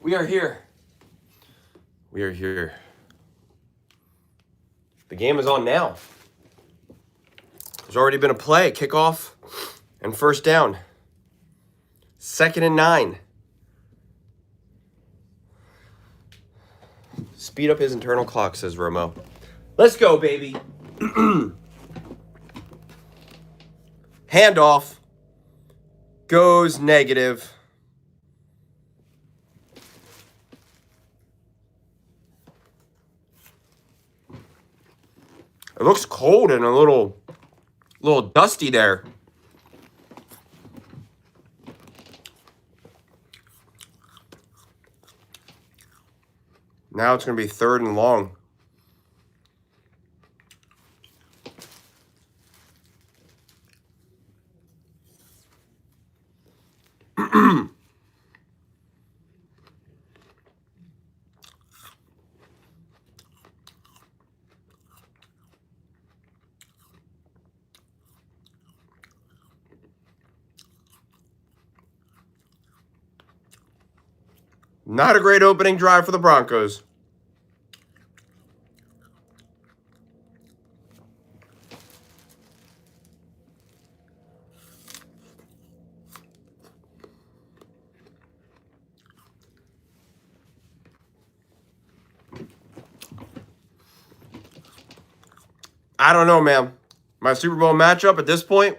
We are here. We are here. The game is on now. There's already been a play, kickoff, and first down. 2nd and 9. Speed up his internal clock, says Romo. Let's go, baby. Handoff. Goes negative. It looks cold and a little dusty there. Now it's going to be 3rd and long. Not a great opening drive for the Broncos. I don't know, man. My Super Bowl matchup at this point,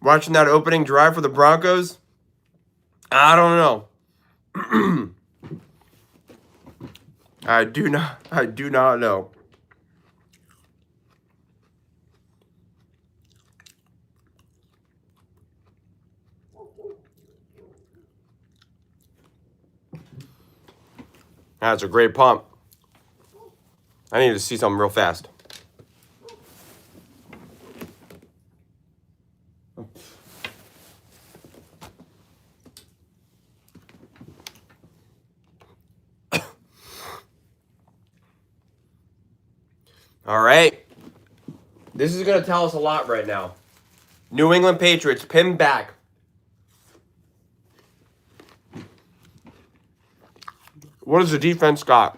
watching that opening drive for the Broncos, I don't know. I do not know. That's a great pump. I need to see something real fast. All right. This is going to tell us a lot right now. New England Patriots pinned back. What does the defense got?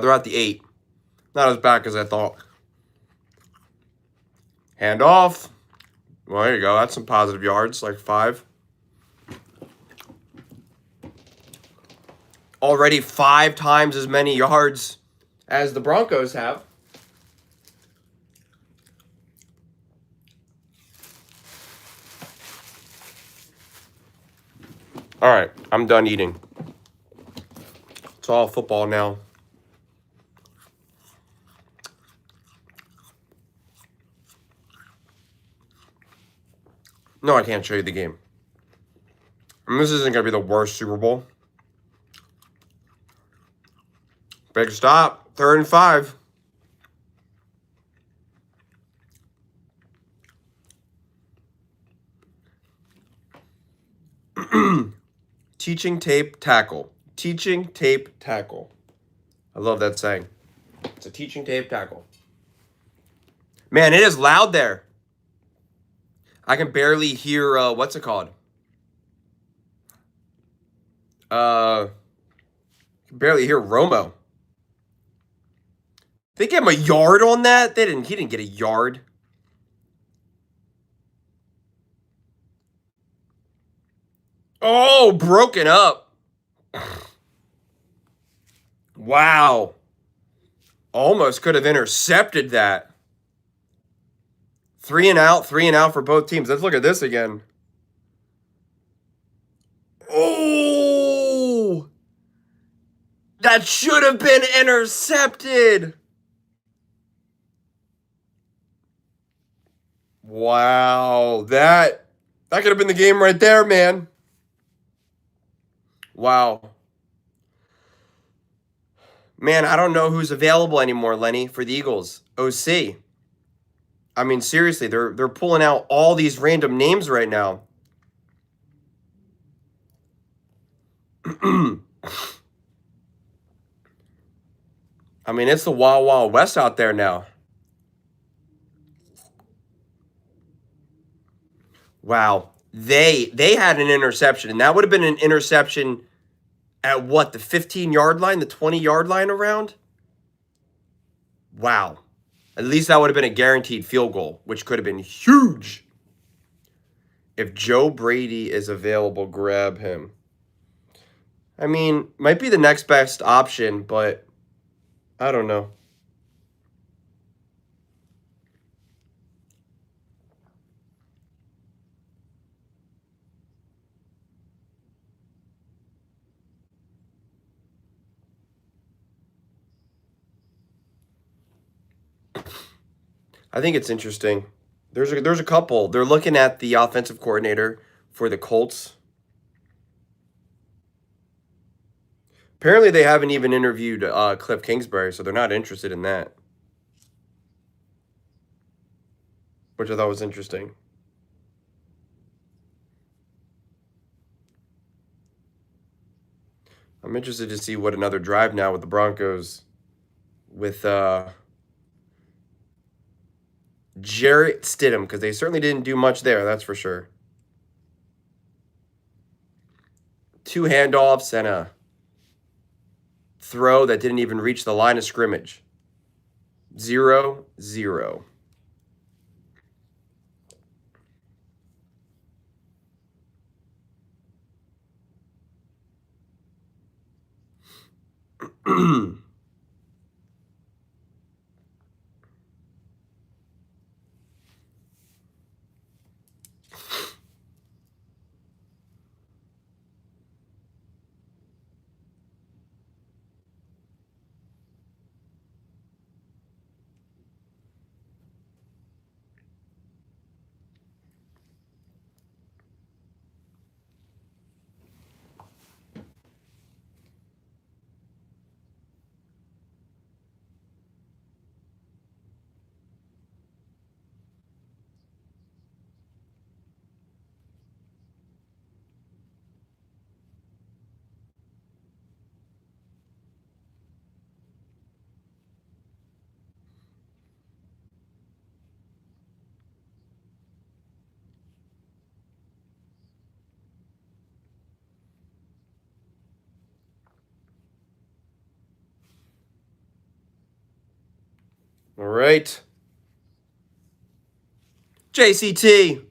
They're at the 8. Not as bad as I thought. Hand off. Well, there you go. That's some positive yards, like 5. Already 5 times as many yards as the Broncos have. All right, I'm done eating. It's all football now. No, I can't show you the game. And this isn't going to be the worst Super Bowl. Big stop. 3rd and 5. Teaching tape tackle. Teaching tape tackle. I love that saying. It's a teaching tape tackle. Man, it is loud there. I can barely hear, what's it called? Can barely hear Romo. They gave him a yard on that? He didn't get a yard. Oh, broken up. Wow. Almost could have intercepted that. 3 and out for both teams. Let's look at this again. Oh! That should have been intercepted. Wow. That could have been the game right there, man. Wow. Man, I don't know who's available anymore, Lenny, for the Eagles. OC. I mean, seriously, they're pulling out all these random names right now. I mean, it's the Wild Wild West out there now. Wow. They had an interception, and that would have been an interception at what, the 15-yard line, the 20-yard line around? Wow. At least that would have been a guaranteed field goal, which could have been huge. If Joe Brady is available, grab him. I mean, might be the next best option, but I don't know. I think it's interesting. There's a couple. They're looking at the offensive coordinator for the Colts. Apparently, they haven't even interviewed Cliff Kingsbury, so they're not interested in that, which I thought was interesting. I'm interested to see what another drive now with the Broncos with Jarrett Stidham, because they certainly didn't do much there, that's for sure. 2 handoffs and a throw that didn't even reach the line of scrimmage. 0-0. All right. JCT.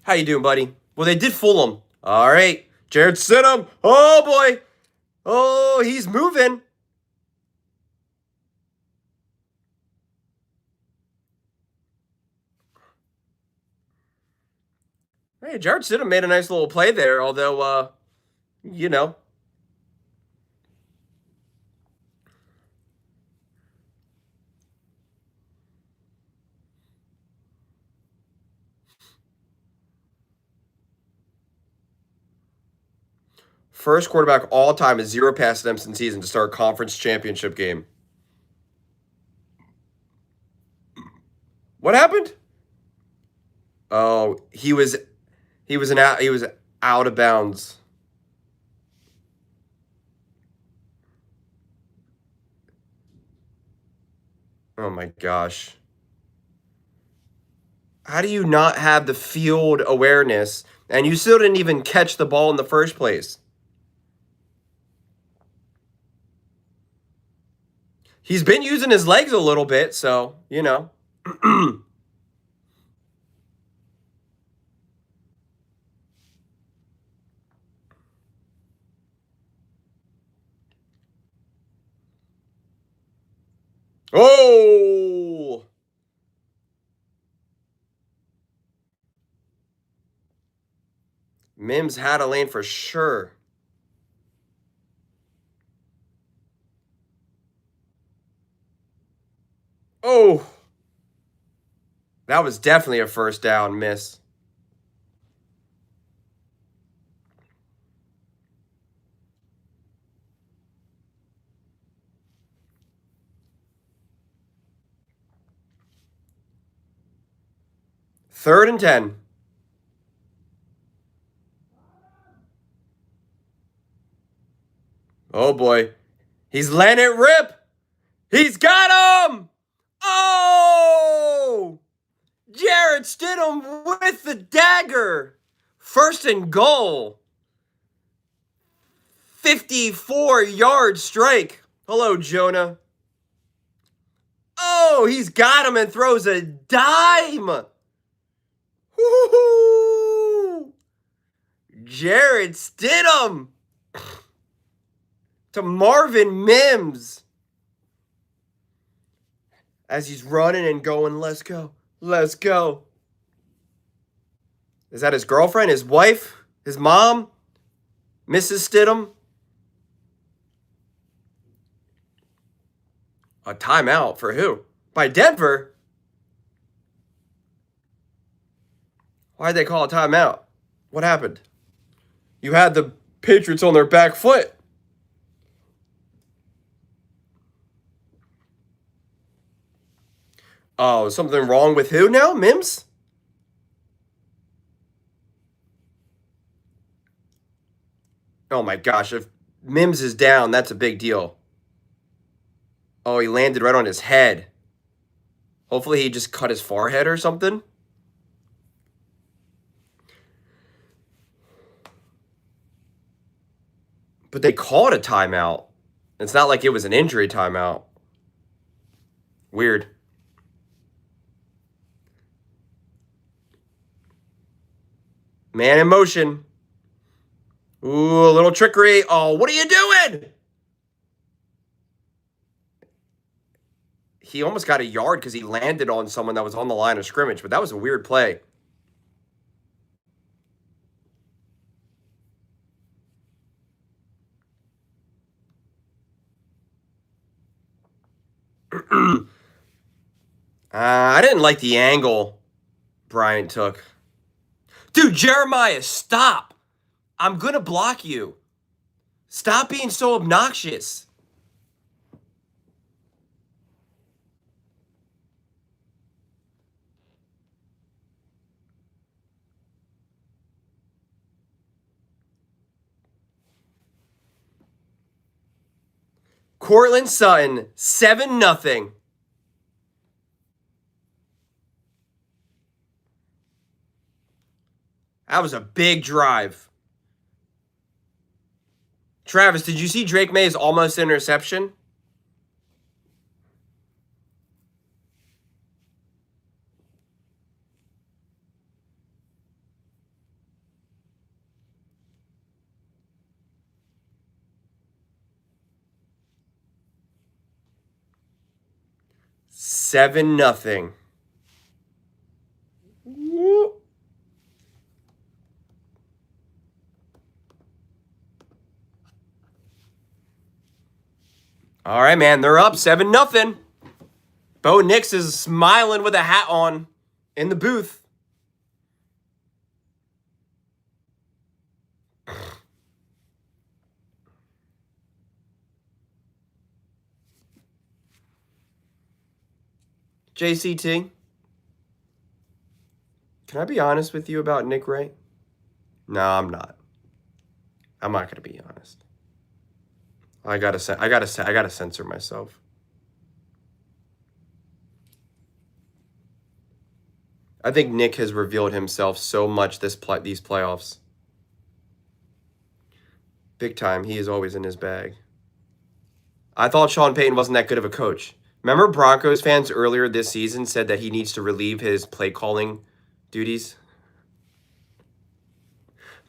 How you doing, buddy? Well, they did fool him. All right. Jared Stidham. Oh, boy. Oh, he's moving. Hey, Jared Stidham made a nice little play there, although, you know. First quarterback all time is 0 pass attempts in season to start a conference championship game. What happened? Oh, he was out of bounds. Oh my gosh. How do you not have the field awareness and you still didn't even catch the ball in the first place? He's been using his legs a little bit, so, you know. Oh! Mims had a lane for sure. Oh! That was definitely a first down miss. Third and 10. Oh boy. He's letting it rip. He's got him. Oh! Jarrett Stidham with the dagger. First and goal. 54-yard strike. Hello, Jonah. Oh, he's got him and throws a dime. Woo-hoo-hoo. Jarrett Stidham to Marvin Mims. As he's running and going, let's go, let's go. Is that his girlfriend, his wife, his mom, Mrs. Stidham? A timeout for who? By Denver? Why'd they call a timeout? What happened? You had the Patriots on their back foot. Oh, something wrong with who now? Mims? Oh my gosh, if Mims is down, that's a big deal. Oh, he landed right on his head. Hopefully he just cut his forehead or something. But they called a timeout. It's not like it was an injury timeout. Weird. Man in motion. Ooh, a little trickery. Oh, what are you doing? He almost got a yard because he landed on someone that was on the line of scrimmage, but that was a weird play. I didn't like the angle Bryant took. Dude, Jeremiah, stop. I'm going to block you. Stop being so obnoxious. Cortland Sutton, 7-0. That was a big drive. Travis, did you see Drake May's almost interception? Seven nothing. All right, man, they're up 7-0. Bo Nix is smiling with a hat on in the booth. JCT, can I be honest with you about Nick Wright? No, I'm not. I'm not gonna be honest. I gotta censor myself. I think Nick has revealed himself so much these playoffs. Big time. He is always in his bag. I thought Sean Payton wasn't that good of a coach. Remember Broncos fans earlier this season said that he needs to relieve his play calling duties?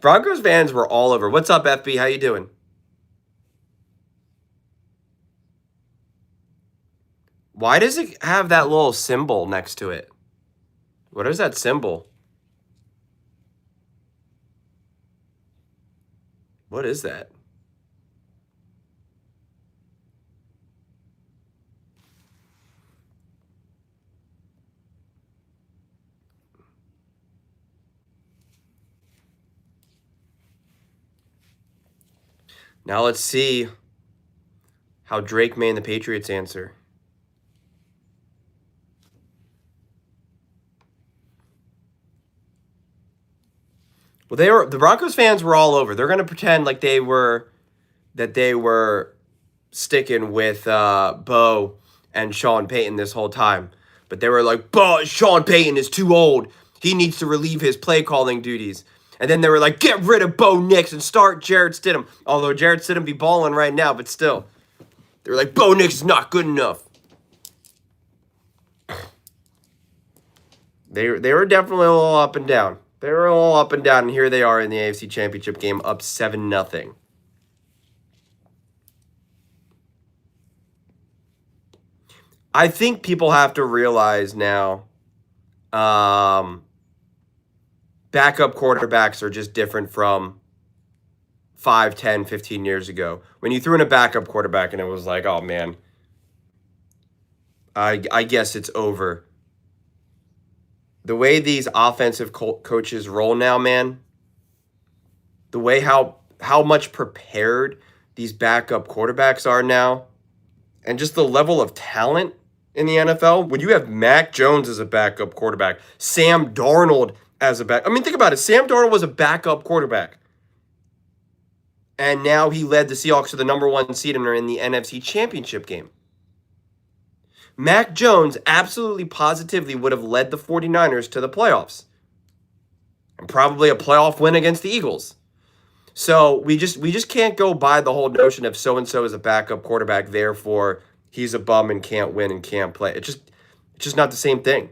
Broncos fans were all over. What's up, FB? How you doing? Why does it have that little symbol next to it? What is that symbol? What is that? Now let's see how Drake May and the Patriots answer. Well, the Broncos fans were all over. They're going to pretend like they were that they were sticking with Bo and Sean Payton this whole time. But they were like, Sean Payton is too old. He needs to relieve his play calling duties. And then they were like, get rid of Bo Nix and start Jarrett Stidham. Although Jarrett Stidham be balling right now, but still. They were like, Bo Nix is not good enough. They were definitely a little up and down. They were all up and down, and here they are in the AFC Championship game, up 7-0. I think people have to realize now, backup quarterbacks are just different from 5, 10, 15 years ago. When you threw in a backup quarterback and it was like, oh man, I guess it's over. The way these offensive coaches roll now, man, the way how much prepared these backup quarterbacks are now, and just the level of talent in the NFL, when you have Mac Jones as a backup quarterback, Sam Darnold as a back. I mean, think about it. Sam Darnold was a backup quarterback. And now he led the Seahawks to the number 1 seed and are in the NFC Championship game. Mac Jones absolutely positively would have led the 49ers to the playoffs. And probably a playoff win against the Eagles. So we just can't go by the whole notion of so-and-so is a backup quarterback, therefore he's a bum and can't win and can't play. It's just not the same thing.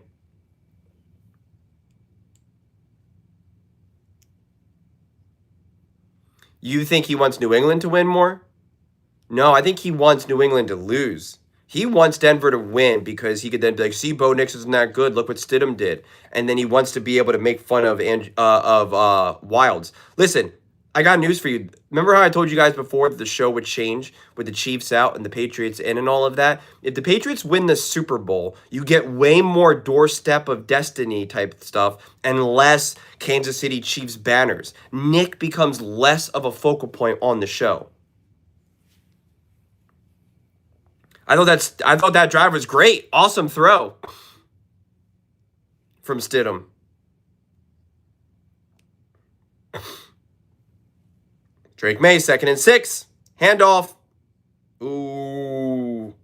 You think he wants New England to win more? No, I think he wants New England to lose. He wants Denver to win because he could then be like, see, Bo Nix isn't that good. Look what Stidham did. And then he wants to be able to make fun of Wilds. Listen, I got news for you. Remember how I told you guys before that the show would change with the Chiefs out and the Patriots in and all of that? If the Patriots win the Super Bowl, you get way more doorstep of destiny type stuff and less Kansas City Chiefs banners. Nick becomes less of a focal point on the show. I thought that drive was great. Awesome throw from Stidham. Drake May, 2nd and 6. Handoff. Ooh.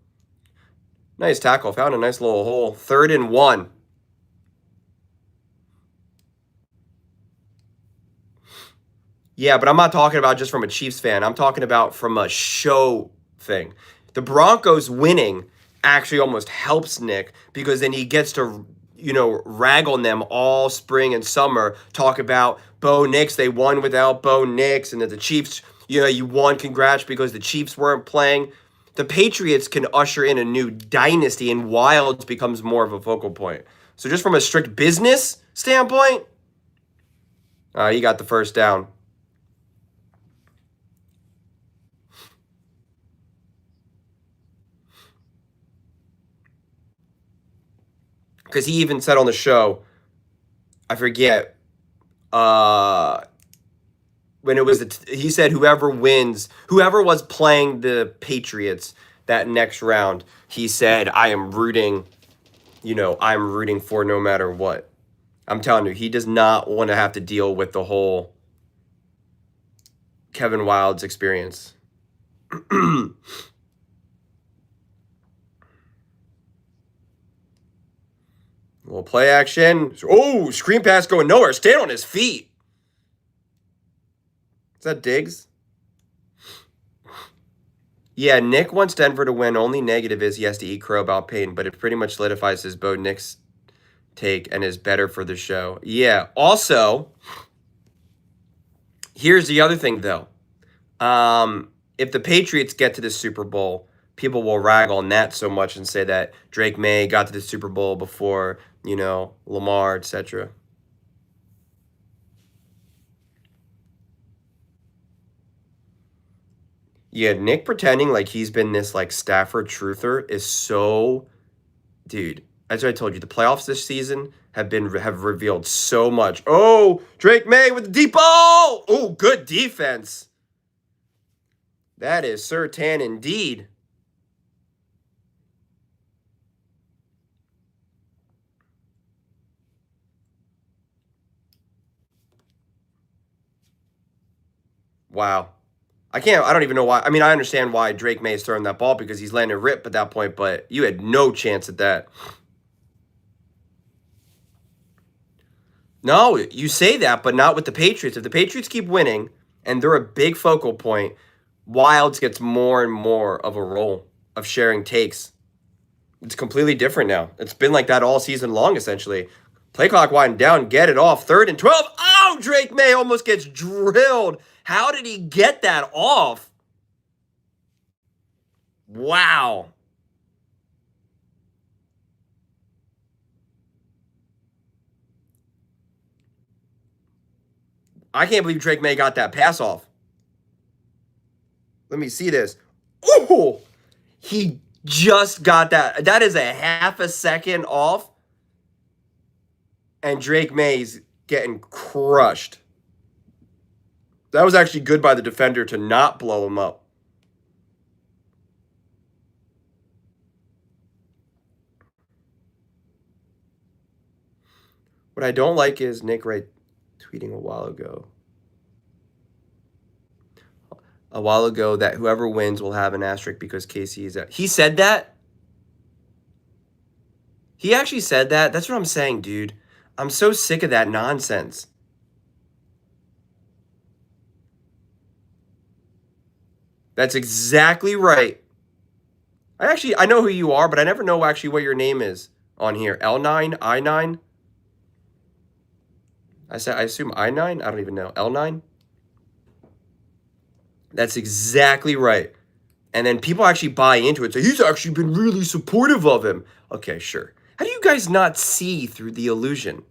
Nice tackle. Found a nice little hole. 3rd and 1. Yeah, but I'm not talking about just from a Chiefs fan. I'm talking about from a show thing. The Broncos winning actually almost helps Nick because then he gets to, rag on them all spring and summer, talk about Bo Nix. They won without Bo Nix, and that the Chiefs, you won, congrats, because the Chiefs weren't playing. The Patriots can usher in a new dynasty, and Wilds becomes more of a focal point. So just from a strict business standpoint, he got the first down. Because he even said on the show, I forget, when it was, he said whoever was playing the Patriots that next round, he said, I'm rooting for no matter what. I'm telling you, he does not want to have to deal with the whole Kevin Wildes experience. Little play action. Oh, screen pass going nowhere. Staying on his feet. Is that Diggs? Yeah, Nick wants Denver to win. Only negative is he has to eat crow about Payton, but it pretty much solidifies his Bo Nix take and is better for the show. Yeah, also, here's the other thing, though. If the Patriots get to the Super Bowl, people will rag on that so much and say that Drake May got to the Super Bowl before, Lamar, etc. Yeah, Nick pretending like he's been this like Stafford truther is so, dude. As I told you, the playoffs this season have revealed so much. Oh, Drake May with the deep ball. Oh, good defense. That is certain indeed. Wow. I don't even know why. I mean, I understand why Drake May is throwing that ball because he's letting it rip at that point, but you had no chance at that. No, you say that, but not with the Patriots. If the Patriots keep winning and they're a big focal point, Wilds gets more and more of a role of sharing takes. It's completely different now. It's been like that all season long, essentially. Play clock winding down, get it off. 3rd and 12. Oh, Drake May almost gets drilled. How did he get that off? Wow. I can't believe Drake May got that pass off. Let me see this. Oh, he just got that. That is a half a second off. And Drake May's getting crushed. That was actually good by the defender to not blow him up. What I don't like is Nick Wright tweeting a while ago that whoever wins will have an asterisk because Casey is out. He said that? He actually said that? That's what I'm saying, dude. I'm so sick of that nonsense. That's exactly right. I know who you are, but I never know actually what your name is on here. L9, I9. I assume I9. I don't even know. L9. That's exactly right. And then people actually buy into it. So he's actually been really supportive of him. Okay, sure. How do you guys not see through the illusion?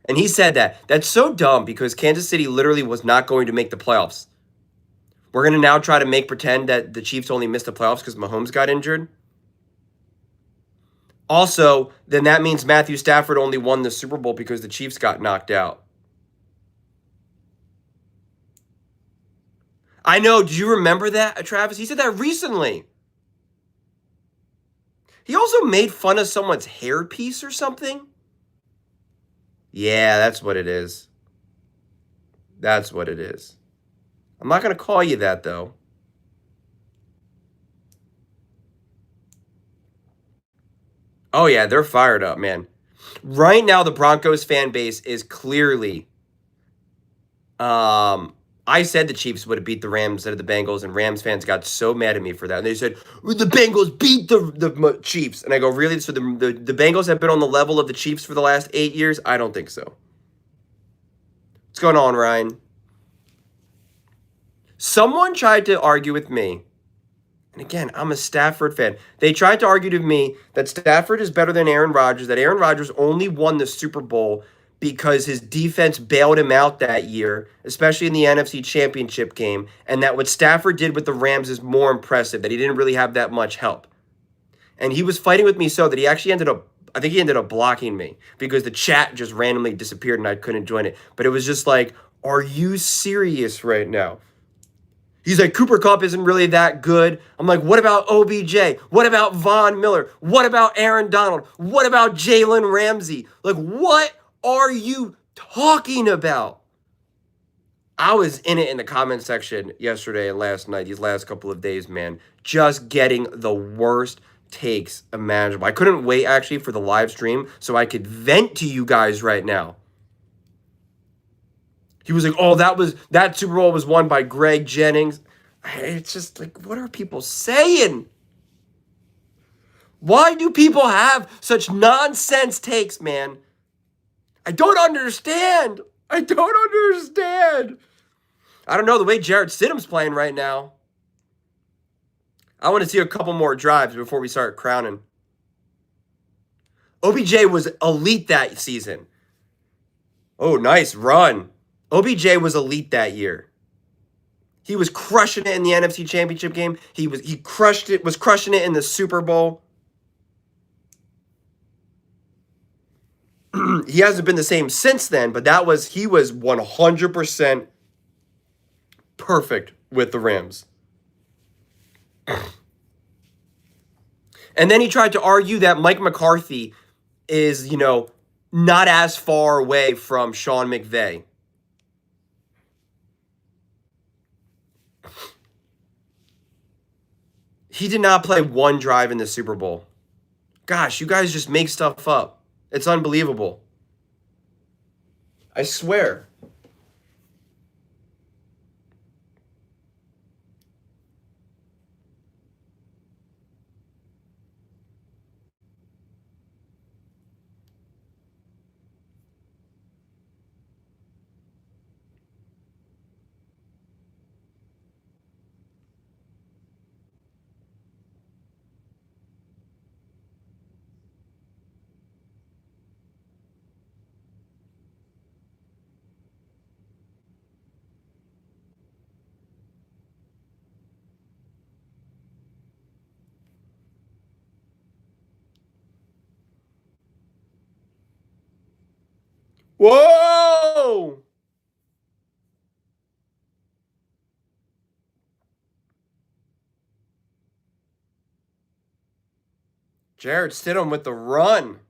And he said that. That's so dumb because Kansas City literally was not going to make the playoffs. We're going to now try to pretend that the Chiefs only missed the playoffs because Mahomes got injured. Also, then that means Matthew Stafford only won the Super Bowl because the Chiefs got knocked out. I know. Do you remember that, Travis? He said that recently. He also made fun of someone's hairpiece or something. Yeah, that's what it is. That's what it is. I'm not going to call you that, though. Oh, yeah, they're fired up, man. Right now, the Broncos fan base is clearly... I said the Chiefs would have beat the Rams instead of the Bengals, and Rams fans got so mad at me for that. And they said, the Bengals beat the Chiefs. And I go, really? So the Bengals have been on the level of the Chiefs for the last 8 years? I don't think so. What's going on, Ryan? Someone tried to argue with me. And again, I'm a Stafford fan. They tried to argue to me that Stafford is better than Aaron Rodgers, that Aaron Rodgers only won the Super Bowl because his defense bailed him out that year, especially in the NFC Championship game, and that what Stafford did with the Rams is more impressive, that he didn't really have that much help. And he was fighting with me so that he actually ended up blocking me because the chat just randomly disappeared and I couldn't join it. But it was just like, are you serious right now? He's like, Cooper Kupp isn't really that good. I'm like, what about OBJ? What about Von Miller? What about Aaron Donald? What about Jalen Ramsey? Like, what are you talking about? I was in it in the comment section yesterday and last night, these last couple of days, man, just getting the worst takes imaginable. I couldn't wait actually for the live stream so I could vent to you guys right now. He was like, oh, that Super Bowl was won by Greg Jennings. It's just like, what are people saying? Why do people have such nonsense takes, man? I don't understand. I don't understand. I don't know the way Jarrett Stidham's playing right now. I want to see a couple more drives before we start crowning. OBJ was elite that season. Oh, nice run. OBJ was elite that year. He was crushing it in the NFC Championship game. He crushed it, was crushing it in the Super Bowl. He hasn't been the same since then, but he was 100% perfect with the Rams. And then he tried to argue that Mike McCarthy is, not as far away from Sean McVay. He did not play one drive in the Super Bowl. Gosh, you guys just make stuff up. It's unbelievable. I swear. Whoa! Jarrett Stidham with the run.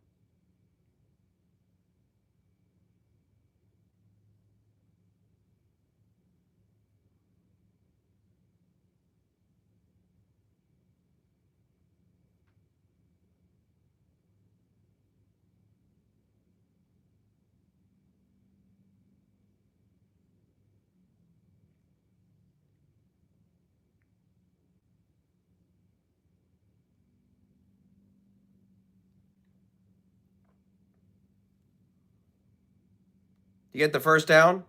You get the first down?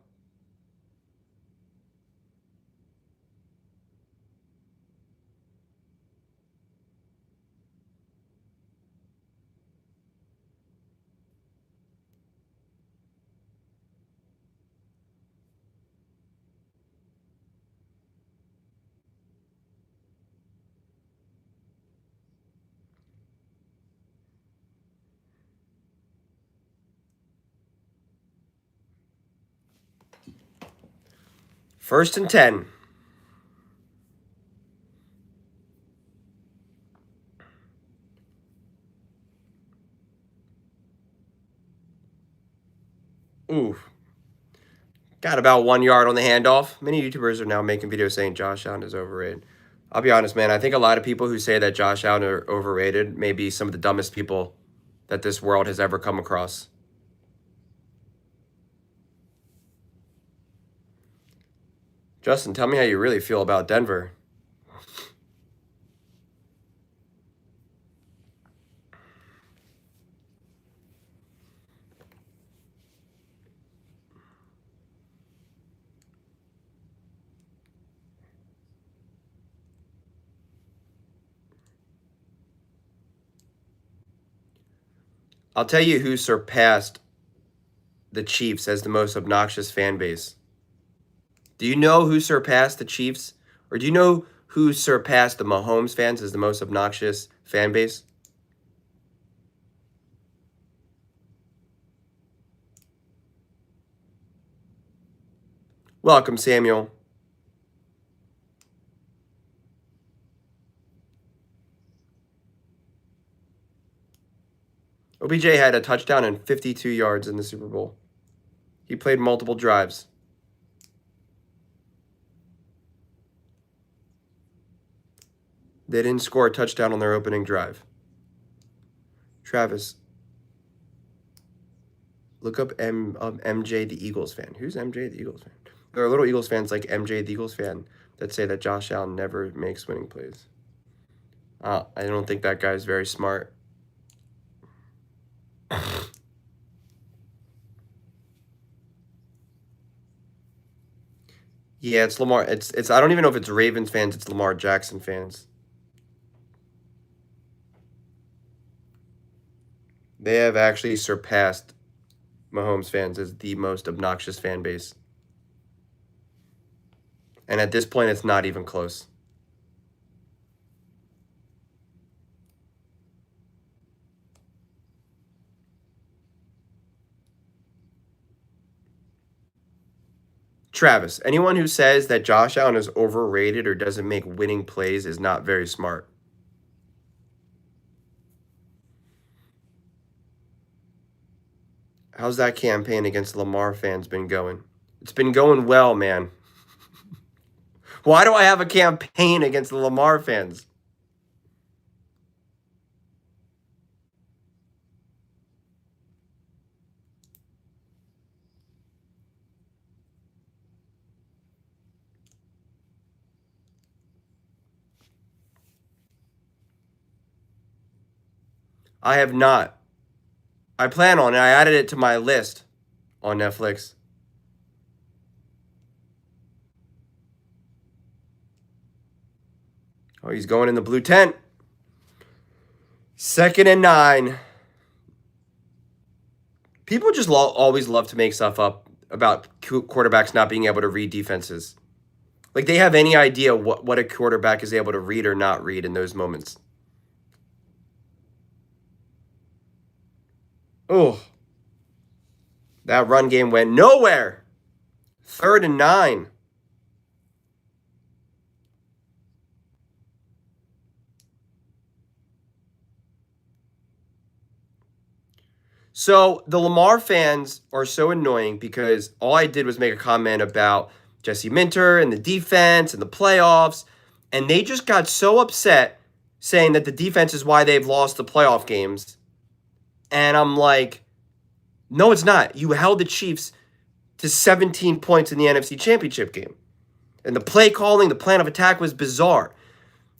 First and 10. Ooh. Got about 1 yard on the handoff. Many YouTubers are now making videos saying Josh Allen is overrated. I'll be honest, man. I think a lot of people who say that Josh Allen are overrated may be some of the dumbest people that this world has ever come across. Justin, tell me how you really feel about Denver. I'll tell you who surpassed the Chiefs as the most obnoxious fan base. Do you know who surpassed the Chiefs? Or do you know who surpassed the Mahomes fans as the most obnoxious fan base? Welcome, Samuel. OBJ had a touchdown and 52 yards in the Super Bowl. He played multiple drives. They didn't score a touchdown on their opening drive. Travis, look up MJ the Eagles fan. Who's MJ the Eagles fan? There are little Eagles fans like MJ the Eagles fan that say that Josh Allen never makes winning plays. I don't think that guy's very smart. Yeah, it's Lamar. It's. I don't even know if it's Ravens fans. It's Lamar Jackson fans. They have actually surpassed Mahomes fans as the most obnoxious fan base. And at this point, it's not even close. Travis, anyone who says that Josh Allen is overrated or doesn't make winning plays is not very smart. How's that campaign against Lamar fans been going? It's been going well, man. Why do I have a campaign against the Lamar fans? I have not. I plan on it. I added it to my list on Netflix. Oh, he's going in the blue tent. 2nd and 9. People just always love to make stuff up about quarterbacks not being able to read defenses. Like they have any idea what a quarterback is able to read or not read in those moments. Oh, that run game went nowhere. 3rd and 9. So the Lamar fans are so annoying because all I did was make a comment about Jesse Minter and the defense and the playoffs, and they just got so upset saying that the defense is why they've lost the playoff games. And I'm like, no, it's not. You held the Chiefs to 17 points in the NFC Championship game. And the play calling, the plan of attack was bizarre.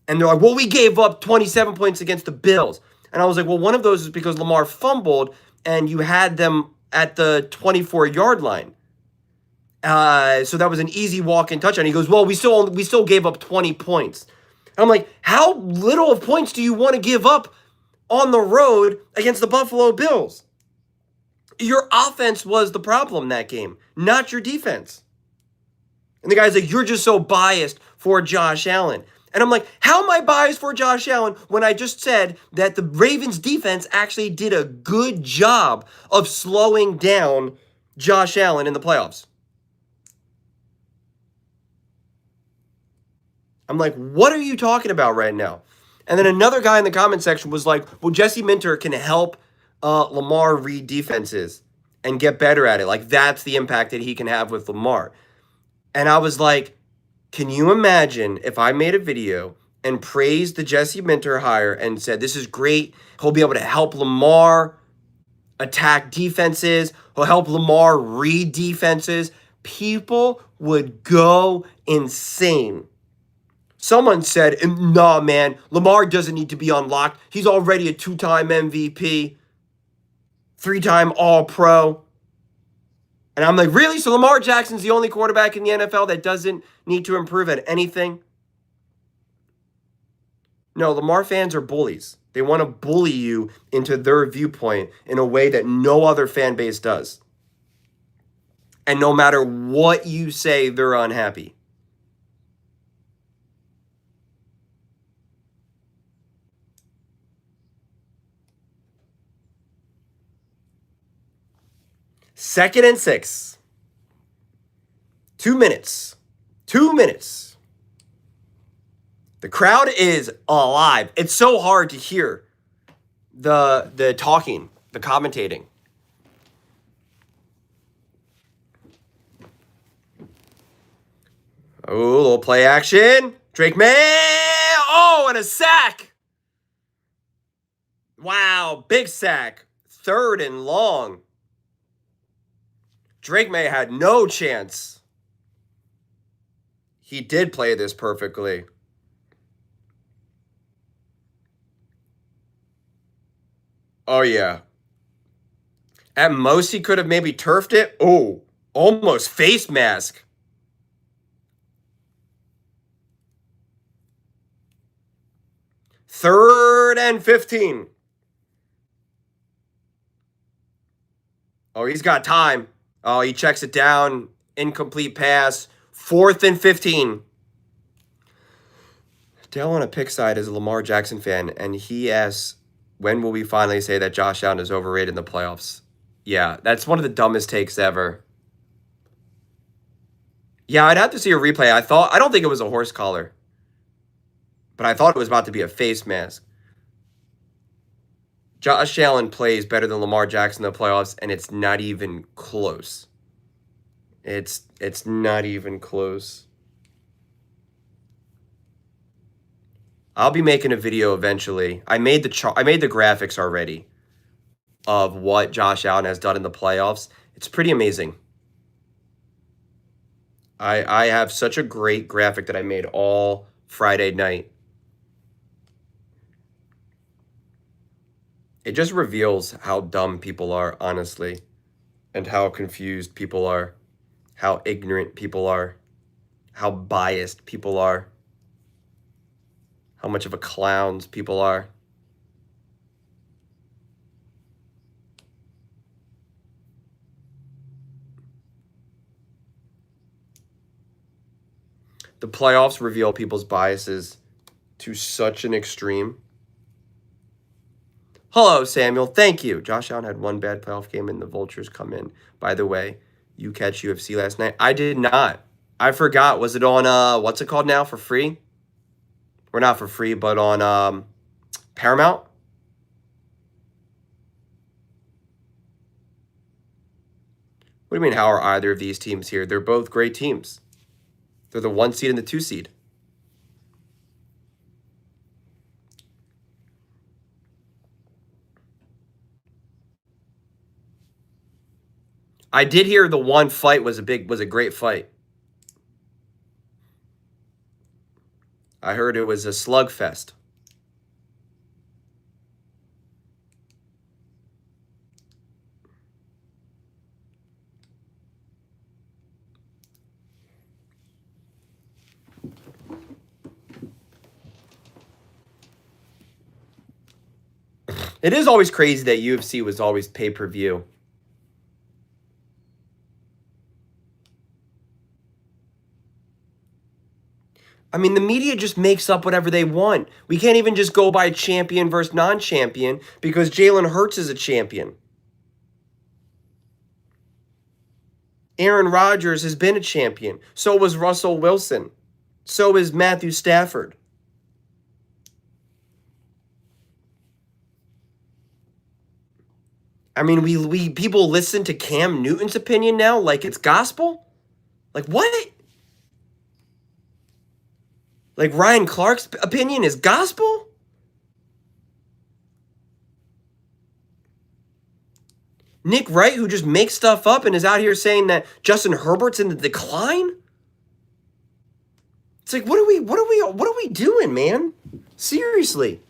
And they're like, well, we gave up 27 points against the Bills. And I was like, well, one of those is because Lamar fumbled and you had them at the 24-yard line. So that was an easy walk-in touchdown. He goes, well, we still gave up 20 points. And I'm like, how little of points do you want to give up on the road against the Buffalo Bills? Your offense was the problem that game, not your defense. And the guy's like, you're just so biased for Josh Allen. And I'm like, how am I biased for Josh Allen when I just said that the Ravens defense actually did a good job of slowing down Josh Allen in the playoffs? I'm like, what are you talking about right now? And then another guy in the comment section was like, well, Jesse Minter can help Lamar read defenses and get better at it. Like, that's the impact that he can have with Lamar. And I was like, can you imagine if I made a video and praised the Jesse Minter hire and said, this is great. He'll be able to help Lamar attack defenses. He'll help Lamar read defenses. People would go insane. Someone said, nah, man, Lamar doesn't need to be unlocked. He's already a 2-time MVP, 3-time All-Pro. And I'm like, really? So Lamar Jackson's the only quarterback in the NFL that doesn't need to improve at anything? No, Lamar fans are bullies. They want to bully you into their viewpoint in a way that no other fan base does. And no matter what you say, they're unhappy. Second and 6. 2 minutes. 2 minutes. The crowd is alive. It's so hard to hear the talking, the commentating. Oh, little play action. Drake May. Oh, and a sack. Wow, big sack. 3rd and long. Drake May had no chance. He did play this perfectly. Oh, yeah. At most, he could have maybe turfed it. Oh, almost face mask. Third and 15. Oh, he's got time. Oh, he checks it down. Incomplete pass. 4th and 15. Dale on a pick side is a Lamar Jackson fan, and he asks, when will we finally say that Josh Allen is overrated in the playoffs? Yeah, that's one of the dumbest takes ever. Yeah, I'd have to see a replay. I don't think it was a horse collar, but I thought it was about to be a face mask. Josh Allen plays better than Lamar Jackson in the playoffs, and it's not even close. It's not even close. I'll be making a video eventually. I made the graphics already of what Josh Allen has done in the playoffs. It's pretty amazing. I have such a great graphic that I made all Friday night. It just reveals how dumb people are, honestly, and how confused people are, how ignorant people are, how biased people are, how much of a clowns people are. The playoffs reveal people's biases to such an extreme. Hello, Samuel. Thank you. Josh Allen had one bad playoff game and the Vultures come in. By the way, you catch UFC last night? I did not. I forgot. Was it on, what's it called now, for free? Or not for free, but on Paramount? What do you mean, how are either of these teams here? They're both great teams. They're the 1 seed and the 2 seed. I did hear the one fight was a great fight. I heard it was a slugfest. It is always crazy that UFC was always pay-per-view. I mean, the media just makes up whatever they want. We can't even just go by champion versus non-champion because Jalen Hurts is a champion. Aaron Rodgers has been a champion. So was Russell Wilson. So is Matthew Stafford. I mean, we people listen to Cam Newton's opinion now like it's gospel? Like what? Like Ryan Clark's opinion is gospel? Nick Wright, who just makes stuff up and is out here saying that Justin Herbert's in the decline? It's like, what are we doing, man? Seriously.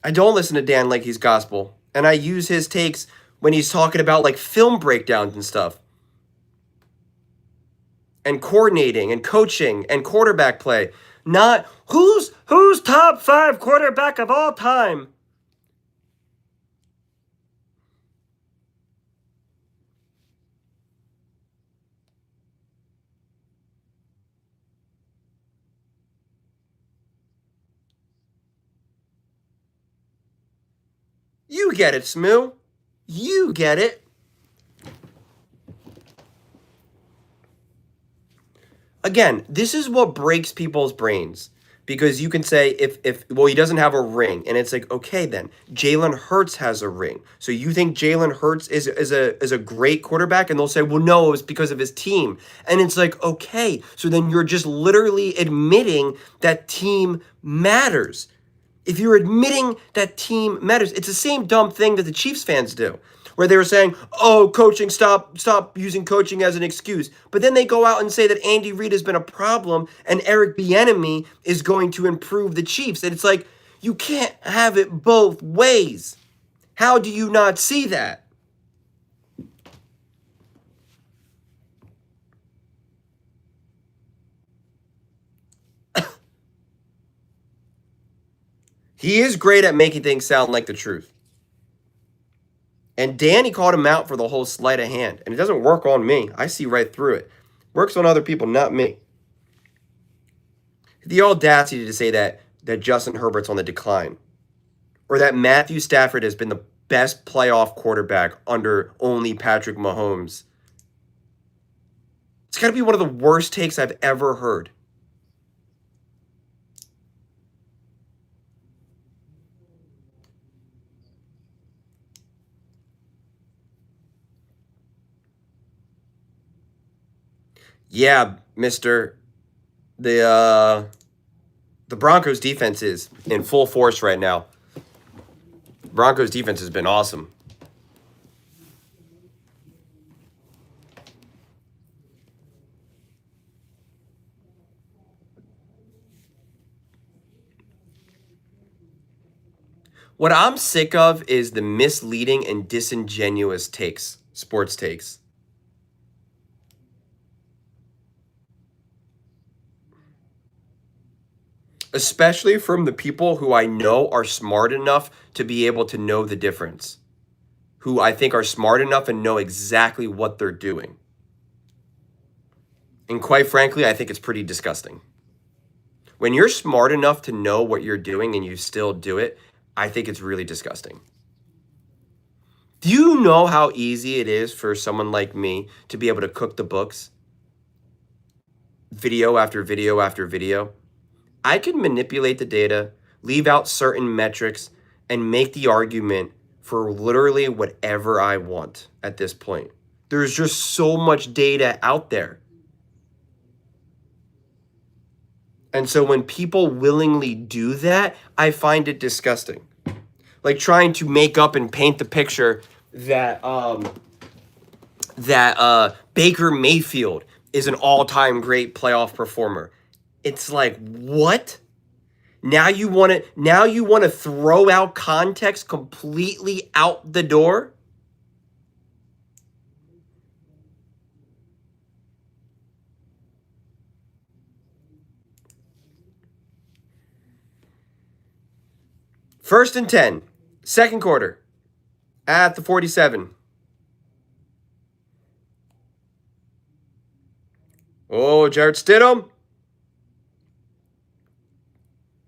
I don't listen to Dan like he's gospel. And I use his takes when he's talking about like film breakdowns and stuff. And coordinating and coaching and quarterback play. Not who's top 5 quarterback of all time. You get it, Smoo. You get it. Again, this is what breaks people's brains. Because you can say if he doesn't have a ring, and it's like, okay then, Jalen Hurts has a ring. So you think Jalen Hurts is a great quarterback? And they'll say, well, no, it's because of his team. And it's like, okay, so then you're just literally admitting that team matters. If you're admitting that team matters, it's the same dumb thing that the Chiefs fans do, where they were saying, oh, coaching, stop using coaching as an excuse. But then they go out and say that Andy Reid has been a problem and Eric Bieniemy is going to improve the Chiefs. And it's like, you can't have it both ways. How do you not see that? He is great at making things sound like the truth. And Danny called him out for the whole sleight of hand. And it doesn't work on me. I see right through it. Works on other people, not me. The audacity to say that Justin Herbert's on the decline. Or that Matthew Stafford has been the best playoff quarterback under only Patrick Mahomes. It's got to be one of the worst takes I've ever heard. Yeah, mister. The Broncos defense is in full force right now. Broncos defense has been awesome. What I'm sick of is the misleading and disingenuous takes, sports takes. Especially from the people who I know are smart enough to be able to know the difference. Who I think are smart enough and know exactly what they're doing. And quite frankly, I think it's pretty disgusting. When you're smart enough to know what you're doing and you still do it, I think it's really disgusting. Do you know how easy it is for someone like me to be able to cook the books? Video after video after video. I can manipulate the data, leave out certain metrics, and make the argument for literally whatever I want at this point. There's just so much data out there. And so when people willingly do that, I find it disgusting. Like trying to make up and paint the picture that Baker Mayfield is an all-time great playoff performer. It's like, what? Now you want to throw out context completely out the door? First and 10, second quarter, at the 47. Oh, Jarrett Stidham.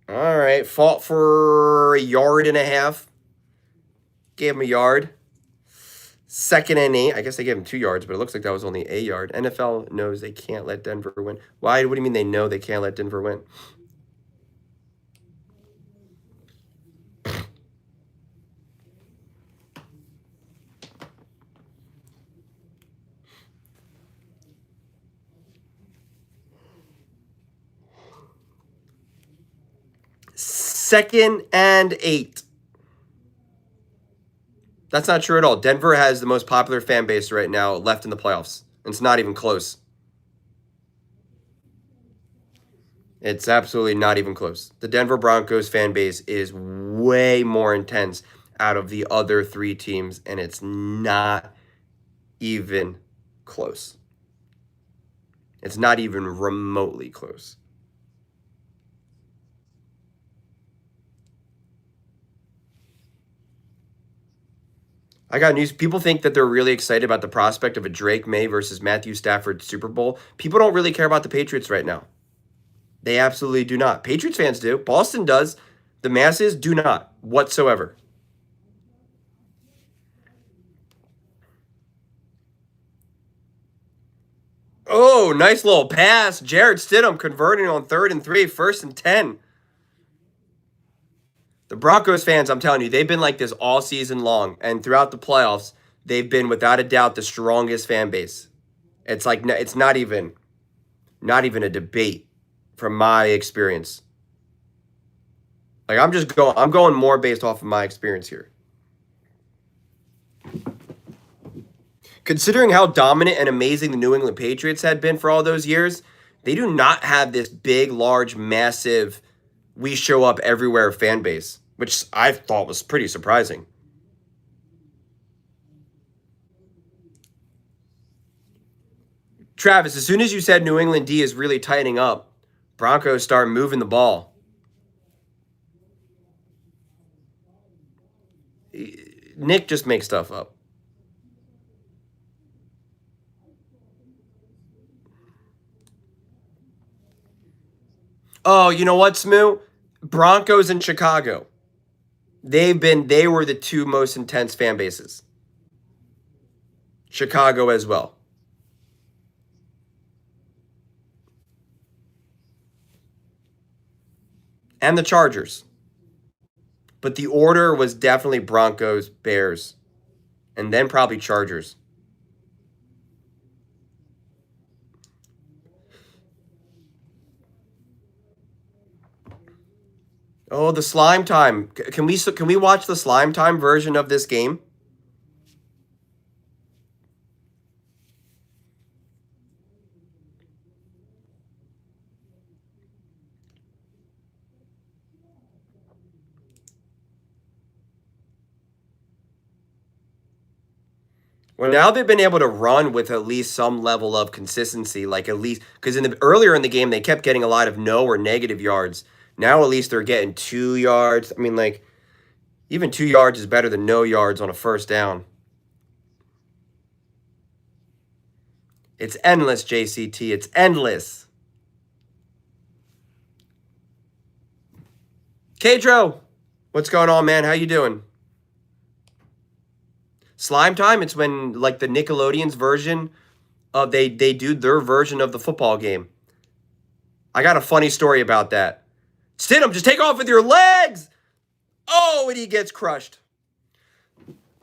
All right, fought for a yard and a half. Gave him a yard. Second and 8. I guess they gave him 2 yards, but it looks like that was only a yard. NFL knows they can't let Denver win. Why? What do you mean they know they can't let Denver win? Second and 8. That's not true at all. Denver has the most popular fan base right now left in the playoffs. It's not even close. It's absolutely not even close. The Denver Broncos fan base is way more intense out of the other 3 teams, and it's not even close. It's not even remotely close. I got news. People think that they're really excited about the prospect of a Drake May versus Matthew Stafford Super Bowl. People don't really care about the Patriots right now. They absolutely do not. Patriots fans do. Boston does. The masses do not whatsoever. Oh, nice little pass. Jarrett Stidham converting on 3rd and 3, 1st and 10. The Broncos fans, I'm telling you, they've been like this all season long. And throughout the playoffs, they've been without a doubt the strongest fan base. It's like it's not even a debate from my experience. Like I'm going more based off of my experience here. Considering how dominant and amazing the New England Patriots had been for all those years, they do not have this big, large, massive, we show up everywhere fan base, which I thought was pretty surprising. Travis, as soon as you said New England D is really tightening up, Broncos start moving the ball. Nick just makes stuff up. Oh, you know what, Smoo? Broncos and Chicago. They were the 2 most intense fan bases. Chicago as well. And the Chargers. But the order was definitely Broncos, Bears, and then probably Chargers. Oh, the slime time. Can we watch the slime time version of this game? Well, now they've been able to run with at least some level of consistency, like at least because earlier in the game they kept getting a lot of no or negative yards. Now at least they're getting 2 yards. I mean, like even 2 yards is better than no yards on a first down. It's endless, JCT. It's endless. Kadro, what's going on, man? How you doing? Slime time. It's when like the Nickelodeon's version of they do their version of the football game. I got a funny story about that. Stidham, just take off with your legs. Oh, and he gets crushed.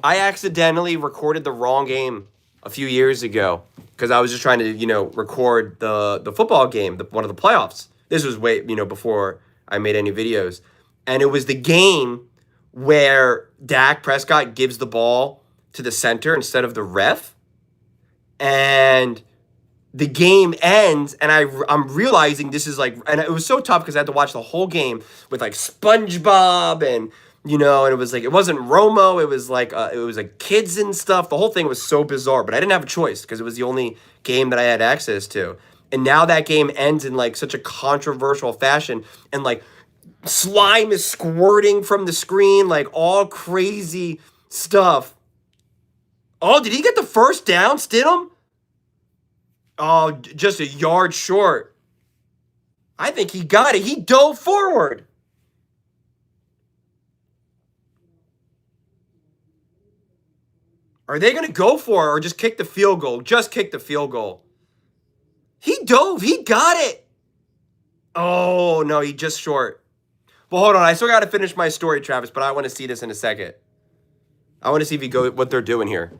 I accidentally recorded the wrong game a few years ago because I was just trying to, record the football game, one of the playoffs. This was way, before I made any videos. And it was the game where Dak Prescott gives the ball to the center instead of the ref. And the game ends, and I'm realizing this is like, and it was so tough because I had to watch the whole game with like SpongeBob and, and it was like, it wasn't Romo, it was like kids and stuff. The whole thing was so bizarre, but I didn't have a choice because it was the only game that I had access to. And now that game ends in like such a controversial fashion, and like slime is squirting from the screen, like all crazy stuff. Oh, did he get the first down, Stidham? Oh, just a yard short. I think he got it. He dove forward. Are they going to go for it or just kick the field goal? Just kick the field goal. He dove. He got it. Oh, no, he just short. Well, hold on. I still got to finish my story, Travis, but I want to see this in a second. I want to see if what they're doing here.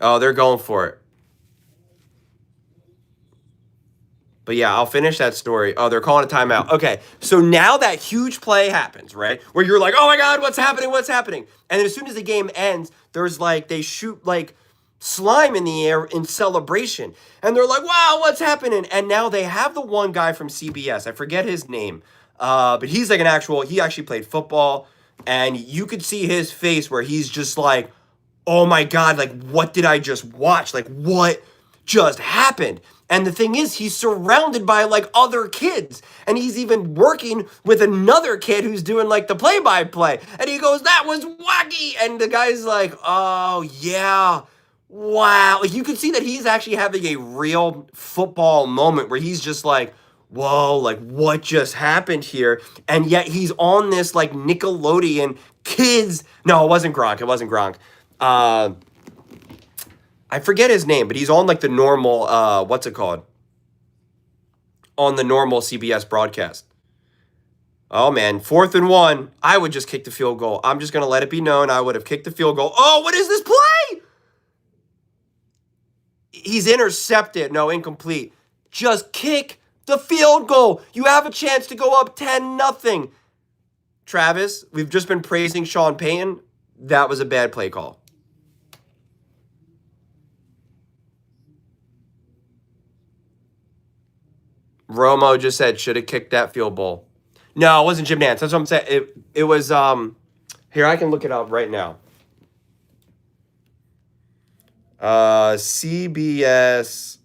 Oh, they're going for it. But yeah, I'll finish that story. Oh, they're calling a timeout. Okay, so now that huge play happens, right? Where you're like, oh my God, what's happening? What's happening? And then as soon as the game ends, there's like, they shoot like slime in the air in celebration. And they're like, wow, what's happening? And now they have the one guy from CBS. I forget his name. But he's like he actually played football. And you could see his face where he's just like, oh my God, like what did I just watch? Like what just happened? And the thing is, he's surrounded by like other kids. And he's even working with another kid who's doing like the play-by-play. And he goes, that was wacky. And the guy's like, oh yeah, wow. Like you could see that he's actually having a real football moment where he's just like, whoa, like what just happened here? And yet he's on this like Nickelodeon kids. No, it wasn't Gronk. It wasn't Gronk. I forget his name, but he's on like the normal, what's it called? On the normal CBS broadcast. Oh man, 4th and 1. I would just kick the field goal. I'm just going to let it be known. I would have kicked the field goal. Oh, what is this play? He's intercepted. No, incomplete. Just kick the field goal. You have a chance to go up 10-0. Travis, we've just been praising Sean Payton. That was a bad play call. Romo just said, should have kicked that field goal. No, it wasn't Jim Nantz. That's what I'm saying. It was, here, I can look it up right now. CBS.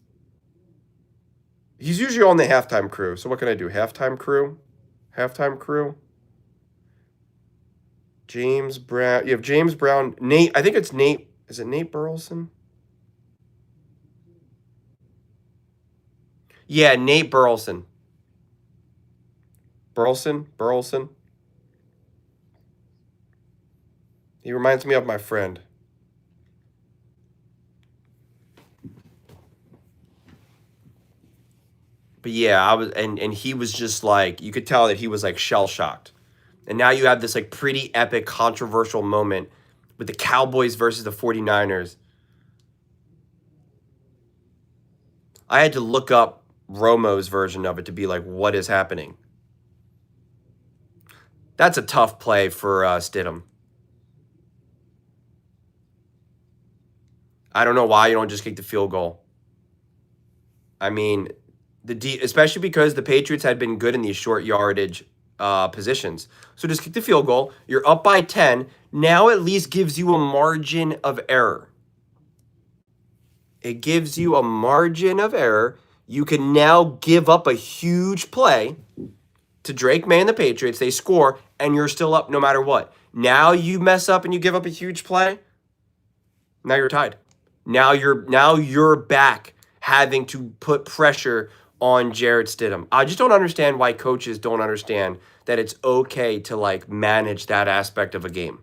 He's usually on the halftime crew. So what can I do? Halftime crew? Halftime crew? James Brown. You have James Brown. Nate. I think it's Nate. Is it Nate Burleson? Yeah, Nate Burleson. Burleson. He reminds me of my friend. But yeah, I was, and he was just like, you could tell that he was like shell shocked. And now you have this like pretty epic, controversial moment with the Cowboys versus the 49ers. I had to look up Romo's version of it to be like, what is happening? That's a tough play for Stidham. I don't know why you don't just kick the field goal. I mean, especially because the Patriots had been good in these short yardage positions. So just kick the field goal. You're up by 10. Now at least gives you a margin of error. It gives you a margin of error. You can now give up a huge play to Drake May and the Patriots. They score, and you're still up no matter what. Now you mess up and you give up a huge play. Now you're tied. Now you're back having to put pressure on Jarrett Stidham. I just don't understand why coaches don't understand that it's okay to like manage that aspect of a game.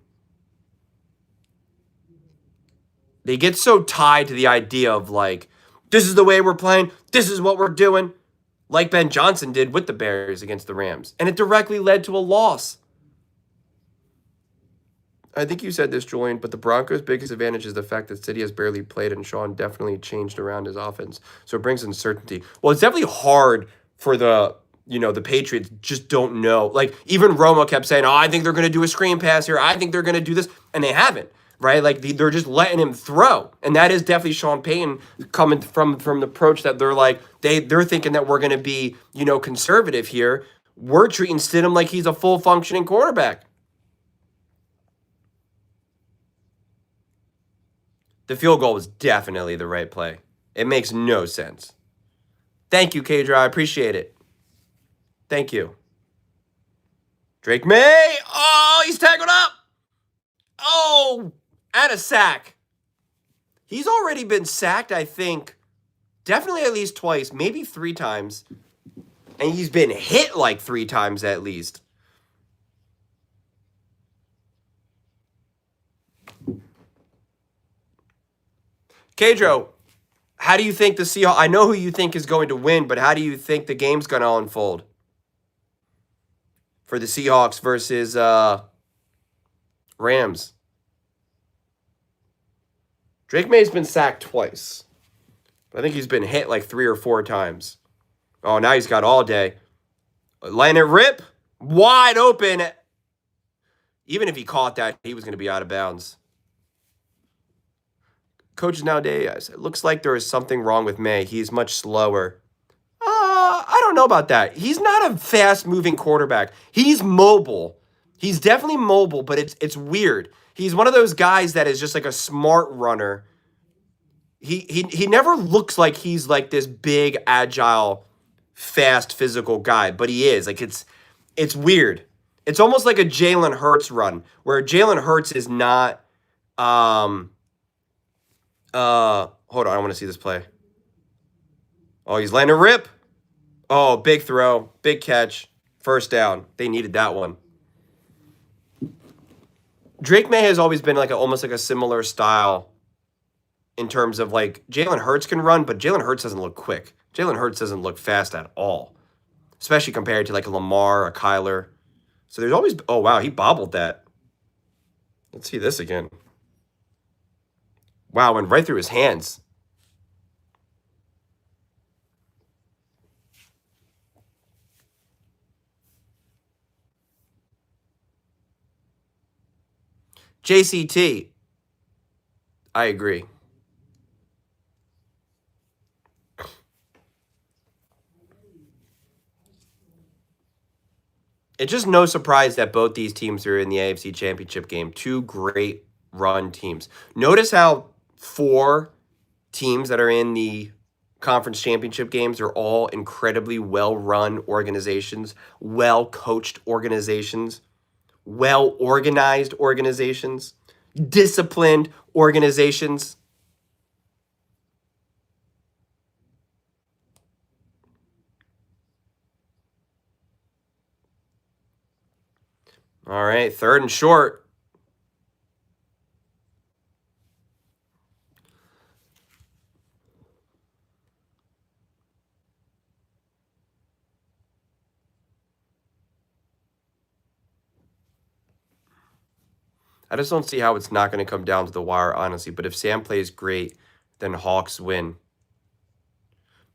They get so tied to the idea of like, this is the way we're playing, this is what we're doing, like Ben Johnson did with the Bears against the Rams. And it directly led to a loss. I think you said this, Julian, but the Broncos' biggest advantage is the fact that City has barely played and Sean definitely changed around his offense. So it brings uncertainty. Well, it's definitely hard for the Patriots just don't know. Like, even Romo kept saying, oh, I think they're going to do a screen pass here. I think they're going to do this. And they haven't, right? Like, they're just letting him throw. And that is definitely Sean Payton coming from the approach that they're like, they're thinking that we're going to be, conservative here. We're treating Stidham like he's a full functioning quarterback. The field goal was definitely the right play. It makes no sense. Thank you, Kadra. I appreciate it. Thank you. Drake May. Oh, he's tackled up. Oh, and a sack. He's already been sacked, I think, definitely at least twice, maybe 3 times. And he's been hit like 3 times at least. Kadro, how do you think the Seahawks... I know who you think is going to win, but how do you think the game's going to unfold? For the Seahawks versus Rams. Drake May's been sacked twice. I think he's been hit like 3 or 4 times. Oh, now he's got all day. Letting it rip. Wide open. Even if he caught that, he was going to be out of bounds. Coaches nowadays, it looks like there is something wrong with May. He is much slower. I don't know about that. He's not a fast-moving quarterback. He's mobile. He's definitely mobile, but it's weird. He's one of those guys that is just like a smart runner. He never looks like he's like this big, agile, fast, physical guy, but he is. Like it's weird. It's almost like a Jalen Hurts run, where Jalen Hurts is not. Hold on, I want to see this play. Oh, he's landing a rip. Oh, big throw, big catch, first down. They needed that one. Drake May has always been like almost like a similar style in terms of like Jalen Hurts can run, but Jalen Hurts doesn't look quick. Jalen Hurts doesn't look fast at all, especially compared to like a Lamar, a Kyler. So there's always, oh wow, he bobbled that. Let's see this again. Wow, went right through his hands. JCT, I agree. It's just no surprise that both these teams are in the AFC Championship game. 2 great run teams. Notice how 4 teams that are in the conference championship games are all incredibly well-run organizations, well-coached organizations, well-organized organizations, disciplined organizations. All right, 3rd and short. I just don't see how it's not going to come down to the wire, honestly. But if Sam plays great, then Hawks win.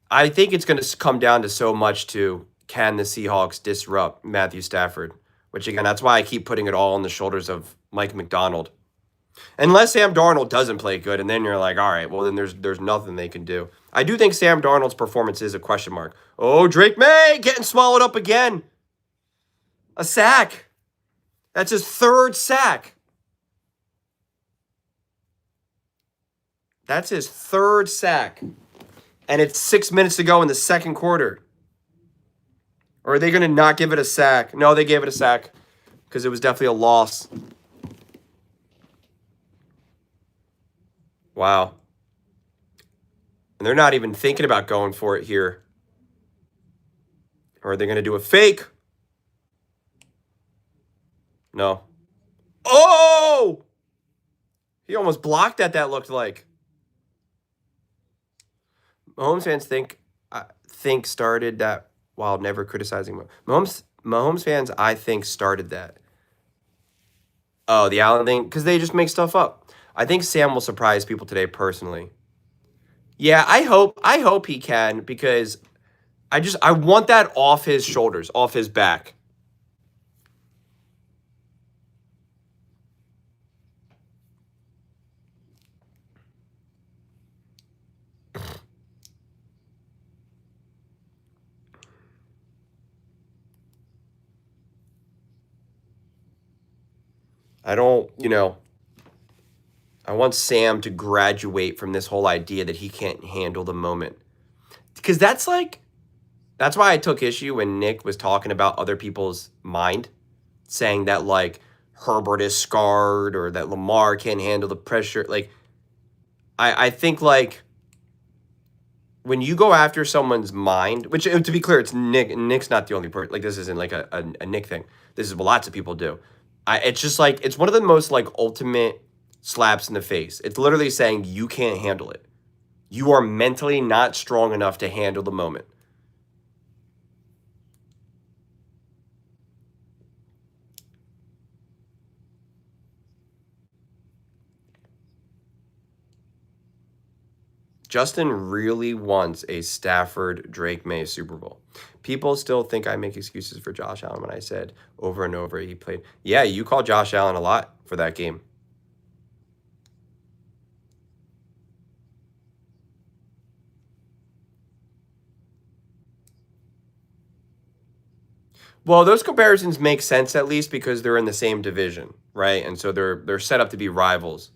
I think it's going to come down to so much to, can the Seahawks disrupt Matthew Stafford? Which, again, that's why I keep putting it all on the shoulders of Mike McDonald. Unless Sam Darnold doesn't play good, and then you're like, all right, well, then there's nothing they can do. I do think Sam Darnold's performance is a question mark. Oh, Drake May getting swallowed up again. A sack. That's his third sack. That's his third sack. And it's 6 minutes to go in the second quarter. Or are they going to not give it a sack? No, they gave it a sack because it was definitely a loss. Wow. And they're not even thinking about going for it here. Or are they going to do a fake? No. Oh! He almost blocked that looked like. Mahomes fans think started that while never criticizing Mahomes fans, I think, started that. Oh, the Allen thing? Because they just make stuff up. I think Sam will surprise people today personally. Yeah, I hope he can, because I want that off his shoulders, off his back. I don't, I want Sam to graduate from this whole idea that he can't handle the moment. Because that's why I took issue when Nick was talking about other people's mind, saying that, like, Herbert is scarred or that Lamar can't handle the pressure. Like, I think, like, when you go after someone's mind, which, to be clear, it's Nick. Nick's not the only person. Like, this isn't like a Nick thing. This is what lots of people do. It's just like, it's one of the most, like, ultimate slaps in the face. It's literally saying you can't handle it. You are mentally not strong enough to handle the moment. Justin really wants a Stafford Drake May Super Bowl. People still think I make excuses for Josh Allen when I said over and over he played. Yeah, you called Josh Allen a lot for that game. Well, those comparisons make sense at least because they're in the same division, right? And so they're set up to be rivals.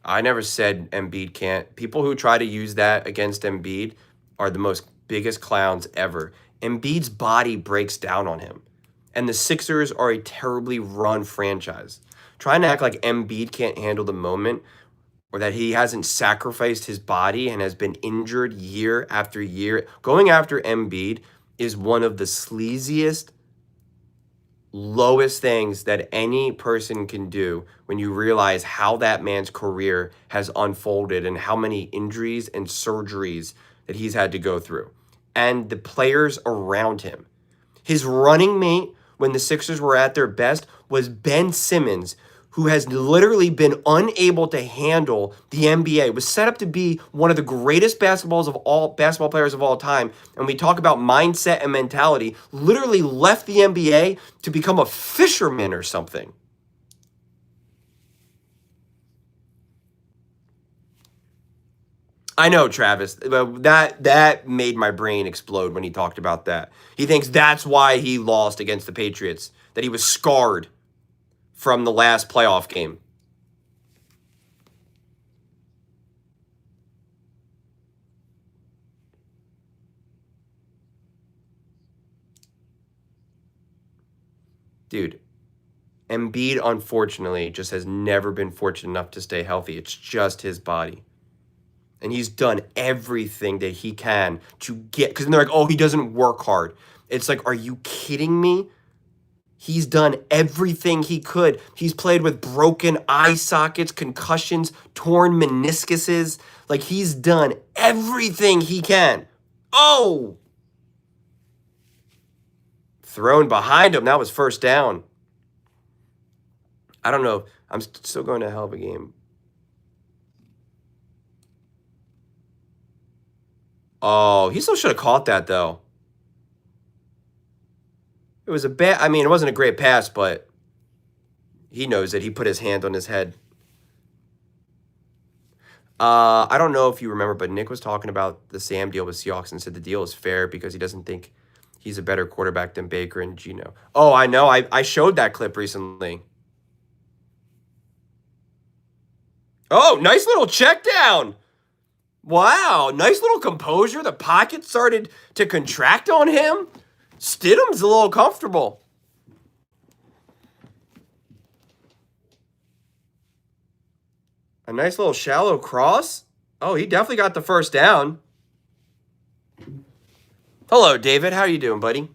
I never said Embiid can't. People who try to use that against Embiid are the most biggest clowns ever. Embiid's body breaks down on him. And the Sixers are a terribly run franchise. Trying to act like Embiid can't handle the moment or that he hasn't sacrificed his body and has been injured year after year. Going after Embiid is one of the sleaziest, lowest things that any person can do when you realize how that man's career has unfolded and how many injuries and surgeries that he's had to go through. And the players around him. His running mate when the Sixers were at their best was Ben Simmons, who has literally been unable to handle the NBA, was set up to be one of the greatest basketball players of all time. And we talk about mindset and mentality, literally left the NBA to become a fisherman or something. I know, Travis. That made my brain explode when he talked about that. He thinks that's why he lost against the Patriots, that he was scarred from the last playoff game. Dude, Embiid, unfortunately, just has never been fortunate enough to stay healthy. It's just his body. And he's done everything that he can to get, because they're like, oh, he doesn't work hard. It's like, are you kidding me? He's done everything he could. He's played with broken eye sockets, concussions, torn meniscuses. Like, he's done everything he can. Oh! Thrown behind him. That was first down. I don't know. I'm still going to a hell of a game. Oh, he still should have caught that, though. It was it wasn't a great pass, but he knows it. He put his hand on his head. I don't know if you remember, but Nick was talking about the Sam deal with Seahawks and said the deal is fair because he doesn't think he's a better quarterback than Baker and Geno. Oh, I know. I showed that clip recently. Oh, nice little check down. Wow, nice little composure. The pocket started to contract on him. Stidham's a little comfortable. A nice little shallow cross. Oh, he definitely got the first down. Hello, David. How you doing, buddy?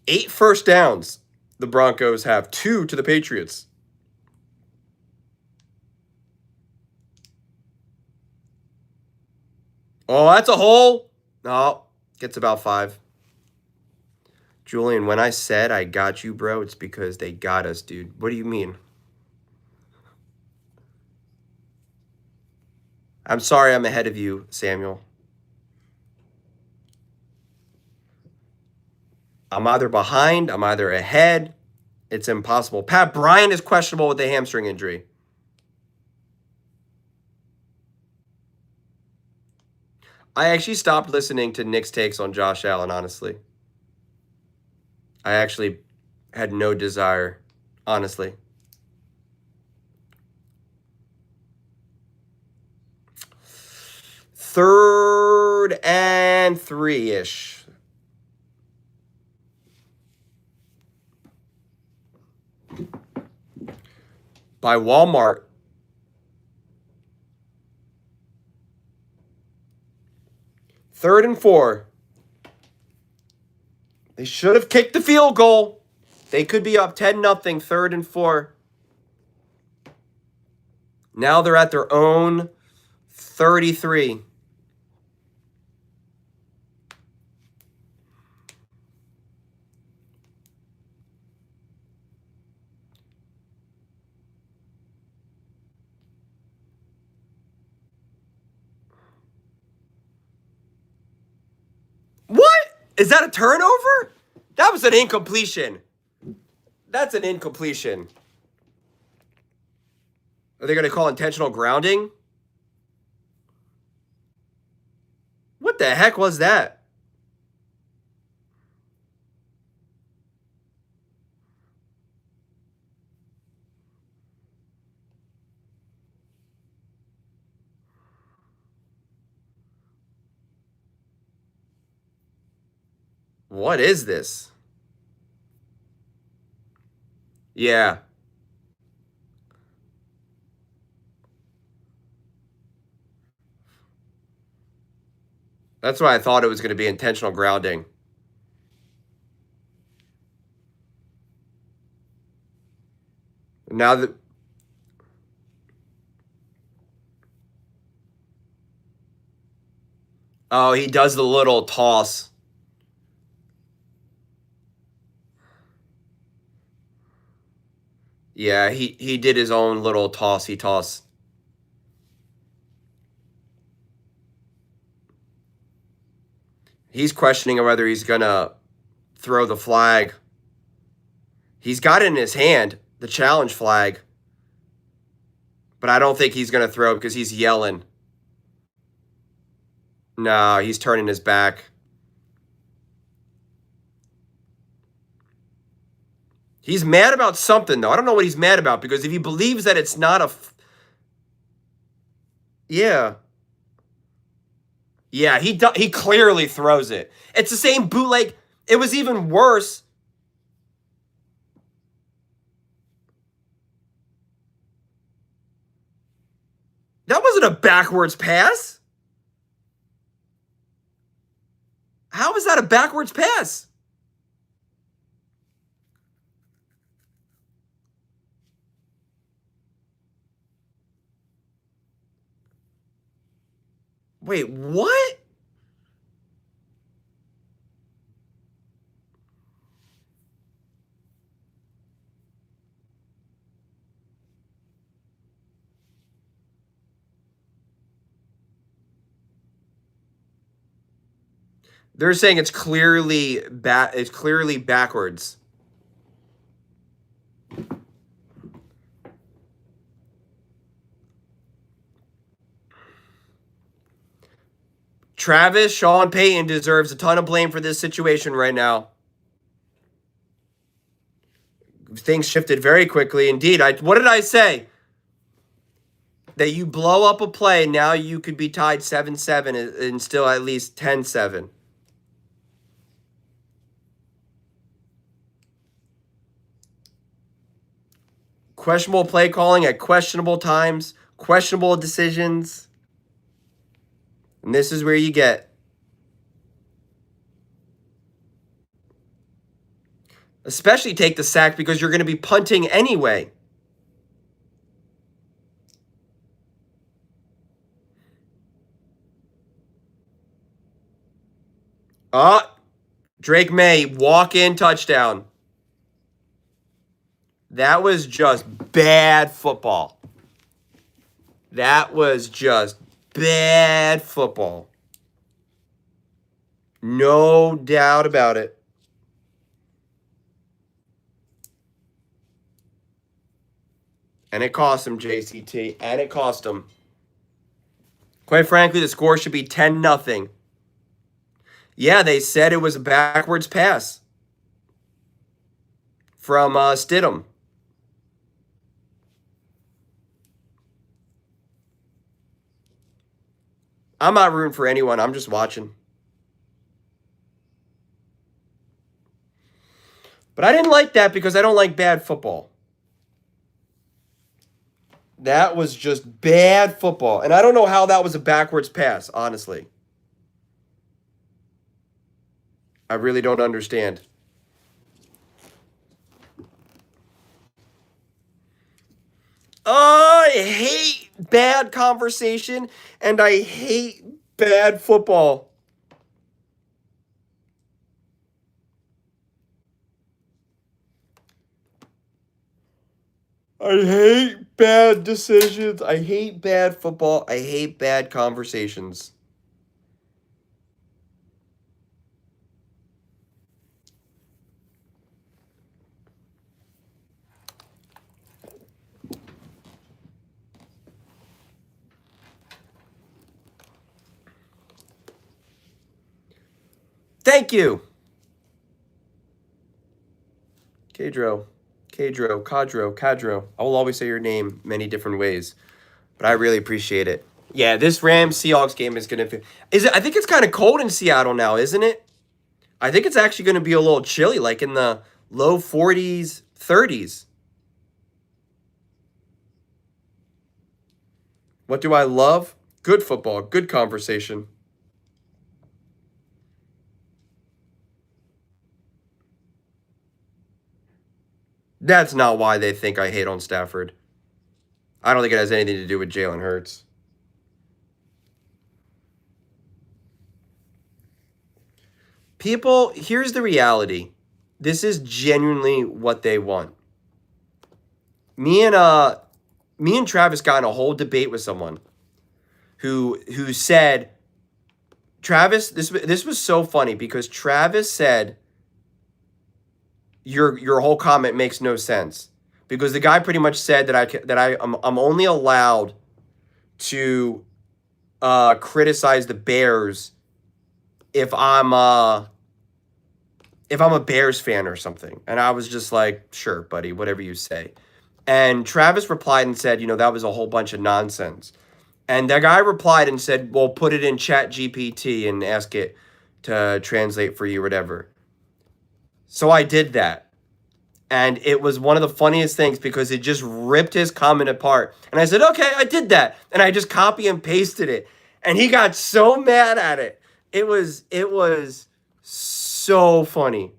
Eight first downs. The Broncos have 2 to the Patriots. Oh, that's a hole. No, gets about 5. Julian, when I said I got you, bro, it's because they got us, dude. What do you mean? I'm sorry I'm ahead of you, Samuel. I'm either behind, I'm either ahead. It's impossible. Pat Bryant is questionable with a hamstring injury. I actually stopped listening to Nick's takes on Josh Allen, honestly. I actually had no desire, honestly. Third and 3-ish. By Walmart. Third and 4. They should have kicked the field goal. They could be up 10-0, 3rd and 4. Now they're at their own 33. What? Is that a turnover? That was an incompletion. That's an incompletion. Are they going to call intentional grounding? What the heck was that? What is this? Yeah. That's why I thought it was going to be intentional grounding. Now that oh, he does the little toss. Yeah, he did his own little tossy toss. He's questioning whether he's going to throw the flag. He's got it in his hand, the challenge flag. But I don't think he's going to throw it because he's yelling. No, he's turning his back. He's mad about something, though. I don't know what he's mad about because if he believes that it's not a... Yeah. Yeah, he clearly throws it. It's the same bootleg. It was even worse. That wasn't a backwards pass. How is that a backwards pass? Wait, what? They're saying it's clearly backwards. Travis, Sean Payton deserves a ton of blame for this situation right now. Things shifted very quickly. Indeed, what did I say? That you blow up a play, now you could be tied 7-7 and still at least 10-7. Questionable play calling at questionable times, questionable decisions. And this is where you get. Especially take the sack because you're going to be punting anyway. Drake May, walk-in touchdown. That was just bad football. That was just bad football. No doubt about it. And it cost him, JCT. And it cost him. Quite frankly, the score should be 10-0. Yeah, they said it was a backwards pass from Stidham. I'm not rooting for anyone. I'm just watching. But I didn't like that because I don't like bad football. That was just bad football. And I don't know how that was a backwards pass, honestly. I really don't understand. I hate bad conversation and I hate bad football. I hate bad decisions. I hate bad football. I hate bad conversations. Thank you. Cadro. Cadro. I will always say your name many different ways, but I really appreciate it. Yeah, this Rams Seahawks game is gonna. I think it's kind of cold in Seattle now, isn't it? I think it's actually gonna be a little chilly, like in the low 40s, 30s. What do I love? Good football, good conversation. That's not why they think I hate on Stafford. I don't think it has anything to do with Jalen Hurts. People, here's the reality. This is genuinely what they want. Me and Travis got in a whole debate with someone who said, Travis, this was so funny because Travis said your whole comment makes no sense because the guy pretty much said that I'm only allowed to criticize the Bears if I'm a Bears fan or something. And I was just like, sure, buddy, whatever you say. And Travis replied and said, that was a whole bunch of nonsense. And that guy replied and said, well, put it in Chat GPT and ask it to translate for you, whatever. So I did that. And it was one of the funniest things because it just ripped his comment apart. And I said, okay, I did that. And I just copy and pasted it. And he got so mad at it. It was so funny.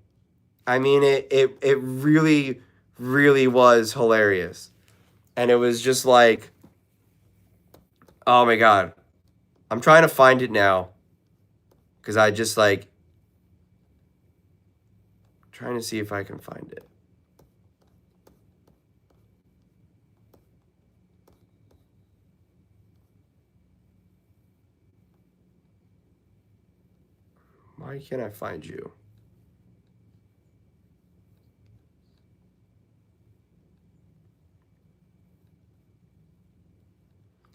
I mean, it really, really was hilarious. And it was just like, oh my God. I'm trying to find it now. Because I just like, trying to see if I can find it. Why can't I find you?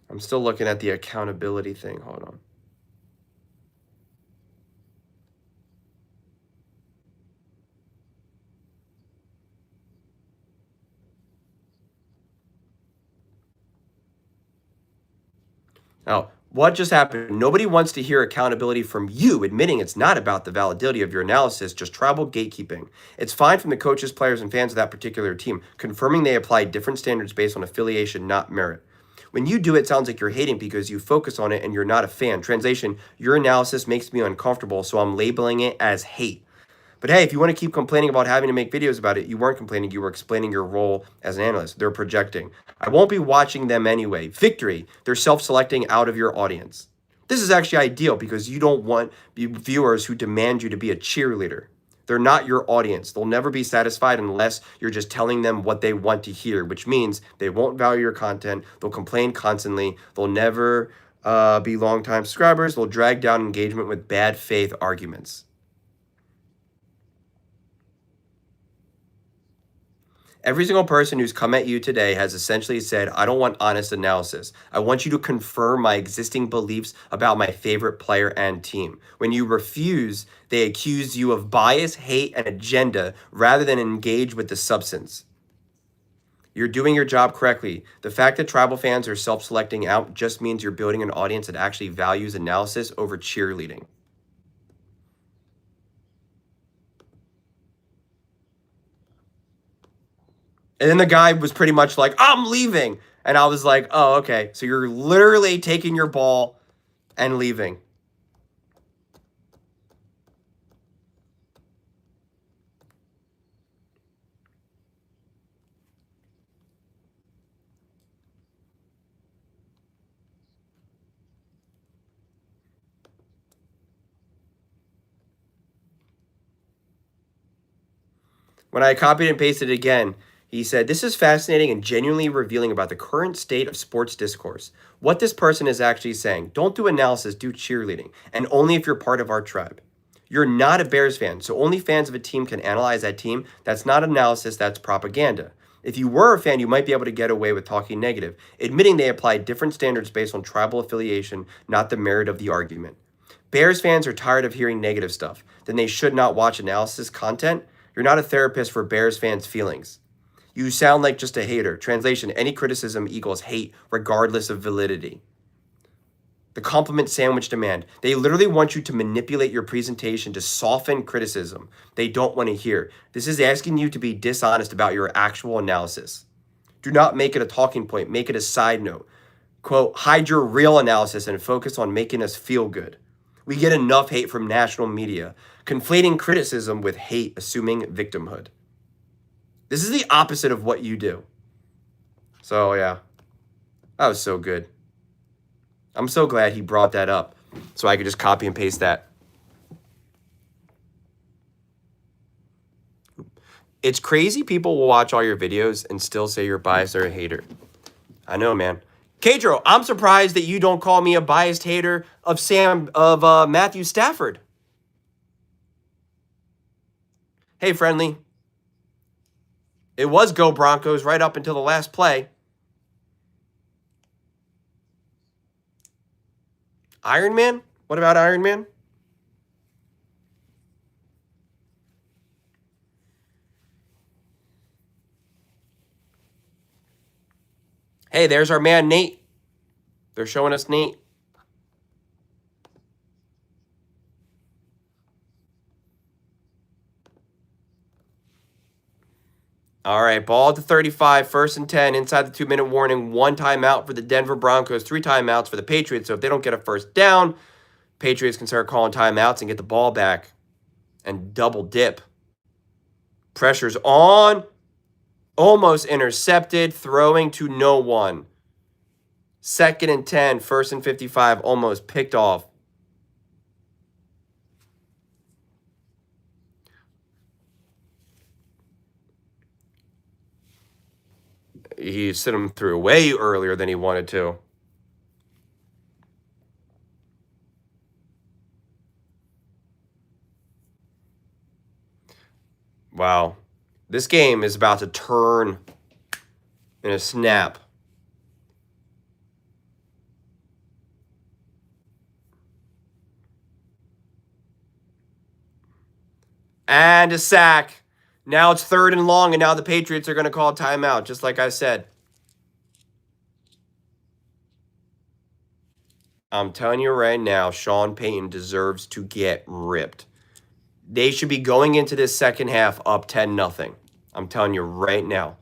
I'm still looking at the accountability thing. Hold on. Now, what just happened? Nobody wants to hear accountability from you, admitting it's not about the validity of your analysis, just tribal gatekeeping. It's fine from the coaches, players, and fans of that particular team, confirming they apply different standards based on affiliation, not merit. When you do it, sounds like you're hating because you focus on it and you're not a fan. Translation, your analysis makes me uncomfortable, so I'm labeling it as hate. But hey, if you want to keep complaining about having to make videos about it, you weren't complaining. You were explaining your role as an analyst. They're projecting. I won't be watching them anyway. Victory. They're self-selecting out of your audience. This is actually ideal because you don't want viewers who demand you to be a cheerleader. They're not your audience. They'll never be satisfied unless you're just telling them what they want to hear, which means they won't value your content. They'll complain constantly. They'll never be long-time subscribers. They'll drag down engagement with bad faith arguments. Every single person who's come at you today has essentially said, I don't want honest analysis. I want you to confirm my existing beliefs about my favorite player and team. When you refuse, they accuse you of bias, hate, and agenda rather than engage with the substance. You're doing your job correctly. The fact that tribal fans are self-selecting out just means you're building an audience that actually values analysis over cheerleading. And then the guy was pretty much like, I'm leaving. And I was like, oh, okay. So you're literally taking your ball and leaving. When I copied and pasted it again, he said, this is fascinating and genuinely revealing about the current state of sports discourse. What this person is actually saying, don't do analysis, do cheerleading, and only if you're part of our tribe. You're not a Bears fan, so only fans of a team can analyze that team. That's not analysis, that's propaganda. If you were a fan, you might be able to get away with talking negative, admitting they apply different standards based on tribal affiliation, not the merit of the argument. Bears fans are tired of hearing negative stuff. Then they should not watch analysis content. You're not a therapist for Bears fans' feelings. You sound like just a hater. Translation, any criticism equals hate, regardless of validity. The compliment sandwich demand. They literally want you to manipulate your presentation to soften criticism they don't want to hear. This is asking you to be dishonest about your actual analysis. Do not make it a talking point. Make it a side note. Quote, hide your real analysis and focus on making us feel good. We get enough hate from national media, conflating criticism with hate, assuming victimhood. This is the opposite of what you do. So, yeah, that was so good. I'm so glad he brought that up so I could just copy and paste that. It's crazy people will watch all your videos and still say you're biased or a hater. I know, man. Kadro, I'm surprised that you don't call me a biased hater of Matthew Stafford. Hey, friendly. It was go Broncos right up until the last play. Iron Man? What about Iron Man? Hey, there's our man, Nate. They're showing us Nate. All right, ball at the 35, 1st and 10, inside the 2-minute warning, 1 timeout for the Denver Broncos, 3 timeouts for the Patriots. So if they don't get a first down, Patriots can start calling timeouts and get the ball back and double dip. Pressure's on. Almost intercepted, throwing to no one. 2nd and 10, 1st and 55, almost picked off. He sent him through way earlier than he wanted to. Wow. This game is about to turn in a snap. And a sack. Now it's 3rd and long, and now the Patriots are going to call a timeout, just like I said. I'm telling you right now, Sean Payton deserves to get ripped. They should be going into this second half up 10-0. I'm telling you right now.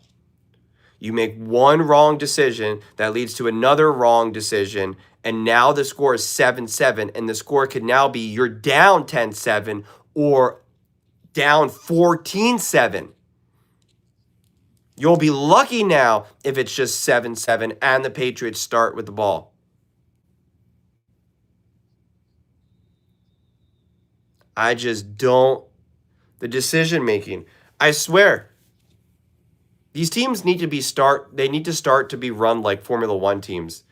You make one wrong decision that leads to another wrong decision, and now the score is 7-7, and the score could now be you're down 10-7 or down 14-7. You'll be lucky now if it's just 7-7 and the Patriots start with the ball. I just don't. The decision making. I swear, these teams need to start to be run like Formula One teams,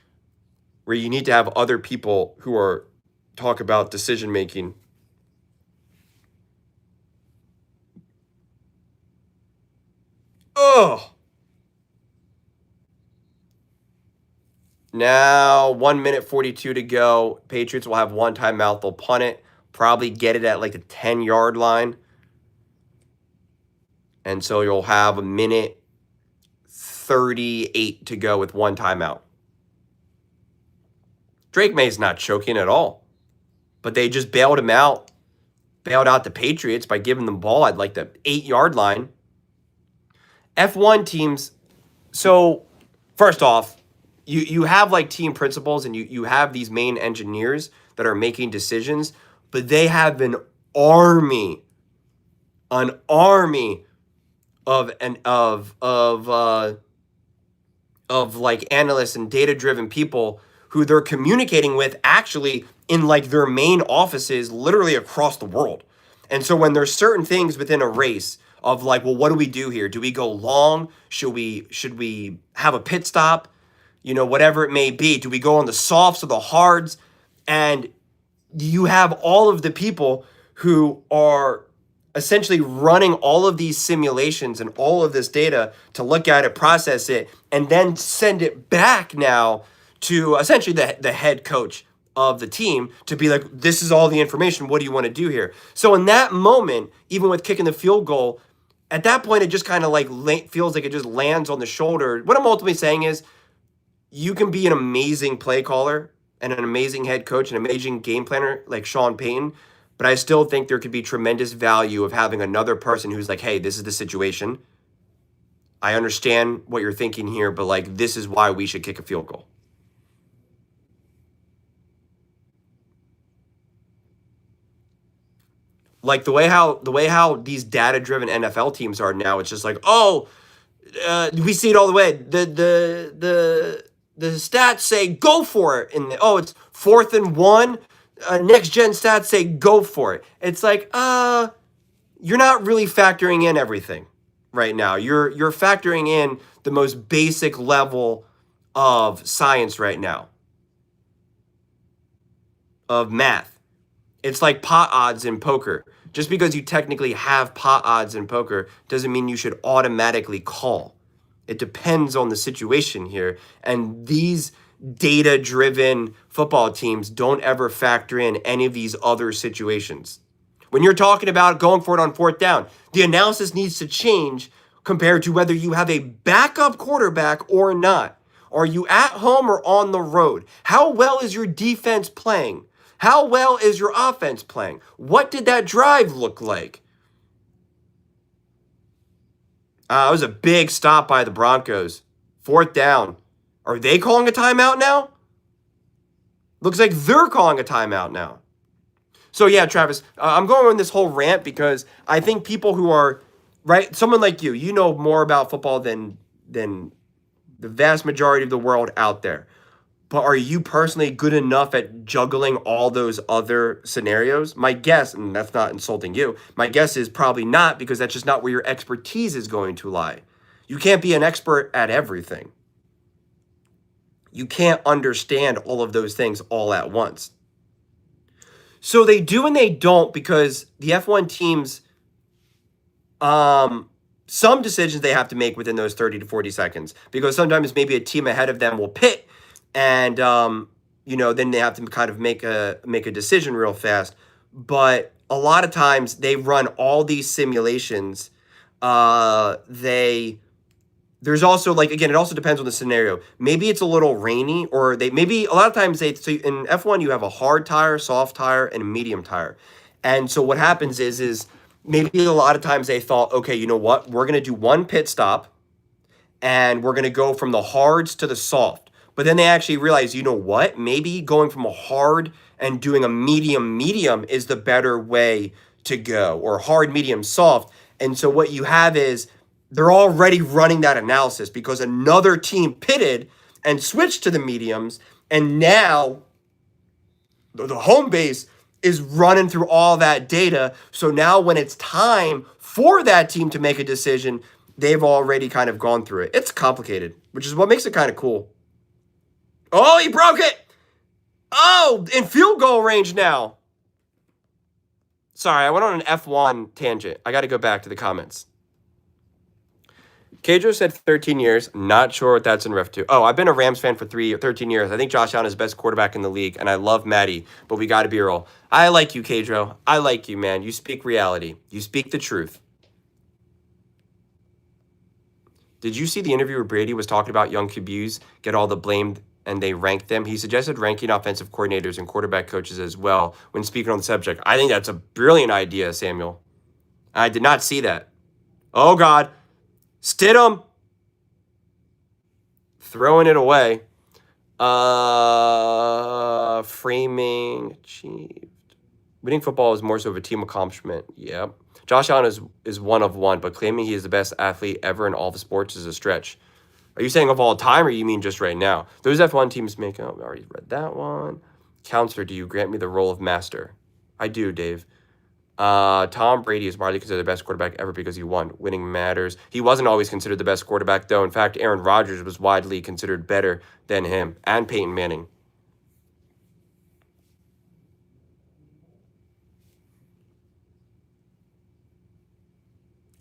where you need to have other people who are talk about decision making. Oh. Now 1 minute 42 to go. Patriots will have one timeout. They'll punt it. Probably get it at like the 10-yard line. And so you'll have a minute 38 to go with one timeout. Drake May's not choking at all. But they just bailed him out. Bailed out the Patriots by giving them the ball at like the 8-yard line. F1 teams, so first off, you have like team principals and you have these main engineers that are making decisions, but they have an army of like analysts and data-driven people who they're communicating with actually in like their main offices literally across the world. And so when there's certain things within a race of like, well, what do we do here? Do we go long? Should we have a pit stop? You know, whatever it may be. Do we go on the softs or the hards? And you have all of the people who are essentially running all of these simulations and all of this data to look at it, process it, and then send it back now to essentially the head coach of the team to be like, this is all the information. What do you want to do here? So in that moment, even with kicking the field goal, at that point, it just kind of like feels like it just lands on the shoulder. What I'm ultimately saying is you can be an amazing play caller and an amazing head coach, an amazing game planner like Sean Payton, but I still think there could be tremendous value of having another person who's like, hey, this is the situation. I understand what you're thinking here, but like, this is why we should kick a field goal. Like the way how these data-driven NFL teams are now, it's just like, oh, we see it all the way. The stats say go for it, and it's 4th and 1. Next gen stats say go for it. It's like, you're not really factoring in everything right now. You're factoring in the most basic level of science right now, of math. It's like pot odds in poker. Just because you technically have pot odds in poker doesn't mean you should automatically call. It depends on the situation here. And these data-driven football teams don't ever factor in any of these other situations. When you're talking about going for it on 4th down, the analysis needs to change compared to whether you have a backup quarterback or not. Are you at home or on the road? How well is your defense playing? How well is your offense playing? What did that drive look like? It was a big stop by the Broncos. 4th down. Are they calling a timeout now? Looks like they're calling a timeout now. So yeah, Travis, I'm going on this whole rant because I think people who are, right, someone like you know more about football than the vast majority of the world out there. But are you personally good enough at juggling all those other scenarios? My guess, and that's not insulting you, my guess is probably not, because that's just not where your expertise is going to lie. You can't be an expert at everything. You can't understand all of those things all at once. So they do and they don't, because the F1 teams some decisions they have to make within those 30 to 40 seconds, because sometimes maybe a team ahead of them will pit, and then they have to kind of make a decision real fast. But a lot of times they run all these simulations. There's also, like, again, it also depends on the scenario. Maybe it's a little rainy, or maybe a lot of times so in F1 you have a hard tire, soft tire, and a medium tire. And so what happens is maybe a lot of times they thought, okay, you know what? We're going to do one pit stop, and we're going to go from the hards to the soft. But then they actually realize, you know what? Maybe going from a hard and doing a medium is the better way to go, or hard, medium, soft. And so what you have is they're already running that analysis because another team pitted and switched to the mediums, and now the home base is running through all that data. So now when it's time for that team to make a decision, they've already kind of gone through it. It's complicated, which is what makes it kind of cool. Oh, he broke it. Oh, in field goal range now. Sorry, I went on an F1 tangent. I got to go back to the comments. Kedro said 13 years. Not sure what that's in ref to. Oh, I've been a Rams fan for 13 years. I think Josh Allen is the best quarterback in the league, and I love Matty, but we got to be real. I like you, Kedro. I like you, man. You speak reality. You speak the truth. Did you see the interview where Brady was talking about young QBs get all the blame and they ranked them? He suggested ranking offensive coordinators and quarterback coaches as well when speaking on the subject. I think that's a brilliant idea, Samuel. I did not see that. Oh, God. Stidham. Throwing it away. Framing achieved. Winning football is more so of a team accomplishment. Yep. Josh Allen is one of one, but claiming he is the best athlete ever in all the sports is a stretch. Are you saying of all time, or you mean just right now? Those F1 teams make up. I already read that one. Counselor, do you grant me the role of master? I do, Dave. Tom Brady is widely considered the best quarterback ever because he won. Winning matters. He wasn't always considered the best quarterback, though. In fact, Aaron Rodgers was widely considered better than him, and Peyton Manning.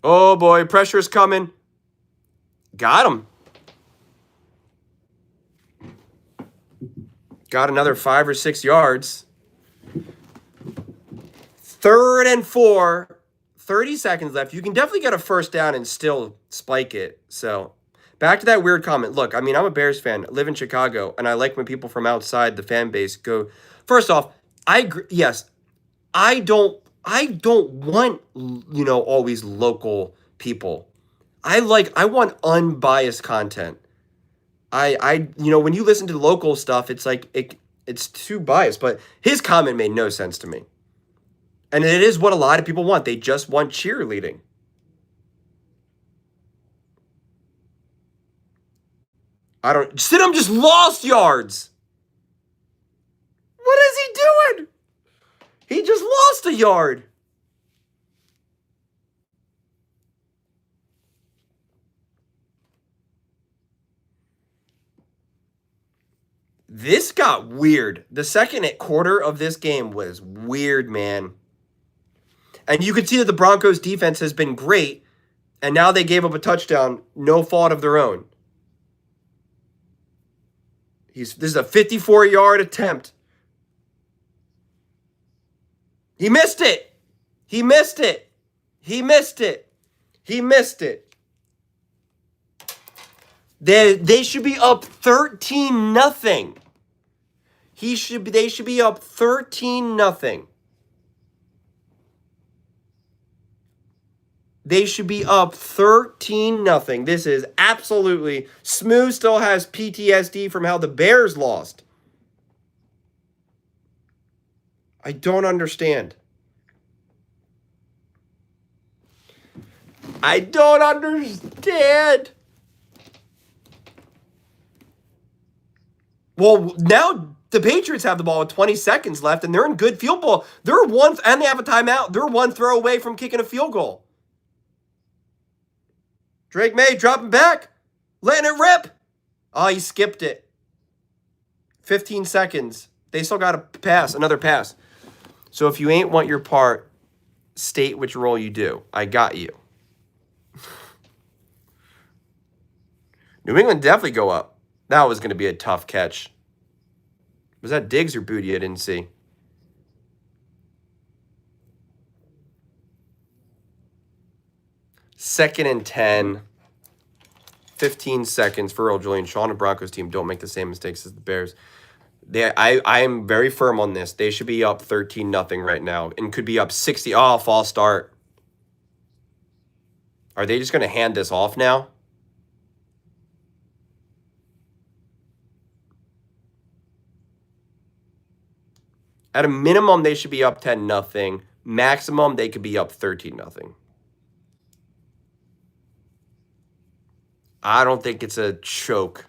Oh, boy. Pressure's coming. Got him. Got another 5 or 6 yards. 3rd and 4. 30 seconds left. You can definitely get a first down and still spike it. So, back to that weird comment. Look, I mean, I'm a Bears fan. I live in Chicago, and I like when people from outside the fan base go. First off, I agree. Yes, I don't want, always local people. I want unbiased content. When you listen to the local stuff, it's like it's too biased. But his comment made no sense to me. And it is what a lot of people want. They just want cheerleading. Stidham just lost yards. What is he doing? He just lost a yard. This got weird. The second quarter of this game was weird, man. And you could see that the Broncos defense has been great, and now they gave up a touchdown, no fault of their own. This is a 54-yard attempt. He missed it. He missed it. He missed it. He missed it. They should be up 13-0. They should be up 13-0. They should be up 13-0. This is absolutely... Smooth still has PTSD from how the Bears lost. I don't understand. I don't understand. Well, now the Patriots have the ball with 20 seconds left, and they're in good field goal. And they have a timeout. They're one throw away from kicking a field goal. Drake May dropping back, letting it rip. Oh, he skipped it. 15 seconds. They still got to pass, another pass. So if you ain't want your part, state which role you do. I got you. New England definitely go up. That was going to be a tough catch. Was that Diggs or Booty? I didn't see. Second and 10. 15 seconds for Earl Julian. Sean and Broncos team don't make the same mistakes as the Bears. I am very firm on this. They should be up 13-0 right now and could be up 60. Oh, false start. Are they just going to hand this off now? At a minimum, they should be up 10-0. Maximum, they could be up 13-0. I don't think it's a choke,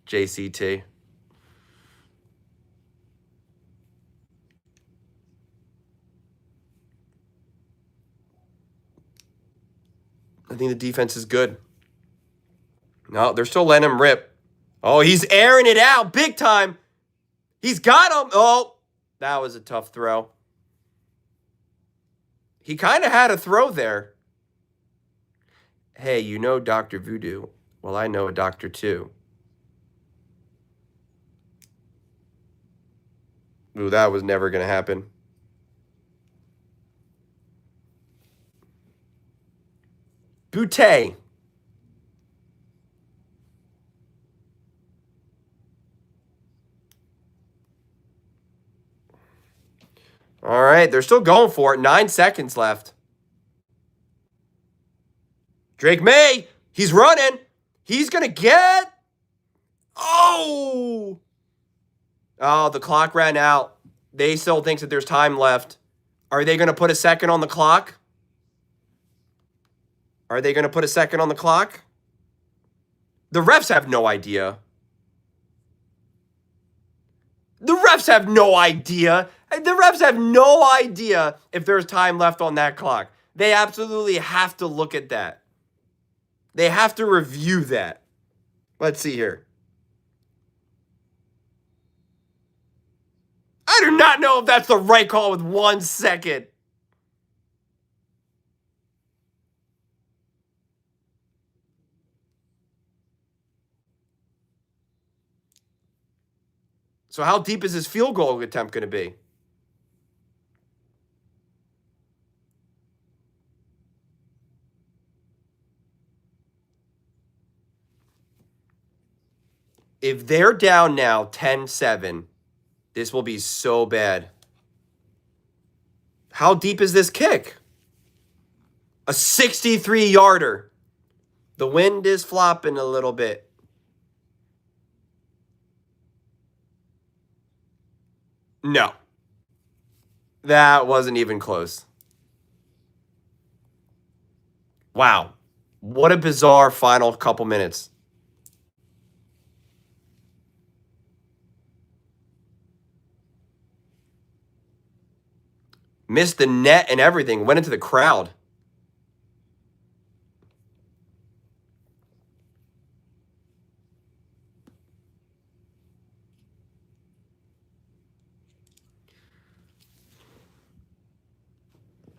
JCT. I think the defense is good. No, they're still letting him rip. Oh, he's airing it out big time. He's got him. Oh, that was a tough throw. He kind of had a throw there. Hey, you know Dr. Voodoo. Well, I know a doctor too. Ooh, that was never going to happen. Boutte. All right, they're still going for it. 9 seconds left. Drake May, he's running. He's going to get... Oh! Oh, the clock ran out. They still think that there's time left. Are they going to put a second on the clock? Are they going to put a second on the clock? The refs have no idea. The refs have no idea. The refs have no idea if there's time left on that clock. They absolutely have to look at that. They have to review that. Let's see here. I do not know if that's the right call with 1 second. So how deep is his field goal attempt going to be? If they're down now 10-7, this will be so bad. How deep is this kick? A 63-yarder. The wind is flopping a little bit. No. That wasn't even close. Wow. What a bizarre final couple minutes. Missed the net and everything. Went into the crowd.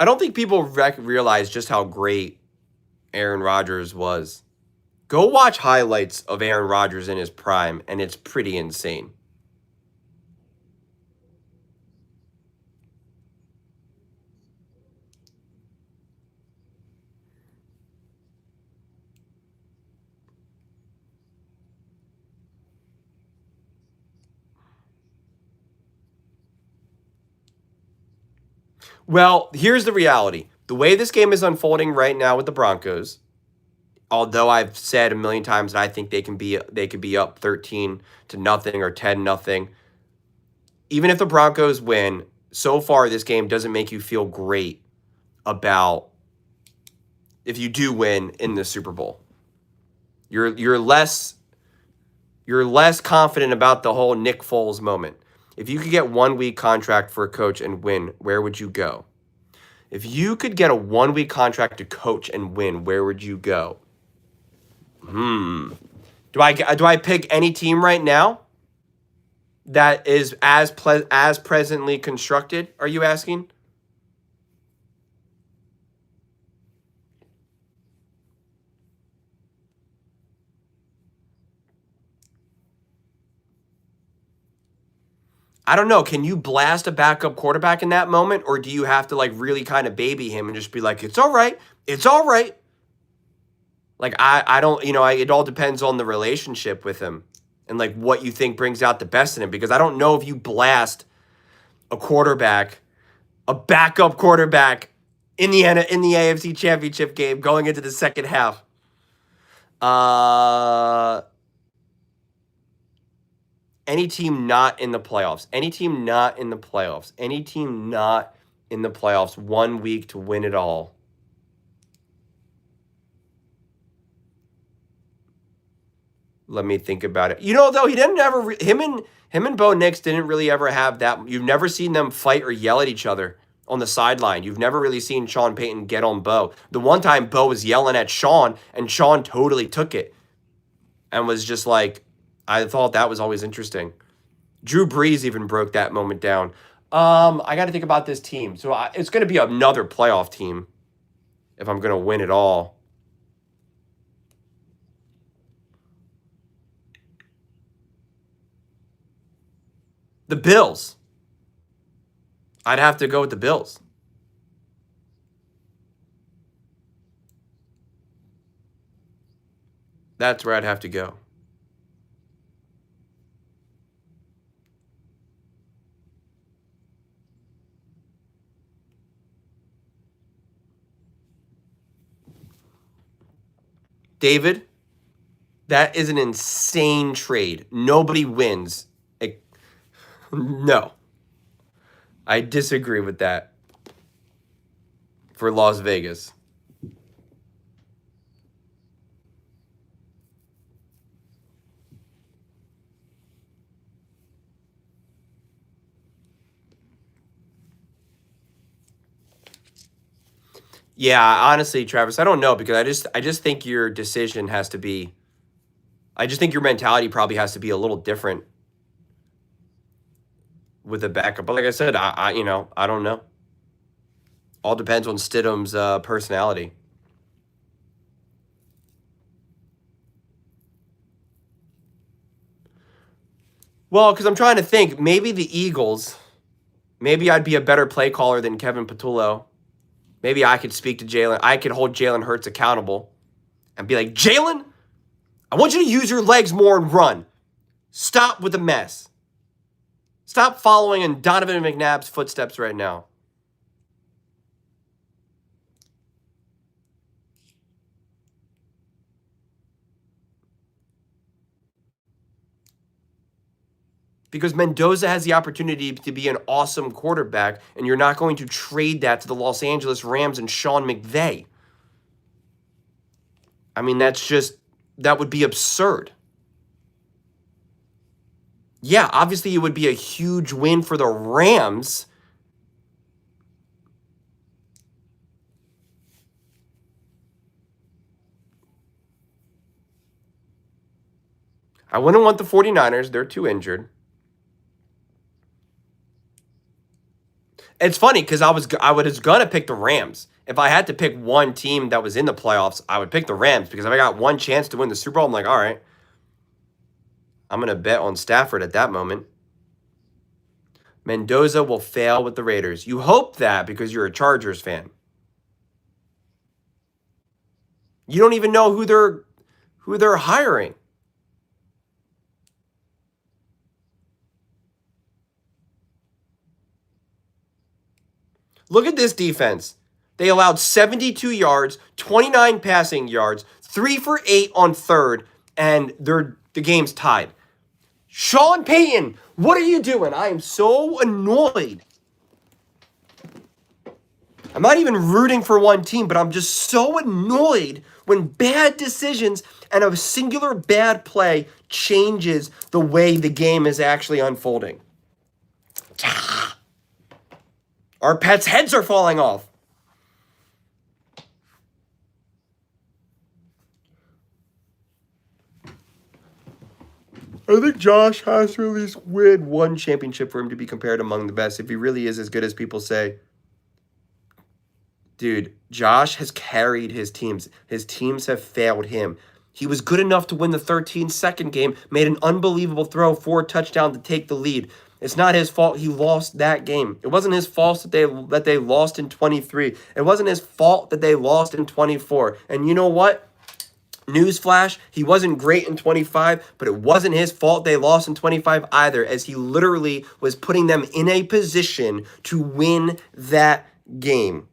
I don't think people realize just how great Aaron Rodgers was. Go watch highlights of Aaron Rodgers in his prime, and it's pretty insane. Well, here's the reality. The way this game is unfolding right now with the Broncos, although I've said a million times that I think they could be up 13-0 or 10-0. Even if the Broncos win, so far this game doesn't make you feel great about if you do win in the Super Bowl. You're less confident about the whole Nick Foles moment. If you could get 1 week contract for a coach and win, where would you go? If you could get a 1 week contract to coach and win, where would you go? Do I pick any team right now that is as presently constructed? Are you asking? I don't know. Can you blast a backup quarterback in that moment, or do you have to like really kind of baby him and just be like, it's all right, it's all right? Like I don't, it all depends on the relationship with him and like what you think brings out the best in him. Because I don't know if you blast a quarterback, a backup quarterback in the AFC Championship game going into the second half. Any team not in the playoffs. Any team not in the playoffs. Any team not in the playoffs. 1 week to win it all. Let me think about it. Though he didn't ever him and Bo Nix didn't really ever have that. You've never seen them fight or yell at each other on the sideline. You've never really seen Sean Payton get on Bo. The one time Bo was yelling at Sean and Sean totally took it and was just like, I thought that was always interesting. Drew Brees even broke that moment down. I got to think about this team. So it's going to be another playoff team if I'm going to win it all. The Bills. I'd have to go with the Bills. That's where I'd have to go. David, that is an insane trade. Nobody wins. No. I disagree with that for Las Vegas. Yeah, honestly, Travis, I don't know because I just think your decision has to be I just think your mentality probably has to be a little different with a backup. But like I said, I don't know. All depends on Stidham's personality. Well, because I'm trying to think, maybe the Eagles, maybe I'd be a better play caller than Kevin Patullo. Maybe I could speak to Jalen. I could hold Jalen Hurts accountable and be like, Jalen, I want you to use your legs more and run. Stop with the mess. Stop following in Donovan McNabb's footsteps right now. Because Mendoza has the opportunity to be an awesome quarterback, and you're not going to trade that to the Los Angeles Rams and Sean McVay. I mean, that would be absurd. Yeah, obviously it would be a huge win for the Rams. I wouldn't want the 49ers. They're too injured. It's funny because I was going to pick the Rams. If I had to pick one team that was in the playoffs, I would pick the Rams because if I got one chance to win the Super Bowl, I'm like, all right, I'm going to bet on Stafford at that moment. Mendoza will fail with the Raiders. You hope that because you're a Chargers fan. You don't even know who they're hiring. Look at this defense. They allowed 72 yards, 29 passing yards, 3 for 8 on third, and the game's tied. Sean Payton, what are you doing? I am so annoyed. I'm not even rooting for one team, but I'm just so annoyed when bad decisions and a singular bad play changes the way the game is actually unfolding. Our pets' heads are falling off. I think Josh has to at least win one championship for him to be compared among the best. If he really is as good as people say. Dude, Josh has carried his teams. His teams have failed him. He was good enough to win the 13-second game, made an unbelievable throw, 4 touchdowns to take the lead. It's not his fault he lost that game. It wasn't his fault that they lost in 23. It wasn't his fault that they lost in 24. And you know what? Newsflash, he wasn't great in 25, but it wasn't his fault they lost in 25 either, as he literally was putting them in a position to win that game.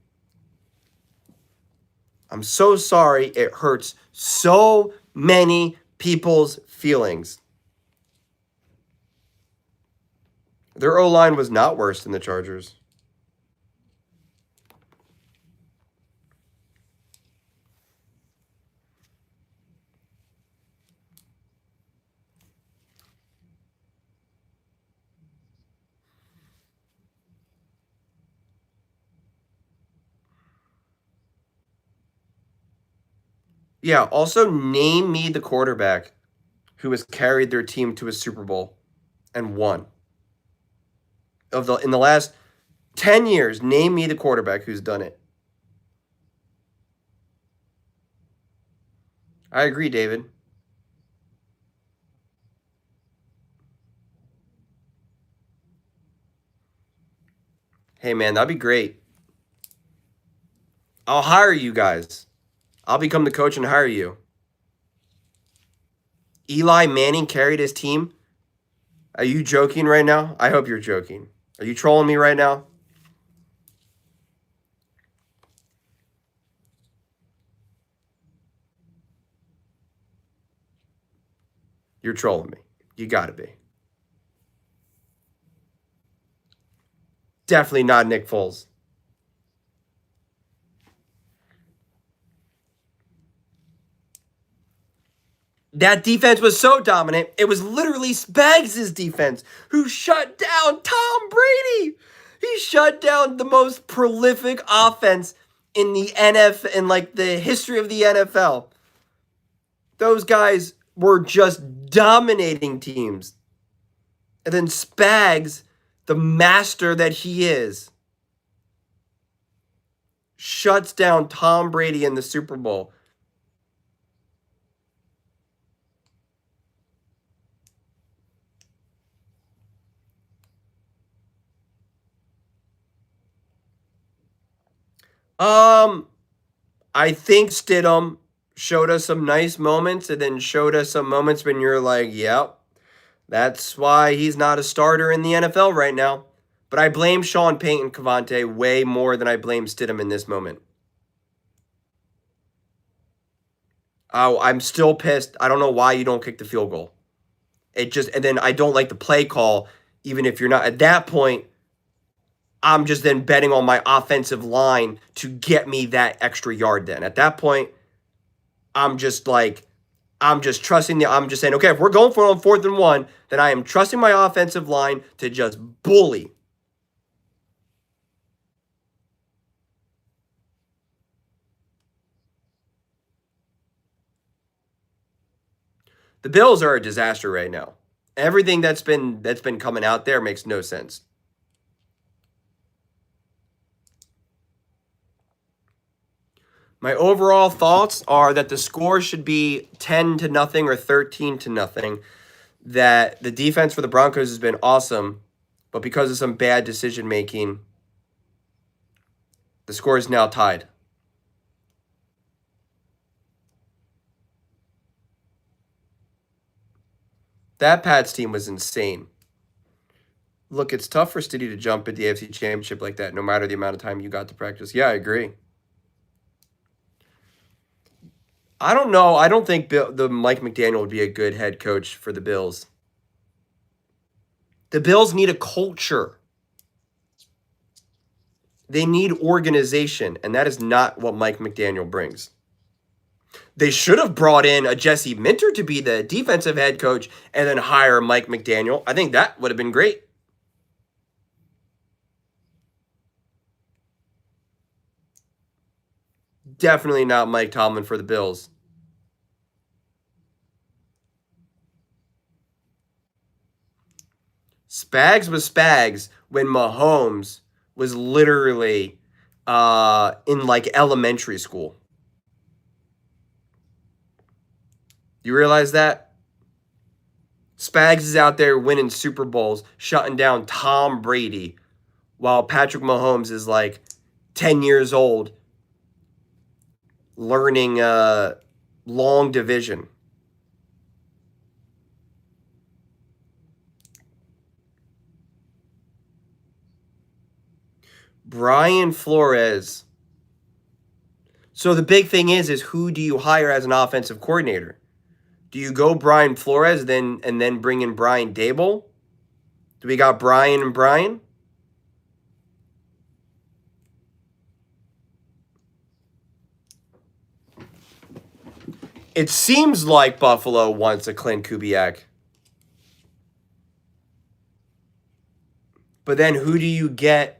I'm so sorry. It hurts so many people's feelings. Their O-line was not worse than the Chargers. Yeah, also name me the quarterback who has carried their team to a Super Bowl and won. In the last 10 years, name me the quarterback who's done it. I agree, David. Hey, man, that'd be great. I'll hire you guys. I'll become the coach and hire you. Eli Manning carried his team. Are you joking right now? I hope you're joking. Are you trolling me right now? You're trolling me. You gotta be. Definitely not Nick Foles. That defense was so dominant, it was literally Spags' defense who shut down Tom Brady. He shut down the most prolific offense in the NFL, in like the history of the NFL. Those guys were just dominating teams. And then Spags, the master that he is, shuts down Tom Brady in the Super Bowl. I think Stidham showed us some nice moments and then showed us some moments when you're like, yep, that's why he's not a starter in the NFL right now. But I blame Sean Payton Cavante way more than I blame Stidham in this moment. Oh, I'm still pissed. I don't know why you don't kick the field goal. And then I don't like the play call, even if you're not. At that point, I'm just then betting on my offensive line to get me that extra yard then. At that point, I'm just trusting I'm just saying, okay, if we're going for it on 4th and 1, then I am trusting my offensive line to just bully. The Bills are a disaster right now. Everything that's been coming out there makes no sense. My overall thoughts are that the score should be 10-0 or 13-0. That the defense for the Broncos has been awesome, but because of some bad decision making, the score is now tied. That Pats team was insane. Look, it's tough for Stiddy to jump at the AFC Championship like that, no matter the amount of time you got to practice. Yeah, I agree. I don't know. I don't think the Mike McDaniel would be a good head coach for the Bills. The Bills need a culture. They need organization, and that is not what Mike McDaniel brings. They should have brought in a Jesse Minter to be the defensive head coach and then hire Mike McDaniel. I think that would have been great. Definitely not Mike Tomlin for the Bills. Spags was Spags when Mahomes was literally in like elementary school. You realize that? Spags is out there winning Super Bowls, shutting down Tom Brady, while Patrick Mahomes is like 10 years old, learning long division. Brian Flores. So the big thing is who do you hire as an offensive coordinator? Do you go Brian Flores and then bring in Brian Dable? Do we got Brian and Brian? It seems like Buffalo wants a Clint Kubiak. But then who do you get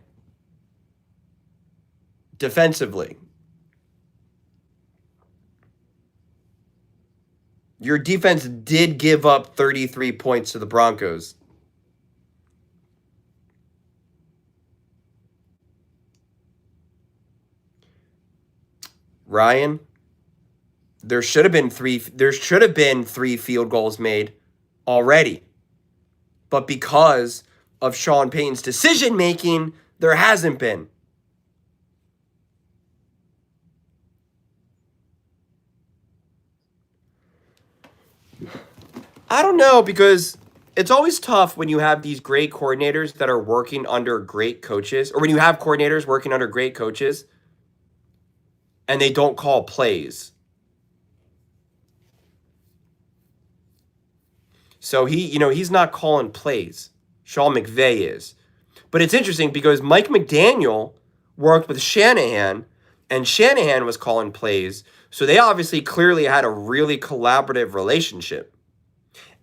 defensively? Your defense did give up 33 points to the Broncos. Ryan, there should have been three field goals made already. But because of Sean Payton's decision making, there hasn't been. I don't know, because it's always tough when you have these great coordinators that are working under great coaches, or when you have coordinators working under great coaches and they don't call plays. So he's not calling plays. Sean McVay is. But it's interesting because Mike McDaniel worked with Shanahan, and Shanahan was calling plays. So they obviously clearly had a really collaborative relationship.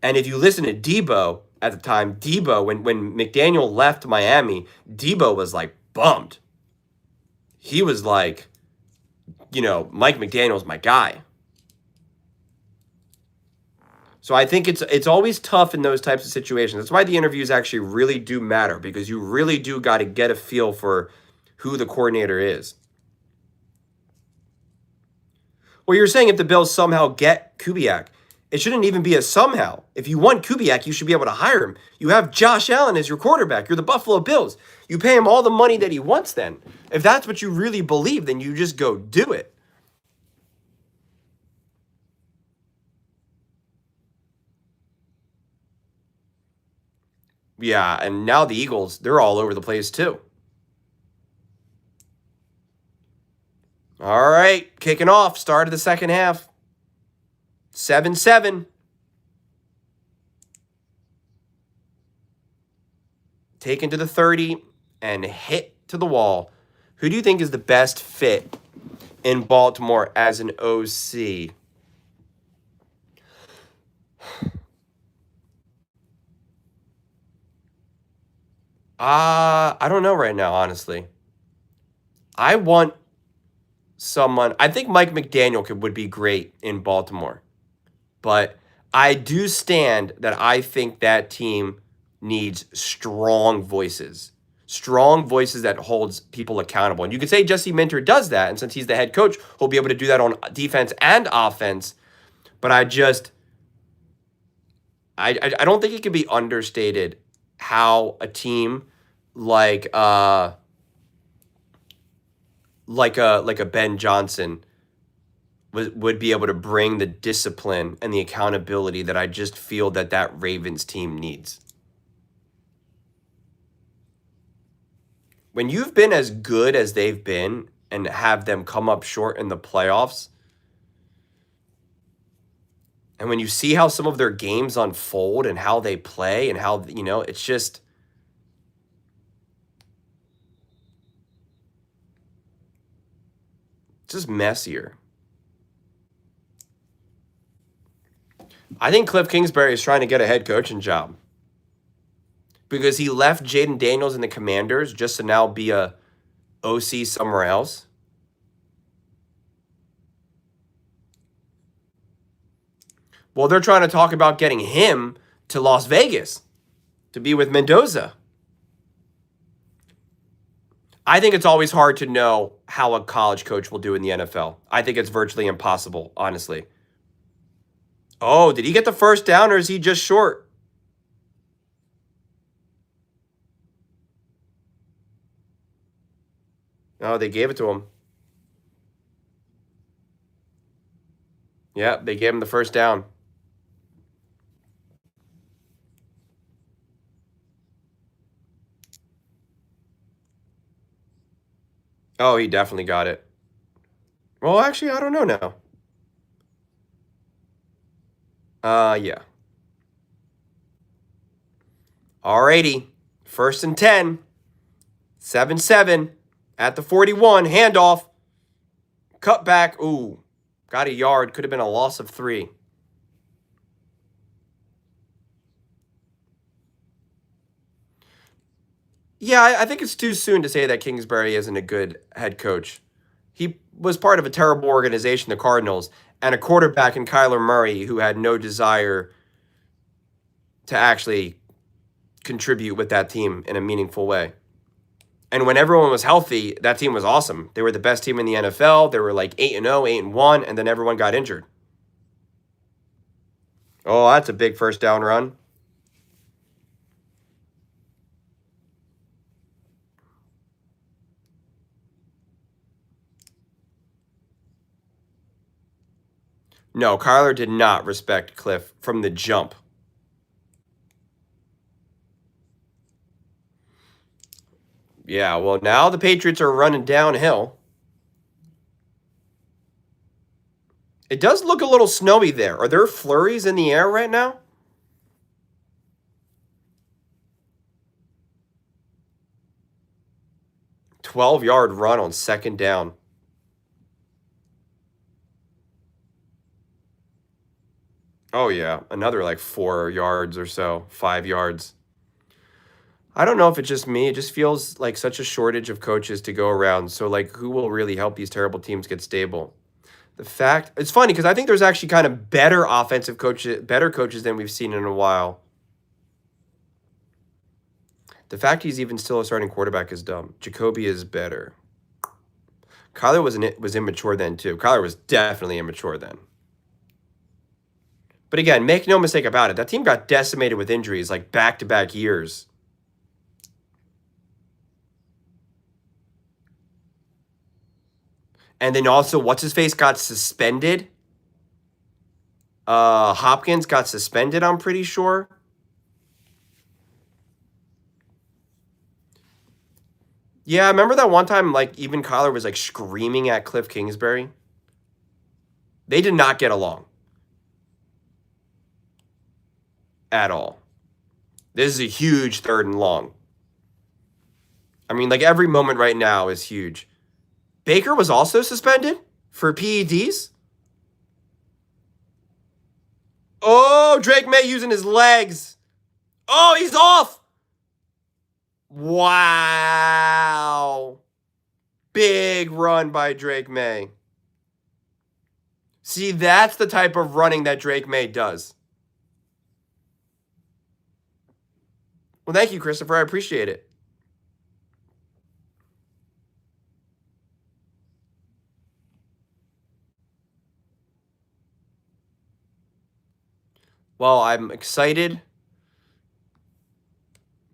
And if you listen to Debo at the time, when McDaniel left Miami, Debo was like bummed. He was like, Mike McDaniel's my guy. So I think it's always tough in those types of situations. That's why the interviews actually really do matter, because you really do got to get a feel for who the coordinator is. Well, you're saying if the Bills somehow get Kubiak, it shouldn't even be a somehow. If you want Kubiak, you should be able to hire him. You have Josh Allen as your quarterback. You're the Buffalo Bills. You pay him all the money that he wants then. If that's what you really believe, then you just go do it. Yeah, and now the Eagles, they're all over the place too. All right, kicking off, start of the second half. 7-7. Taken to the 30 and hit to the wall. Who do you think is the best fit in Baltimore as an OC? I don't know right now, honestly. I want someone. I think Mike McDaniel would be great in Baltimore. But I do stand that I think that team needs strong voices. Strong voices that holds people accountable. And you could say Jesse Minter does that, and since he's the head coach, he'll be able to do that on defense and offense. But I don't think it can be understated how a team like a Ben Johnson would be able to bring the discipline and the accountability that I just feel that Ravens team needs. When you've been as good as they've been and have them come up short in the playoffs, and when you see how some of their games unfold and how they play and how, it's just messier. I think Cliff Kingsbury is trying to get a head coaching job because he left Jaden Daniels in the Commanders just to now be a OC somewhere else. Well, they're trying to talk about getting him to Las Vegas to be with Mendoza. I think it's always hard to know how a college coach will do in the NFL. I think it's virtually impossible, honestly. Oh, did he get the first down or is he just short? Oh, they gave it to him. Yeah, they gave him the first down. Oh, he definitely got it. Well, actually, I don't know now. Yeah. Alrighty. 1st and 10. 7-7 at the 41. Handoff. Cut back. Ooh. Got a yard. Could have been a loss of 3. Yeah, I think it's too soon to say that Kingsbury isn't a good head coach. He was part of a terrible organization, the Cardinals, and a quarterback in Kyler Murray who had no desire to actually contribute with that team in a meaningful way. And when everyone was healthy, that team was awesome. They were the best team in the NFL. They were like 8-0, 8-1, and then everyone got injured. Oh, that's a big first down run. No, Kyler did not respect Cliff from the jump. Yeah, well, now the Patriots are running downhill. It does look a little snowy there. Are there flurries in the air right now? 12-yard run on 2nd down. Oh, yeah. Another like 4 yards or so, 5 yards. I don't know if it's just me. It just feels like such a shortage of coaches to go around. So, like, who will really help these terrible teams get stable? The fact it's funny because I think there's actually kind of better offensive coaches, better coaches than we've seen in a while. The fact he's even still a starting quarterback is dumb. Jacoby is better. Kyler was immature then too. Kyler was definitely immature then. But again, make no mistake about it. That team got decimated with injuries like back-to-back years. And then also, what's his face got suspended. Hopkins got suspended, I'm pretty sure. Yeah, I remember that one time, like, even Kyler was, like, screaming at Cliff Kingsbury. They did not get along. At all. This is a huge 3rd and long. I mean, like, every moment right now is huge. Baker was also suspended for PEDs. Oh, Drake May using his legs. Oh, he's off. Wow. Big run by Drake May. See, that's the type of running that Drake May does. Well, thank you, Christopher. I appreciate it. Well, I'm excited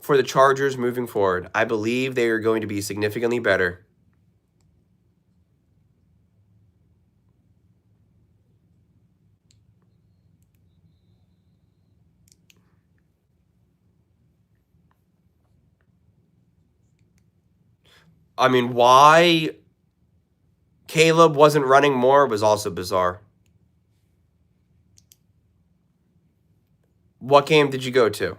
for the Chargers moving forward. I believe they are going to be significantly better. I mean, why Caleb wasn't running more was also bizarre. What game did you go to?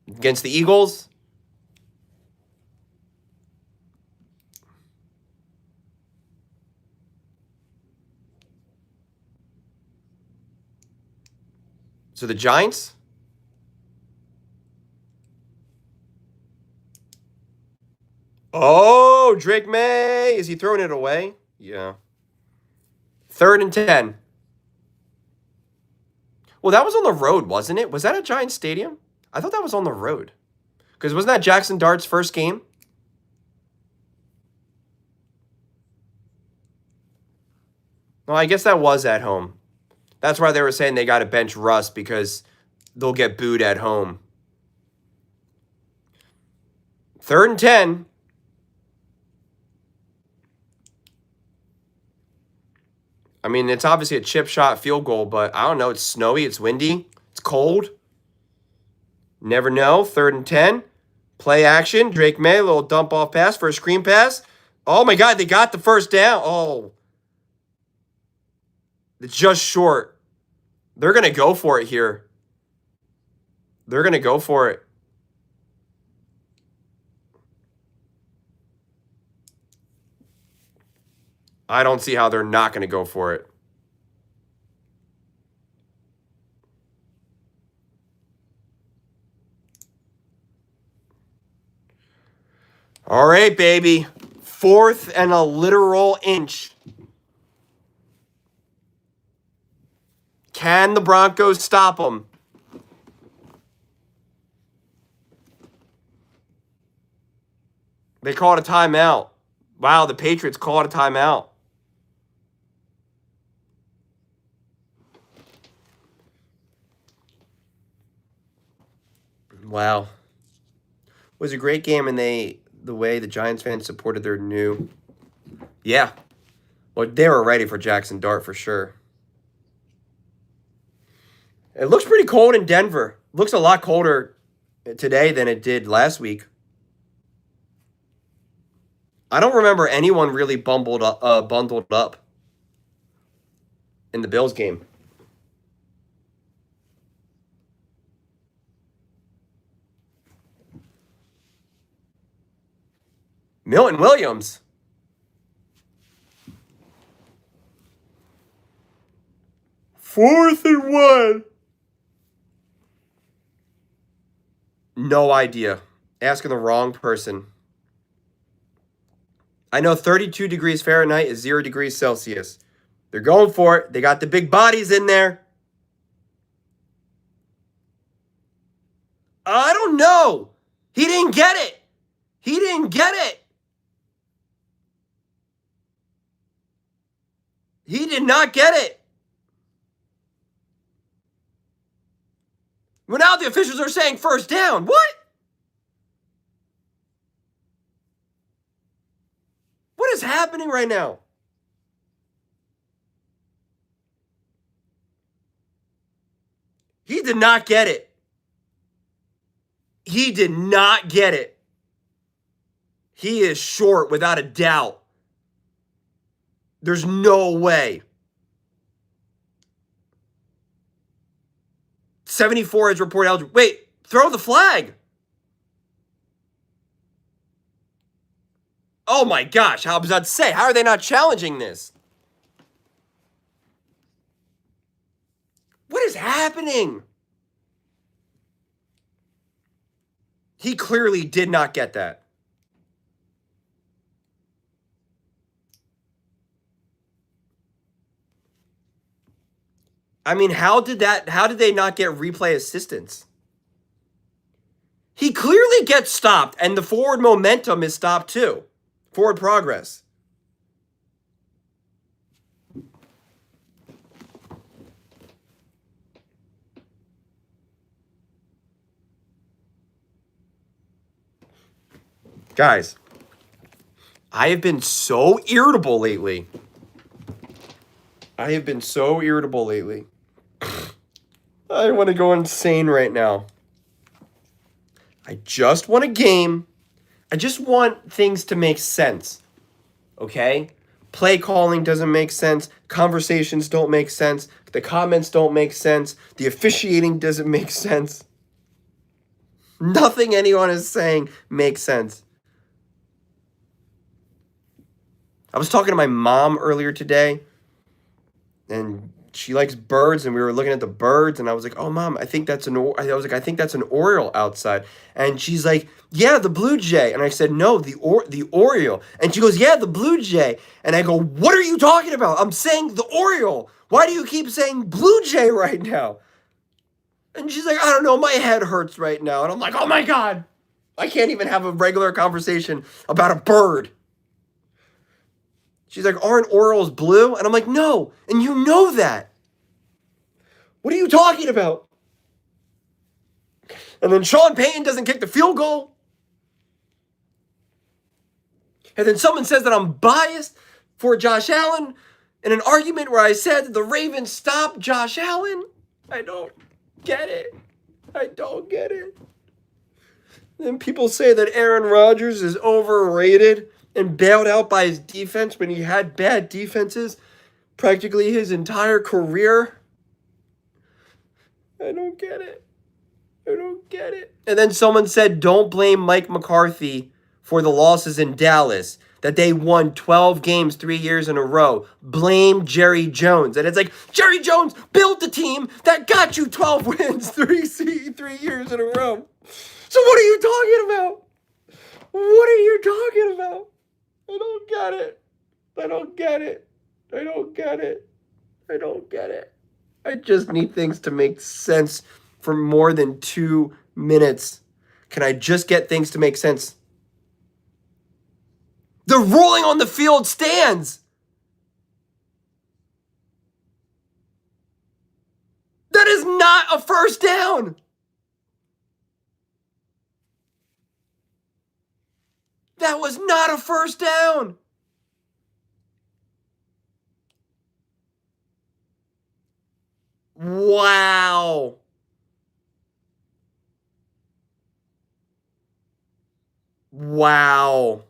Against the Eagles? So the Giants? Oh, Drake May. Is he throwing it away? Yeah. 3rd and 10. Well, that was on the road, wasn't it? Was that at Giants Stadium? I thought that was on the road. Because wasn't that Jackson Dart's first game? Well, I guess that was at home. That's why they were saying they got to bench Russ because they'll get booed at home. 3rd and 10. I mean, it's obviously a chip shot field goal, but I don't know. It's snowy. It's windy. It's cold. Never know. 3rd and 10. Play action. Drake May, a little dump off pass for a screen pass. Oh my God, they got the first down. Oh. It's just short. They're going to go for it here. They're going to go for it. I don't see how they're not going to go for it. All right, baby. 4th and a literal inch. Can the Broncos stop them? They called a timeout. Wow, the Patriots called a timeout. Wow. It was a great game, and the way the Giants fans supported their new... Yeah. Well, they were ready for Jackson Dart for sure. It looks pretty cold in Denver. Looks a lot colder today than it did last week. I don't remember anyone really bundled up in the Bills game. Milton Williams. Fourth and 1. No idea. Asking the wrong person. I know 32 degrees Fahrenheit is 0 degrees Celsius. They're going for it. They got the big bodies in there. I don't know. He didn't get it. He didn't get it. He did not get it. Well, now the officials are saying first down. What? What is happening right now? He did not get it. He did not get it. He is short without a doubt. There's no way. 74 is report eligible. Wait, throw the flag. Oh my gosh, I was about to say, how are they not challenging this? What is happening? He clearly did not get that. I mean, how did they not get replay assistance? He clearly gets stopped, and the forward momentum is stopped too. Forward progress. Guys, I have been so irritable lately. I want to go insane right now. I just want a game. I just want things to make sense. Okay? Play calling doesn't make sense. Conversations don't make sense. The comments don't make sense. The officiating doesn't make sense. Nothing anyone is saying makes sense. I was talking to my mom earlier today, and she likes birds, and we were looking at the birds, and I was like, "Oh, Mom, I think that's an oriole outside." And she's like, "Yeah, the blue jay." And I said, "No, the oriole." And she goes, "Yeah, the blue jay." And I go, "What are you talking about? I'm saying the oriole. Why do you keep saying blue jay right now?" And she's like, "I don't know, my head hurts right now." And I'm like, "Oh my God, I can't even have a regular conversation about a bird." She's like, "Aren't orioles blue?" And I'm like, "No, and you know that. What are you talking about?" And then Sean Payton doesn't kick the field goal. And then someone says that I'm biased for Josh Allen. in an argument where I said that the Ravens stopped Josh Allen. I don't get it. I don't get it. Then people say that Aaron Rodgers is overrated and bailed out by his defense when he had bad defenses practically his entire career. I don't get it. I don't get it. And then someone said, don't blame Mike McCarthy for the losses in Dallas, that they won 12 games 3 years in a row. Blame Jerry Jones. And it's like, Jerry Jones built the team that got you 12 wins 3 years in a row. So what are you talking about? What are you talking about? I don't get it. I don't get it. I don't get it. I don't get it. I just need things to make sense for more than 2 minutes. Can I just get things to make sense? The ruling on the field stands. That is not a first down. That was not a first down. Wow. Wow.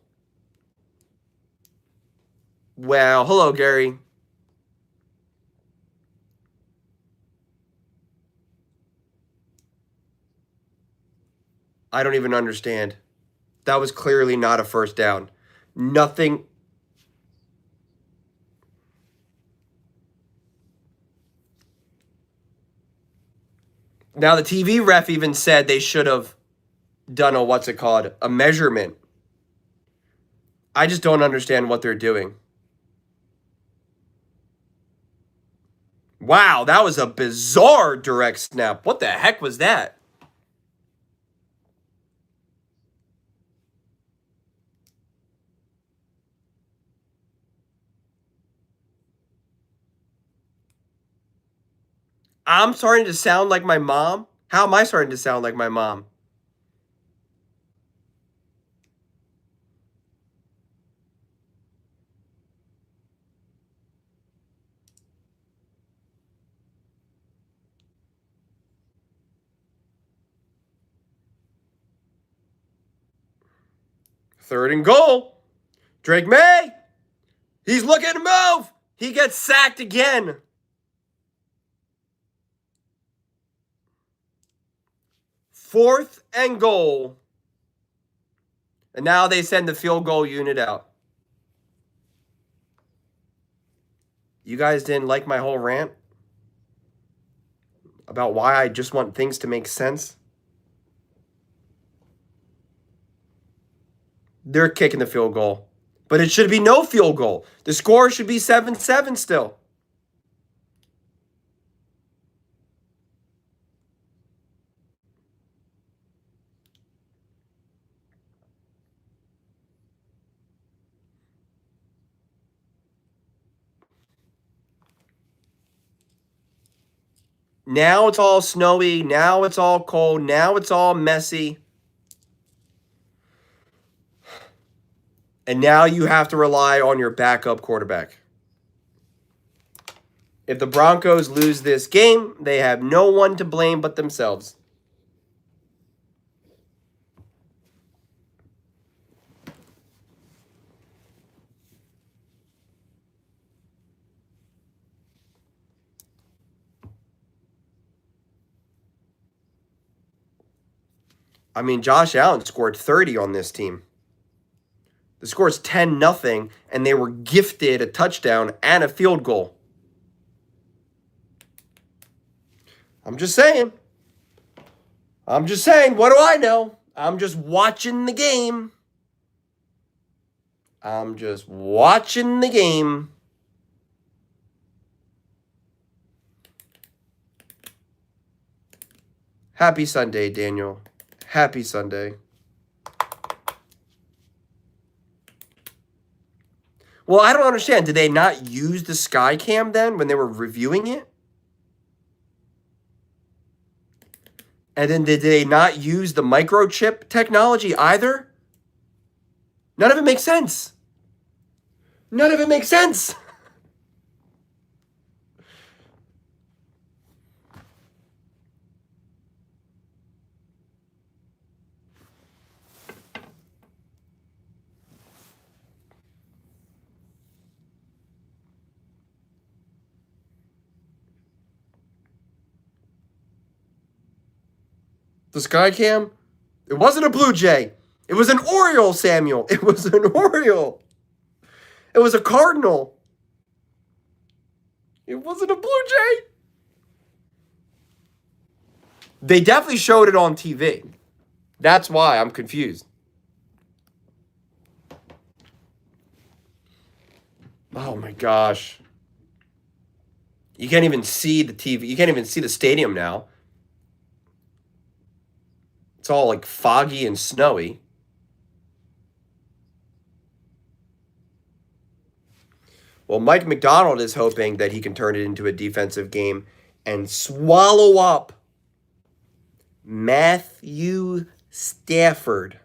Wow. Hello, Gary. I don't even understand. That was clearly not a first down. Nothing. Now, the TV ref even said they should have done a measurement. I just don't understand what they're doing. Wow, that was a bizarre direct snap. What the heck was that? I'm starting to sound like my mom? How am I starting to sound like my mom? Third and goal. Drake May. He's looking to move. He gets sacked again. Fourth and goal. And now they send the field goal unit out. You guys didn't like my whole rant about why I just want things to make sense? They're kicking the field goal. But it should be no field goal. The score should be 7-7 still. Now it's all snowy. Now it's all cold. Now it's all messy. And now you have to rely on your backup quarterback. If the Broncos lose this game, they have no one to blame but themselves. I mean, Josh Allen scored 30 on this team. The score is 10-0, and they were gifted a touchdown and a field goal. I'm just saying. What do I know? I'm just watching the game. Happy Sunday, Daniel. Happy Sunday. Well, I don't understand. Did they not use the sky cam then when they were reviewing it? And then did they not use the microchip technology either? None of it makes sense. The sky cam? It wasn't a Blue Jay. It was an Oriole, Samuel. It was an Oriole. It was a Cardinal. It wasn't a Blue Jay. They definitely showed it on TV. That's why I'm confused. Oh my gosh. You can't even see the TV. You can't even see the stadium now. It's all like foggy and snowy. Well, Mike McDonald is hoping that he can turn it into a defensive game and swallow up Matthew Stafford.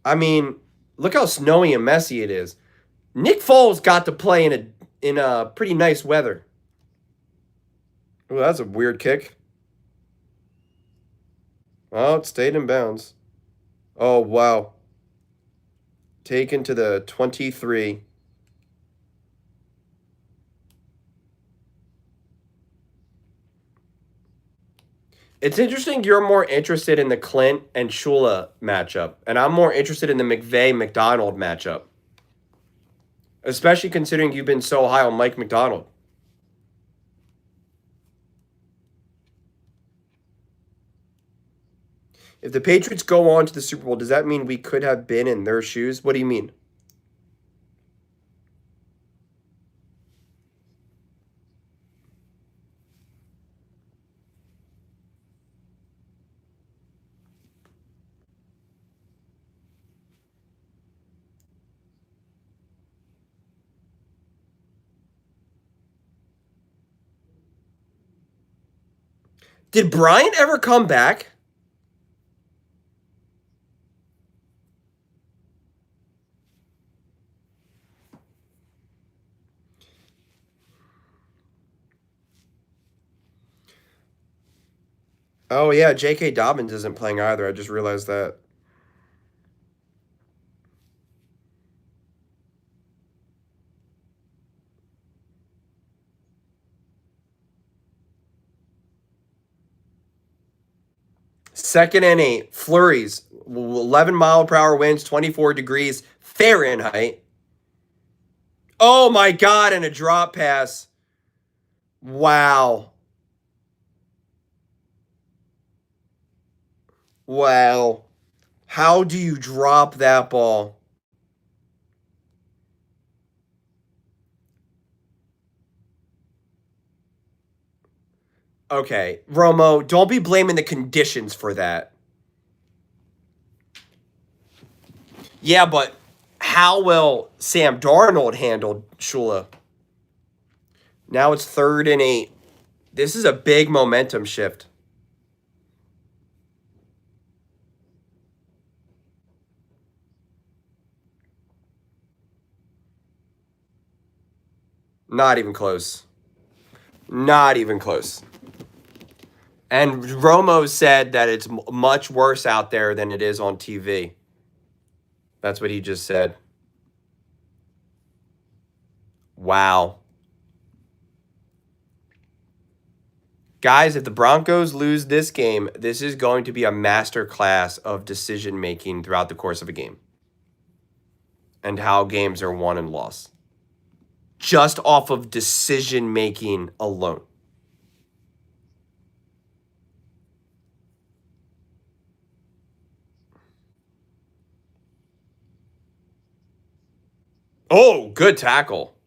I mean, look how snowy and messy it is. Nick Foles got to play in a pretty nice weather. Oh, that's a weird kick. Oh, it stayed in bounds. Oh, wow. Taken to the 23. It's interesting you're more interested in the Clint and Shula matchup, and I'm more interested in the McVay-McDonald matchup. Especially considering you've been so high on Mike McDonald. If the Patriots go on to the Super Bowl, does that mean we could have been in their shoes? What do you mean? Did Bryant ever come back? Oh, yeah, J.K. Dobbins isn't playing either. I just realized that. Second and 8. Flurries. 11-mile-per-hour winds, 24 degrees Fahrenheit. Oh, my God, and a drop pass. Wow. Wow. How do you drop that ball? Okay, Romo, don't be blaming the conditions for that. Yeah, but how will Sam Darnold handle Shula? Now it's 3rd and 8. This is a big momentum shift. Not even close. Not even close. And Romo said that it's much worse out there than it is on TV. That's what he just said. Wow. Guys, if the Broncos lose this game, this is going to be a master class of decision making throughout the course of a game and how games are won and lost. Just off of decision making alone. Oh, good tackle.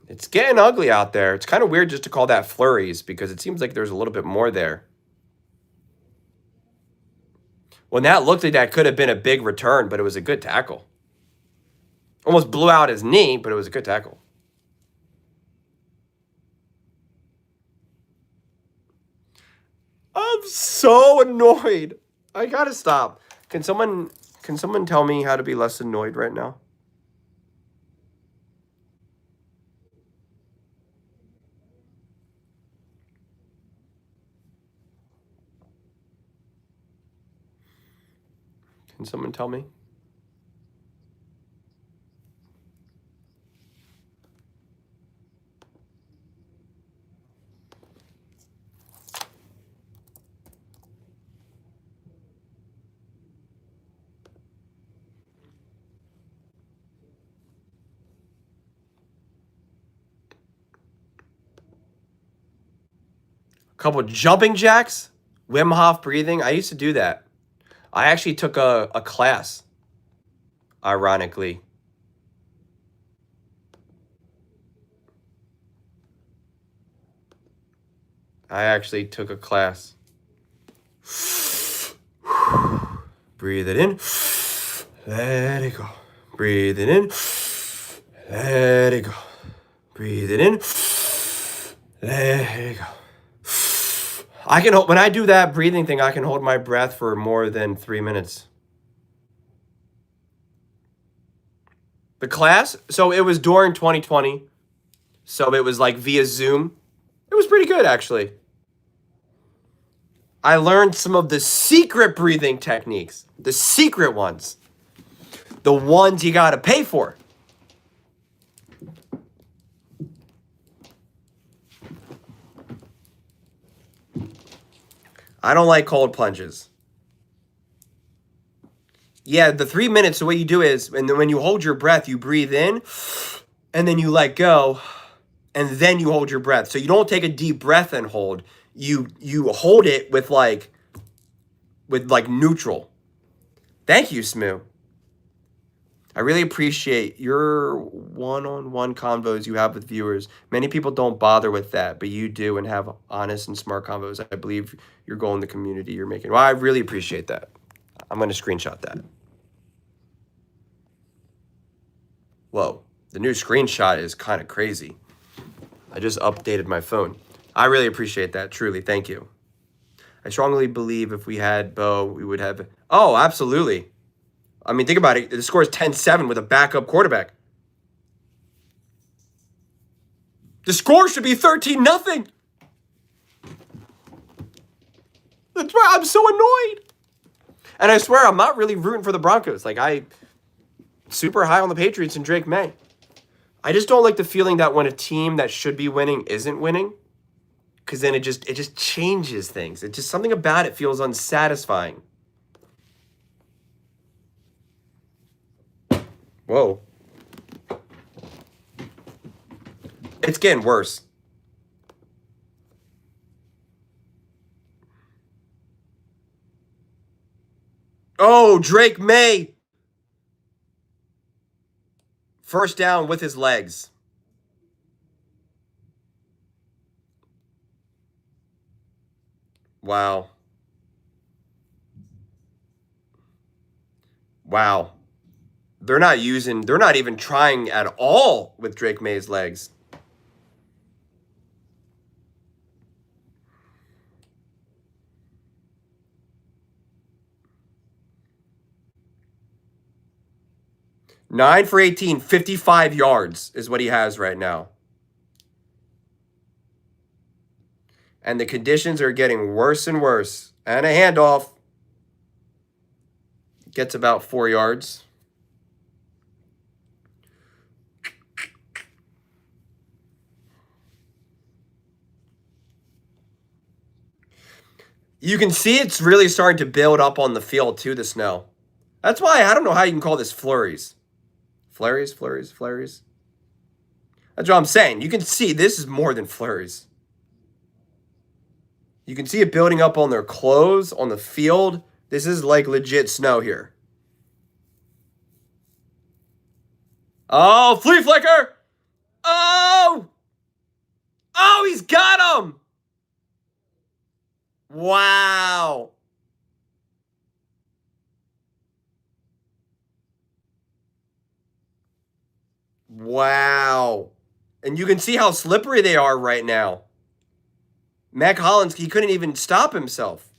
It's getting ugly out there. It's kind of weird just to call that flurries because it seems like there's a little bit more there. When that looked like that could have been a big return, but it was a good tackle. Almost blew out his knee, but it was a good tackle. I'm so annoyed. I gotta stop. Can someone tell me how to be less annoyed right now? Can someone tell me? A couple jumping jacks, Wim Hof breathing. I used to do that. I actually took a class, ironically. I actually took a class. Breathe it in. Let it go. Breathe it in. Let it go. Breathe it in. Let it go. I can hold, when I do that breathing thing, I can hold my breath for more than 3 minutes. The class, so it was during 2020. So it was like via Zoom. It was pretty good, actually. I learned some of the secret breathing techniques, the secret ones, the ones you got to pay for. I don't like cold plunges. Yeah, the 3 minutes, the way you do is, and then when you hold your breath, you breathe in, and then you let go, and then you hold your breath. So you don't take a deep breath and hold. You hold it with like neutral. Thank you, Smoo. I really appreciate your one-on-one convos you have with viewers. Many people don't bother with that, but you do and have honest and smart convos. I believe your goal in the community you're making. Well, I really appreciate that. I'm going to screenshot that. Whoa, the new screenshot is kind of crazy. I just updated my phone. I really appreciate that, truly. Thank you. I strongly believe if we had Bo, we would have... Oh, absolutely. I mean, think about it. The score is 10-7 with a backup quarterback. The score should be 13-0. That's why I'm so annoyed. And I swear, I'm not really rooting for the Broncos. Like, I super high on the Patriots and Drake May. I just don't like the feeling that when a team that should be winning isn't winning, because then it just changes things. It's just something about it feels unsatisfying. Whoa. It's getting worse. Oh, Drake May. First down with his legs. Wow. Wow. They're not even trying at all with Drake May's legs. Nine for 18, 55 yards is what he has right now. And the conditions are getting worse and worse. And a handoff. Gets about 4 yards. You can see it's really starting to build up on the field too, the snow. That's why I don't know how you can call this flurries. Flurries. That's what I'm saying. You can see this is more than flurries. You can see it building up on their clothes, on the field. This is like legit snow here. Oh, flea flicker! Oh! Oh, he's got him! Wow. Wow. And you can see how slippery they are right now. Mac Hollins, he couldn't even stop himself.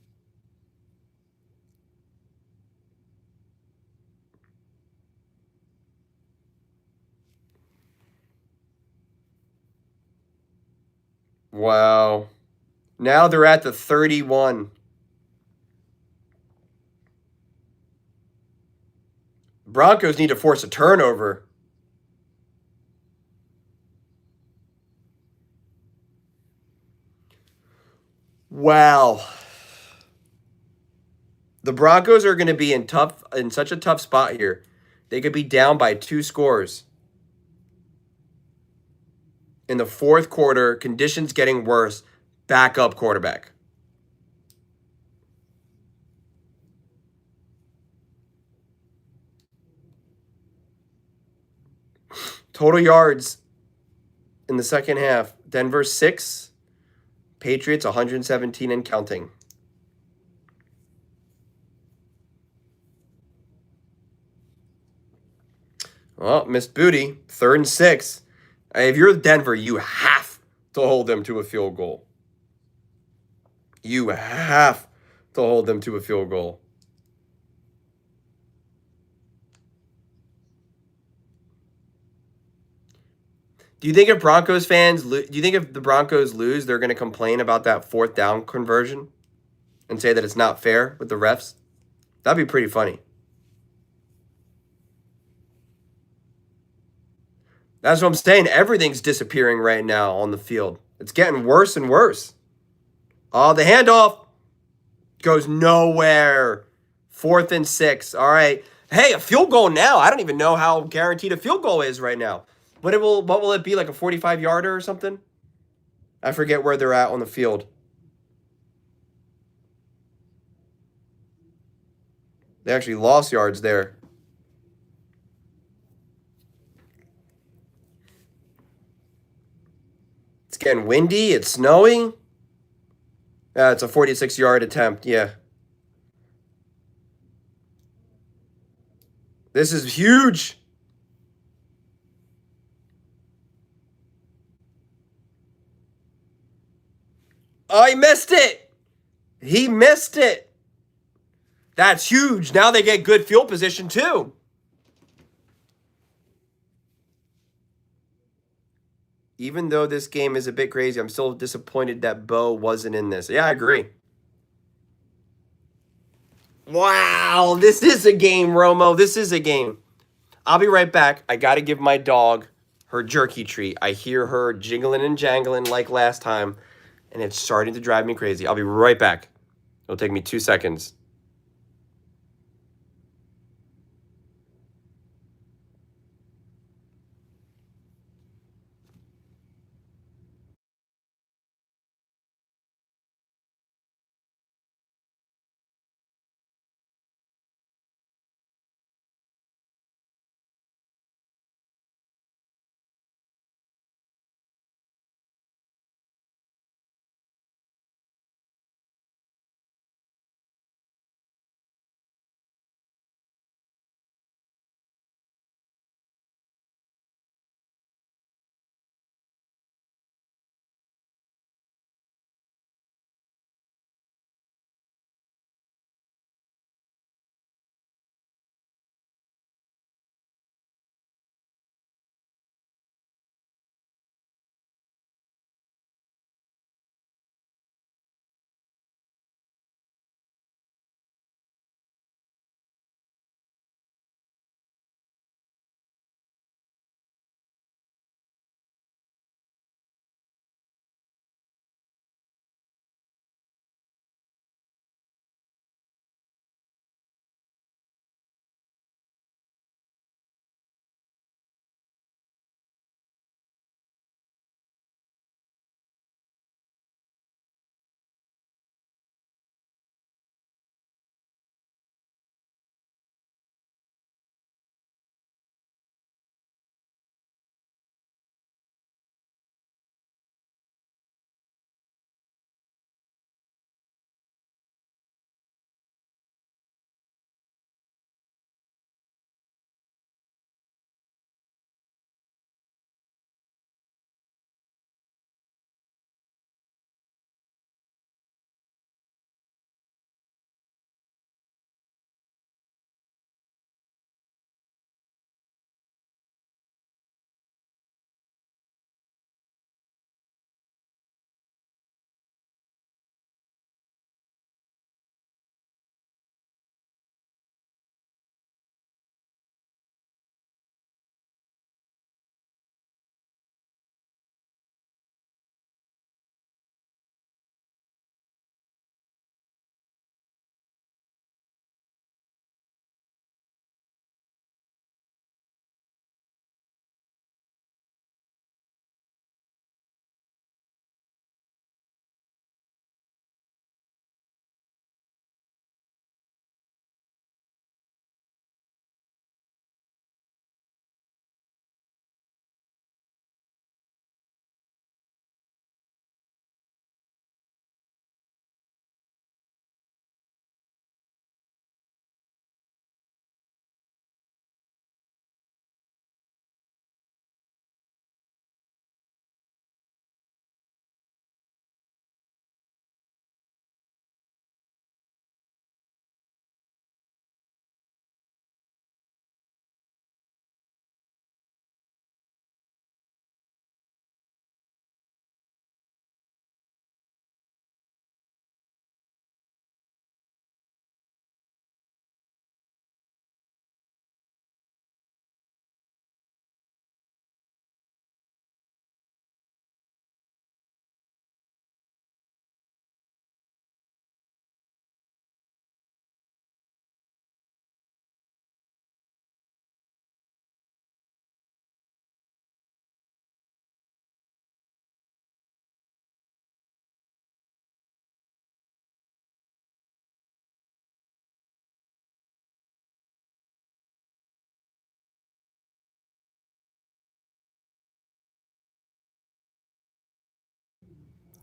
Wow. Now they're at the 31. Broncos need to force a turnover. Wow. The Broncos are going to be in such a tough spot here. They could be down by 2 scores in the fourth quarter. Conditions getting worse. Backup quarterback. Total yards in the second half. Denver 6, Patriots 117 and counting. Oh, missed booty. 3rd and 6. If you're Denver, you have to hold them to a field goal. You have to hold them to a field goal. Do you think if the Broncos lose, they're going to complain about that 4th down conversion and say that it's not fair with the refs? That'd be pretty funny. That's what I'm saying. Everything's disappearing right now on the field. It's getting worse and worse. Oh, the handoff goes nowhere. 4th and 6. All right. Hey, a field goal now. I don't even know how guaranteed a field goal is right now. What will it be, like a 45-yarder or something? I forget where they're at on the field. They actually lost yards there. It's getting windy. It's snowing. It's a 46-yard attempt. Yeah. This is huge. Oh, he missed it. He missed it. That's huge. Now they get good field position too. Even though this game is a bit crazy, I'm still disappointed that Bo wasn't in this. Yeah, I agree. Wow, this is a game, Romo. This is a game. I'll be right back. I got to give my dog her jerky treat. I hear her jingling and jangling like last time, and it's starting to drive me crazy. I'll be right back. It'll take me 2 seconds.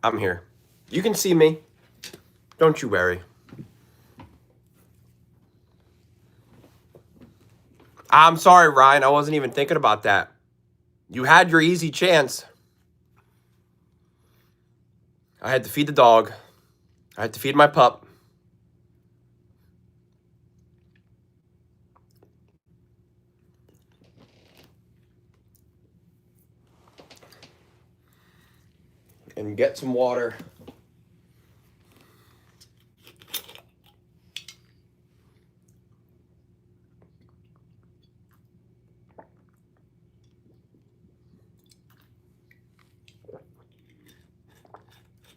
I'm here. You can see me. Don't you worry. I'm sorry, Ryan. I wasn't even thinking about that. You had your easy chance. I had to feed the dog. I had to feed my pup. And get some water.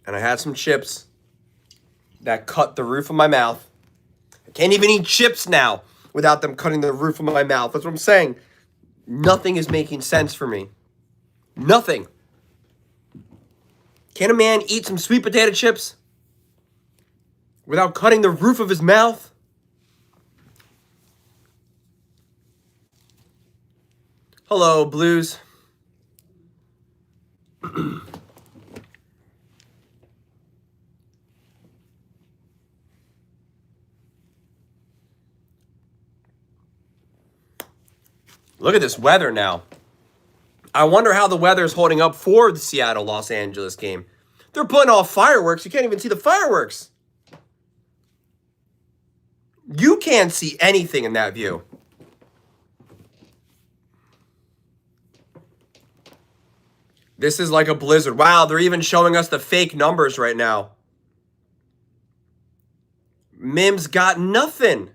And I had some chips that cut the roof of my mouth. I can't even eat chips now without them cutting the roof of my mouth. That's what I'm saying. Nothing is making sense for me. Nothing. Can a man eat some sweet potato chips without cutting the roof of his mouth? Hello, Blues. Look at this weather now. I wonder how the weather is holding up for the Seattle-Los Angeles game. They're putting off fireworks. You can't even see the fireworks. You can't see anything in that view. This is like a blizzard. Wow, they're even showing us the fake numbers right now. Mims got nothing.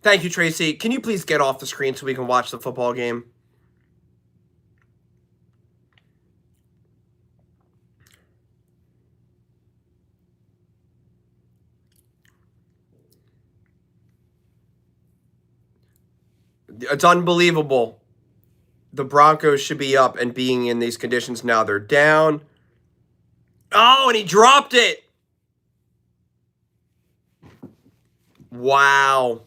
Thank you, Tracy. Can you please get off the screen so we can watch the football game? It's unbelievable. The Broncos should be up and being in these conditions now. They're down. Oh, and he dropped it. Wow.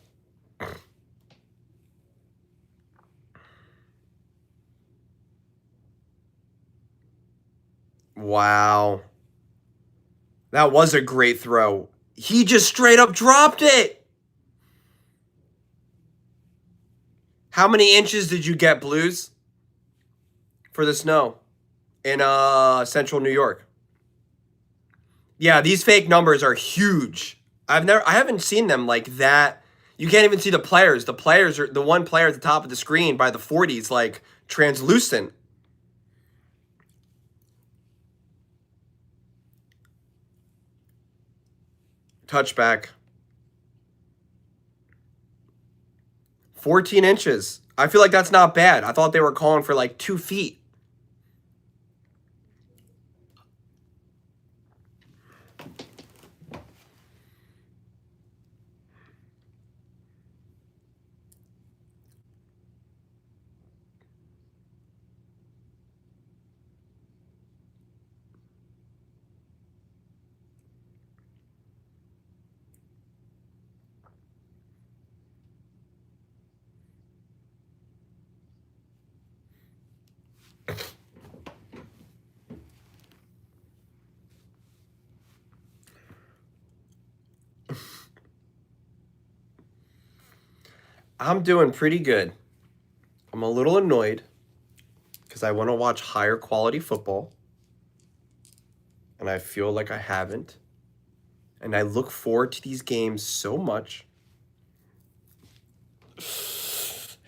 Wow. That was a great throw. He just straight up dropped it. How many inches did you get, Blues, for the snow in central New York? Yeah, these fake numbers are huge. I haven't seen them like that. You can't even see the players. The players are the one player at the top of the screen by the 40s, like translucent. Touchback. 14 inches. I feel like that's not bad. I thought they were calling for like 2 feet. I'm doing pretty good. I'm a little annoyed because I want to watch higher quality football. And I feel like I haven't. And I look forward to these games so much.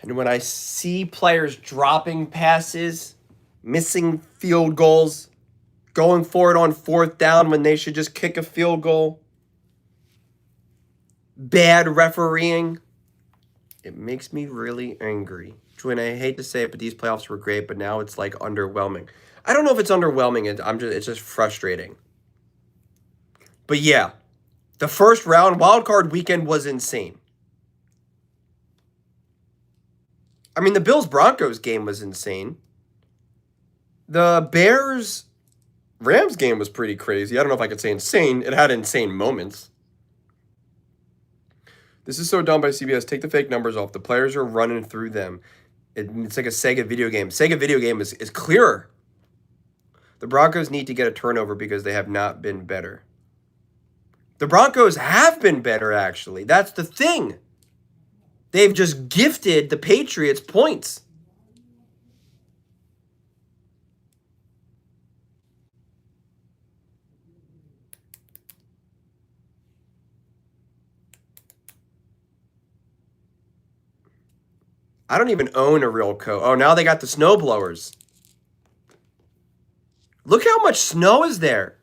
And when I see players dropping passes, missing field goals, going for it on 4th down when they should just kick a field goal, bad refereeing, it makes me really angry. Twin, I hate to say it, but these playoffs were great, but now it's like underwhelming. I don't know if it's underwhelming. It's just frustrating. But yeah, the first round wildcard weekend was insane. I mean, the Bills-Broncos game was insane. The Bears Rams game was pretty crazy. I don't know if I could say insane. It had insane moments. This is so dumb by CBS. Take the fake numbers off. The players are running through them. It's like a Sega video game. Sega video game is clearer. The Broncos need to get a turnover because they have not been better. The Broncos have been better, actually. That's the thing. They've just gifted the Patriots points. I don't even own a real coat. Oh, now they got the snow blowers. Look how much snow is there.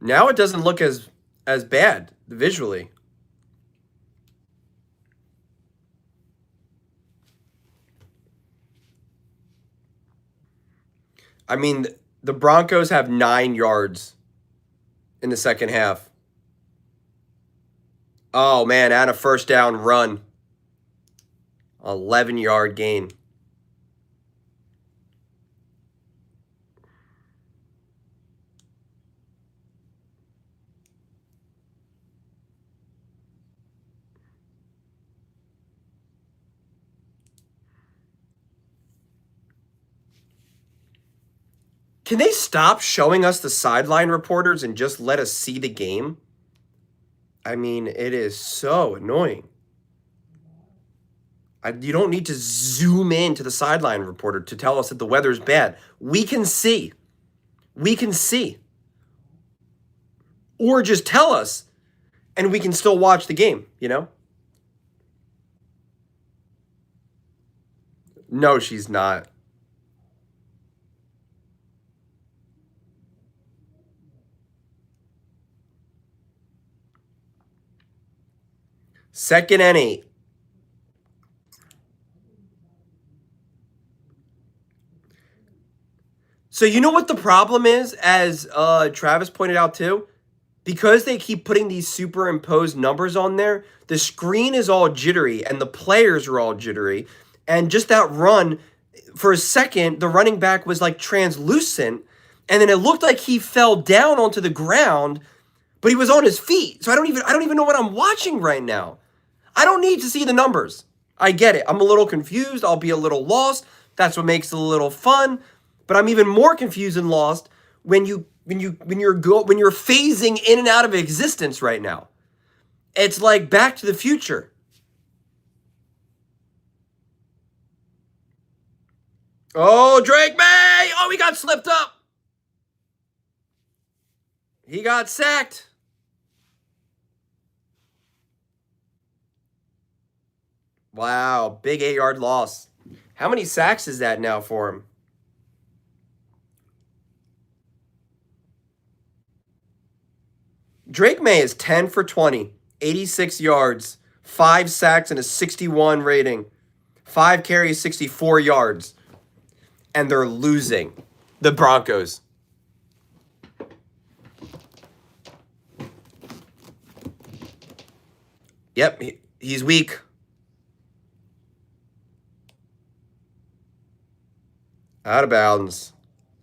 Now it doesn't look as bad visually. I mean, the Broncos have 9 yards in the second half. Oh, man, and a first down run. 11-yard gain. Can they stop showing us the sideline reporters and just let us see the game? I mean, it is so annoying. You don't need to zoom in to the sideline reporter to tell us that the weather's bad. We can see. We can see. Or just tell us, and we can still watch the game, you know? No, she's not. Second and 8. So you know what the problem is, as Travis pointed out too? Because they keep putting these superimposed numbers on there, the screen is all jittery and the players are all jittery. And just that run, for a second, the running back was like translucent, and then it looked like he fell down onto the ground, but he was on his feet. So I don't even know what I'm watching right now. I don't need to see the numbers. I get it. I'm a little confused. I'll be a little lost. That's what makes it a little fun. But I'm even more confused and lost when you're phasing in and out of existence right now. It's like Back to the Future. Oh, Drake May! Oh, he got slipped up. He got sacked. Wow, big 8-yard loss. How many sacks is that now for him? Drake May is 10 for 20, 86 yards, 5 sacks, and a 61 rating. 5 carries, 64 yards. And they're losing. The Broncos. Yep, he's weak. Out of bounds.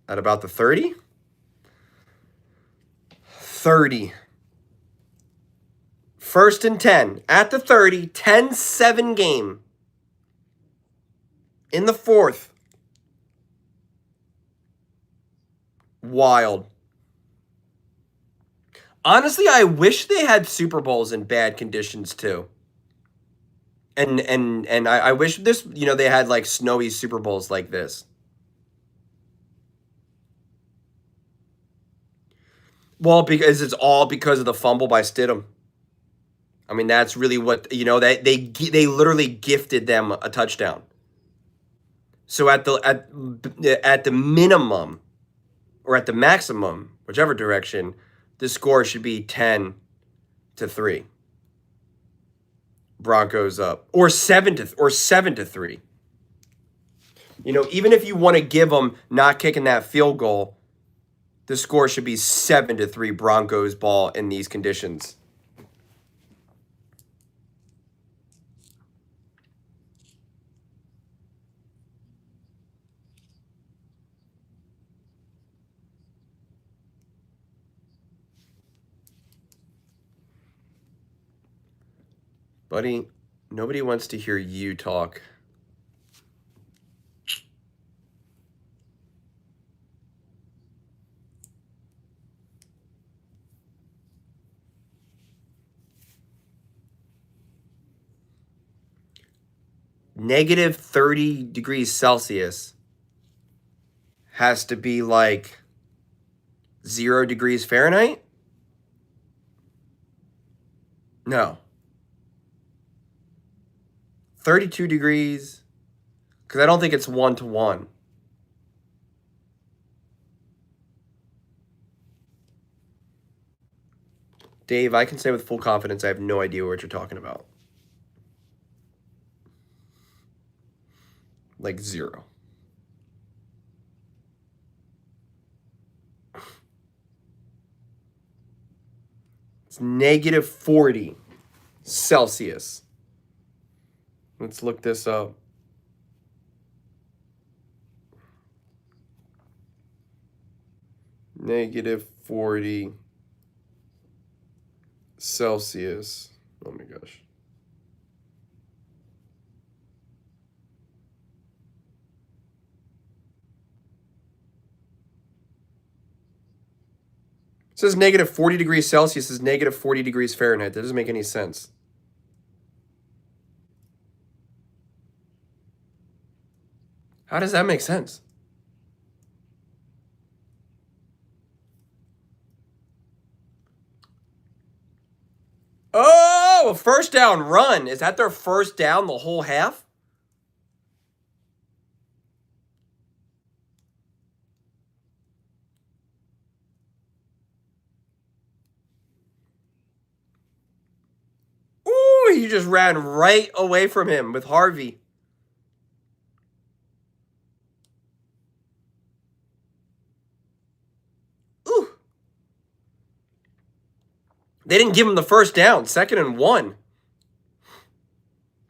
At about the 30? 30. First and 10. At the 30. 10-7 game. In the fourth. Wild. Honestly, I wish they had Super Bowls in bad conditions too. And I wish this, they had like snowy Super Bowls like this. Well, because it's all because of the fumble by Stidham. I mean, that's really what, they literally gifted them a touchdown. So at the minimum or at the maximum, whichever direction, the score should be 10-3. Broncos up, or 7-3. You know, even if you want to give them not kicking that field goal, the score should be 7-3 Broncos ball in these conditions. Buddy, nobody wants to hear you talk. Negative 30 degrees Celsius has to be like 0 degrees Fahrenheit? No. 32 degrees, because I don't think it's 1-to-1. Dave, I can say with full confidence I have no idea what you're talking about. Like 0. It's negative 40 Celsius. Let's look this up. Negative 40 Celsius. Oh my gosh. It says negative 40 degrees Celsius is negative 40 degrees Fahrenheit. That doesn't make any sense. How does that make sense? Oh, a first down run. Is that their first down the whole half? Ooh, he just ran right away from him with Harvey. Ooh. They didn't give him the first down. 2nd and 1.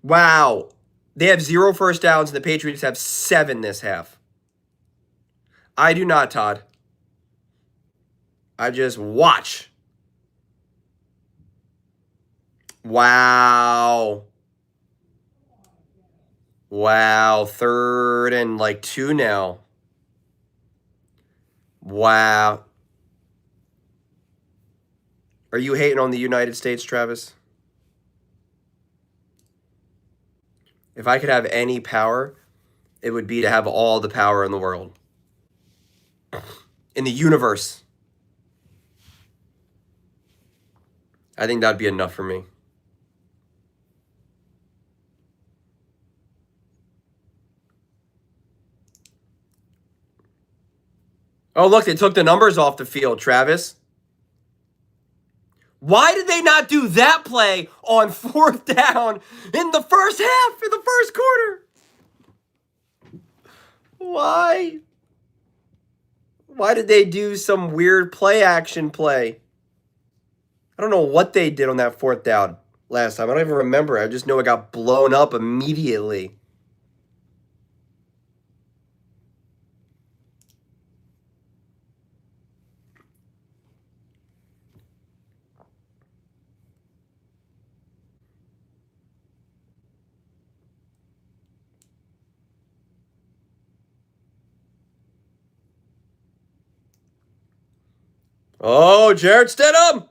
Wow. They have 0 first downs, and the Patriots have 7 this half. I do not, Todd. I just watch. Wow. Wow. 3rd and like 2 now. Wow. Are you hating on the United States, Travis? If I could have any power, it would be to have all the power in the world. In the universe. I think that'd be enough for me. Oh, look, they took the numbers off the field, Travis. Why did they not do that play on 4th down in the first half, in the first quarter? Why? Why did they do some weird play action play? I don't know what they did on that 4th down last time. I don't even remember. I just know it got blown up immediately. Oh, Jarrett Stidham!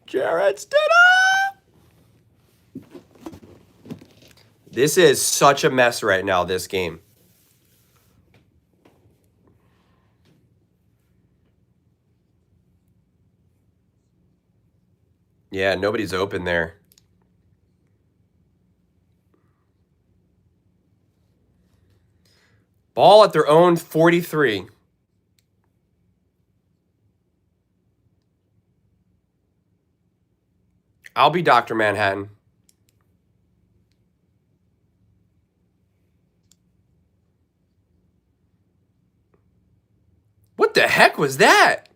Jarrett Stidham! This is such a mess right now, this game. Yeah, nobody's open there. Ball at their own 43. I'll be Dr. Manhattan. What the heck was that?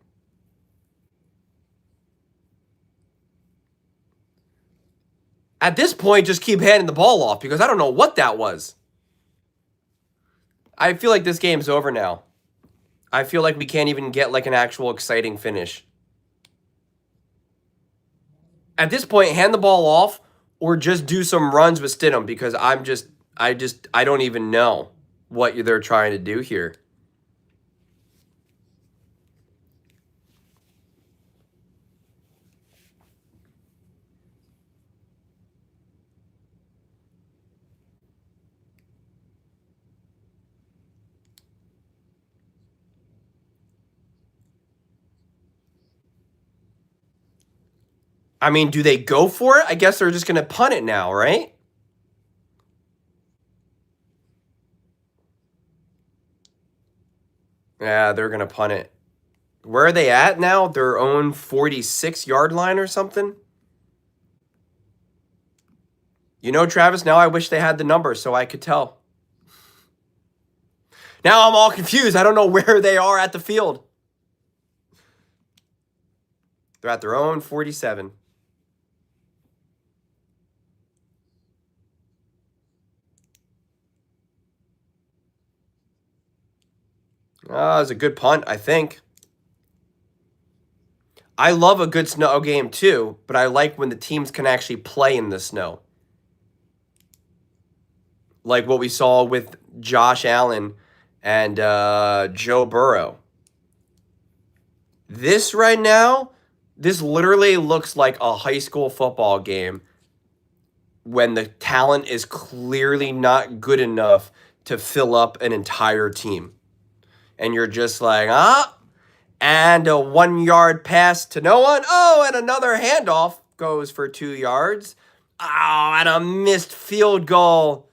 At this point, just keep handing the ball off because I don't know what that was. I feel like this game's over now. I feel like we can't even get like an actual exciting finish. At this point, hand the ball off or just do some runs with Stidham because I don't even know what they're trying to do here. I mean, do they go for it? I guess they're just going to punt it now, right? Yeah, they're going to punt it. Where are they at now? Their own 46-yard line or something? You know, Travis, now I wish they had the number so I could tell. Now I'm all confused. I don't know where they are at the field. They're at their own 47. Oh, it's a good punt, I think. I love a good snow game too, but I like when the teams can actually play in the snow. Like what we saw with Josh Allen and Joe Burrow. This right now, this literally looks like a high school football game when the talent is clearly not good enough to fill up an entire team. And you're just like, and a 1-yard pass to no one. Oh, and another handoff goes for 2 yards. Oh, and a missed field goal.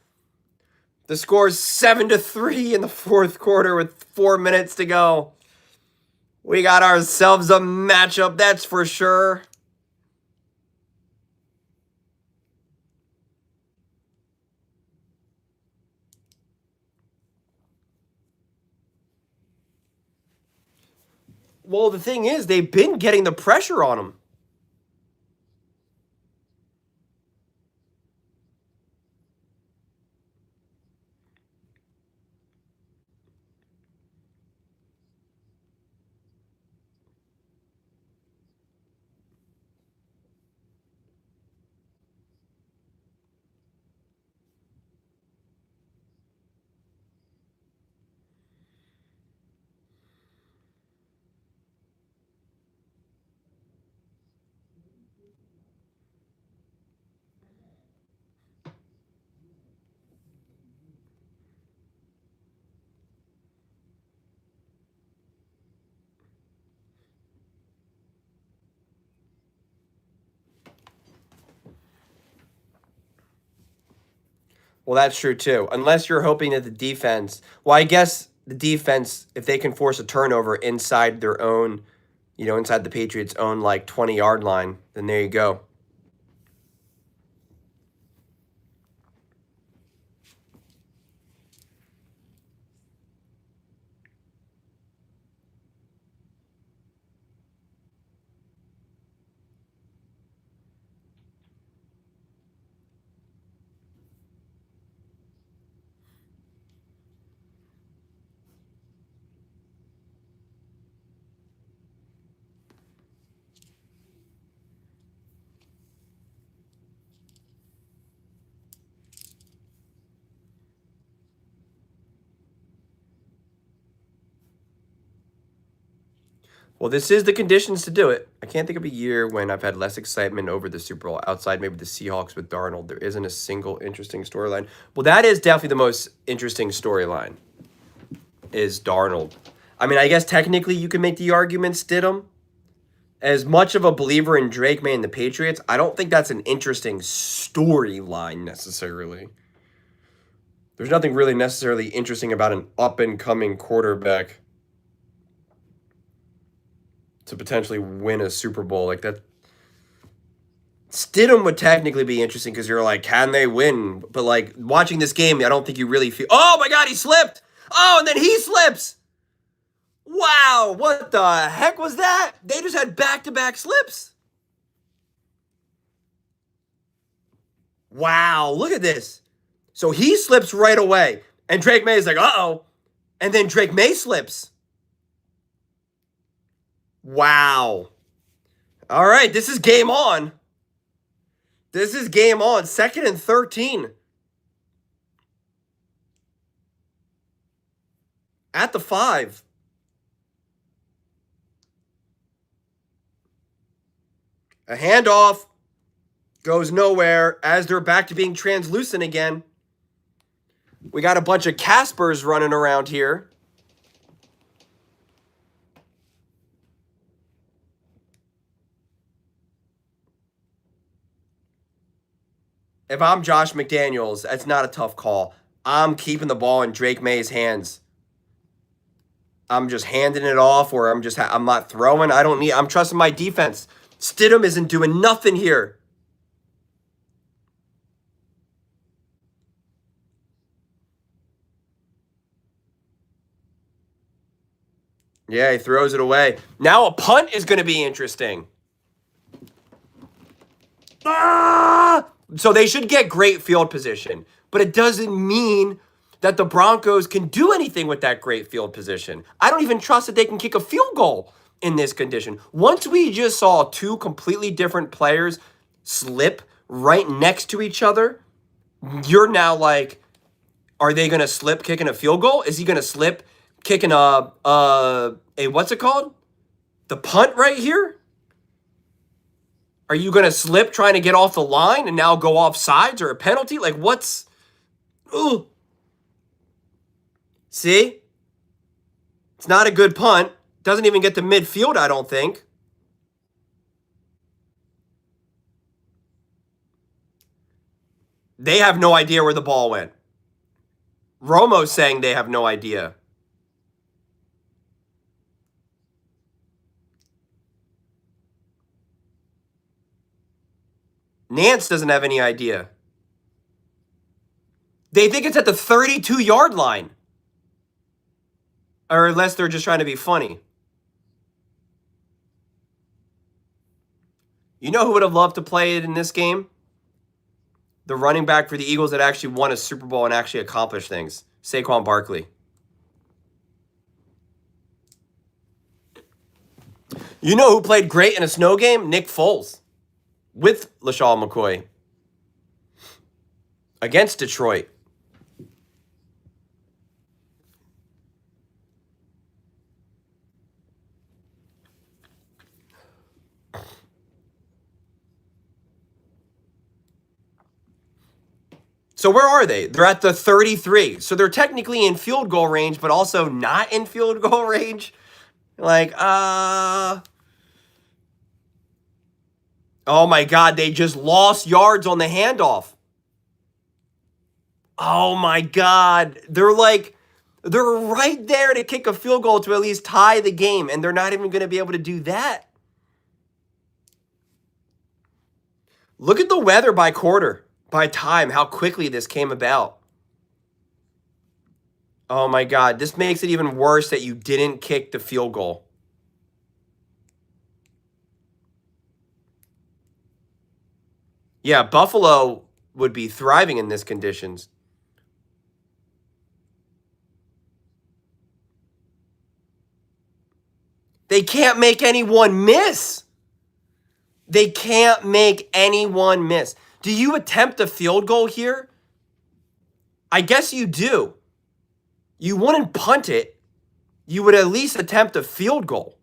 The score is 7-3 in the fourth quarter with 4 minutes to go. We got ourselves a matchup, that's for sure. Well, the thing is, they've been getting the pressure on them. Well, that's true too. Unless you're hoping that the defense, well, I guess the defense, if they can force a turnover inside their own, inside the Patriots' own like 20-yard line, then there you go. Well, this is the conditions to do it. I can't think of a year when I've had less excitement over the Super Bowl outside maybe the Seahawks with Darnold. There isn't a single interesting storyline. Well, that is definitely the most interesting storyline is Darnold. I mean, I guess technically you can make the argument Stidham. As much of a believer in Drake May and the Patriots, I don't think that's an interesting storyline necessarily. There's nothing really necessarily interesting about an up-and-coming quarterback to potentially win a Super Bowl like that. Stidham would technically be interesting because you're like, can they win? But like watching this game, I don't think you really feel. Oh my God, he slipped! Oh, and then he slips! Wow, what the heck was that? They just had back-to-back slips. Wow, look at this. So he slips right away. And Drake May is like, uh-oh. And then Drake May slips. Wow. All right, this is game on. This is game on. 2nd and 13. At the 5. A handoff goes nowhere as they're back to being translucent again. We got a bunch of Caspers running around here. If I'm Josh McDaniels, that's not a tough call. I'm keeping the ball in Drake May's hands. I'm just handing it off, or I'm not throwing. I'm trusting my defense. Stidham isn't doing nothing here. Yeah, he throws it away. Now a punt is going to be interesting. Ah! So they should get great field position, but it doesn't mean that the Broncos can do anything with that great field position. I don't even trust that they can kick a field goal in this condition. Once we just saw two completely different players slip right next to each other, you're now like, are they going to slip kicking a field goal? Is he going to slip kicking a what's it called? The punt right here? Are you going to slip trying to get off the line and now go off sides or a penalty? Like what's... Ooh. See? It's not a good punt. Doesn't even get to midfield, I don't think. They have no idea where the ball went. Romo's saying they have no idea. Nance doesn't have any idea. They think it's at the 32-yard line. Or unless they're just trying to be funny. You know who would have loved to play it in this game? The running back for the Eagles that actually won a Super Bowl and actually accomplished things. Saquon Barkley. You know who played great in a snow game? Nick Foles. With LaShawn McCoy. Against Detroit. So where are they? They're at the 33. So they're technically in field goal range, but also not in field goal range. Like, oh my God, they just lost yards on the handoff. Oh my God. They're right there to kick a field goal to at least tie the game, and they're not even going to be able to do that. Look at the weather by quarter, by time, how quickly this came about. Oh my God, this makes it even worse that you didn't kick the field goal. Yeah, Buffalo would be thriving in this conditions. They can't make anyone miss. They can't make anyone miss. Do you attempt a field goal here? I guess you do. You wouldn't punt it. You would at least attempt a field goal.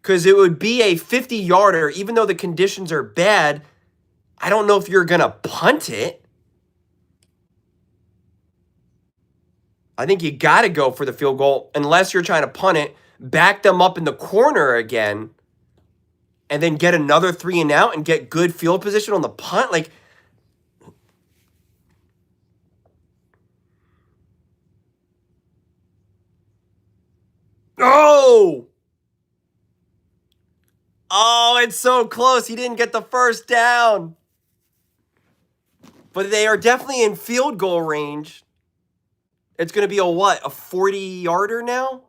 Because it would be a 50-yarder, even though the conditions are bad. I don't know if you're going to punt it. I think you got to go for the field goal unless you're trying to punt it, back them up in the corner again, and then get another 3 and out and get good field position on the punt. Like, oh! Oh, it's so close. He didn't get the first down. But they are definitely in field goal range. It's going to be a what? A 40-yarder now?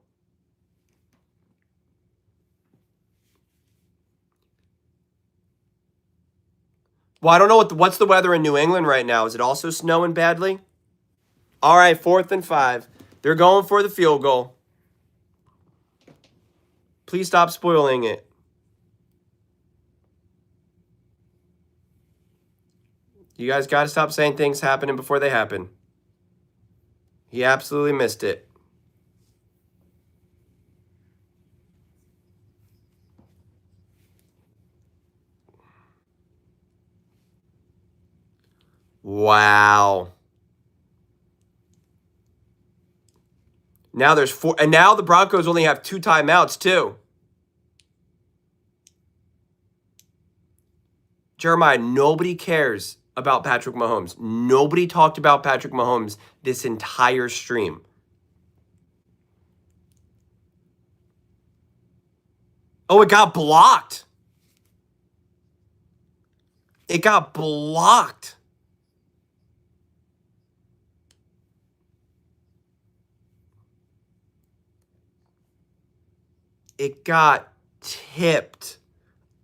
Well, I don't know what's the weather in New England right now. Is it also snowing badly? All right, 4th and 5. They're going for the field goal. Please stop spoiling it. You guys got to stop saying things happening before they happen. He absolutely missed it. Wow. Now there's 4, and now the Broncos only have 2 timeouts too. Jeremiah, nobody cares about Patrick Mahomes. Nobody talked about Patrick Mahomes this entire stream. Oh, it got blocked. It got blocked. It got tipped.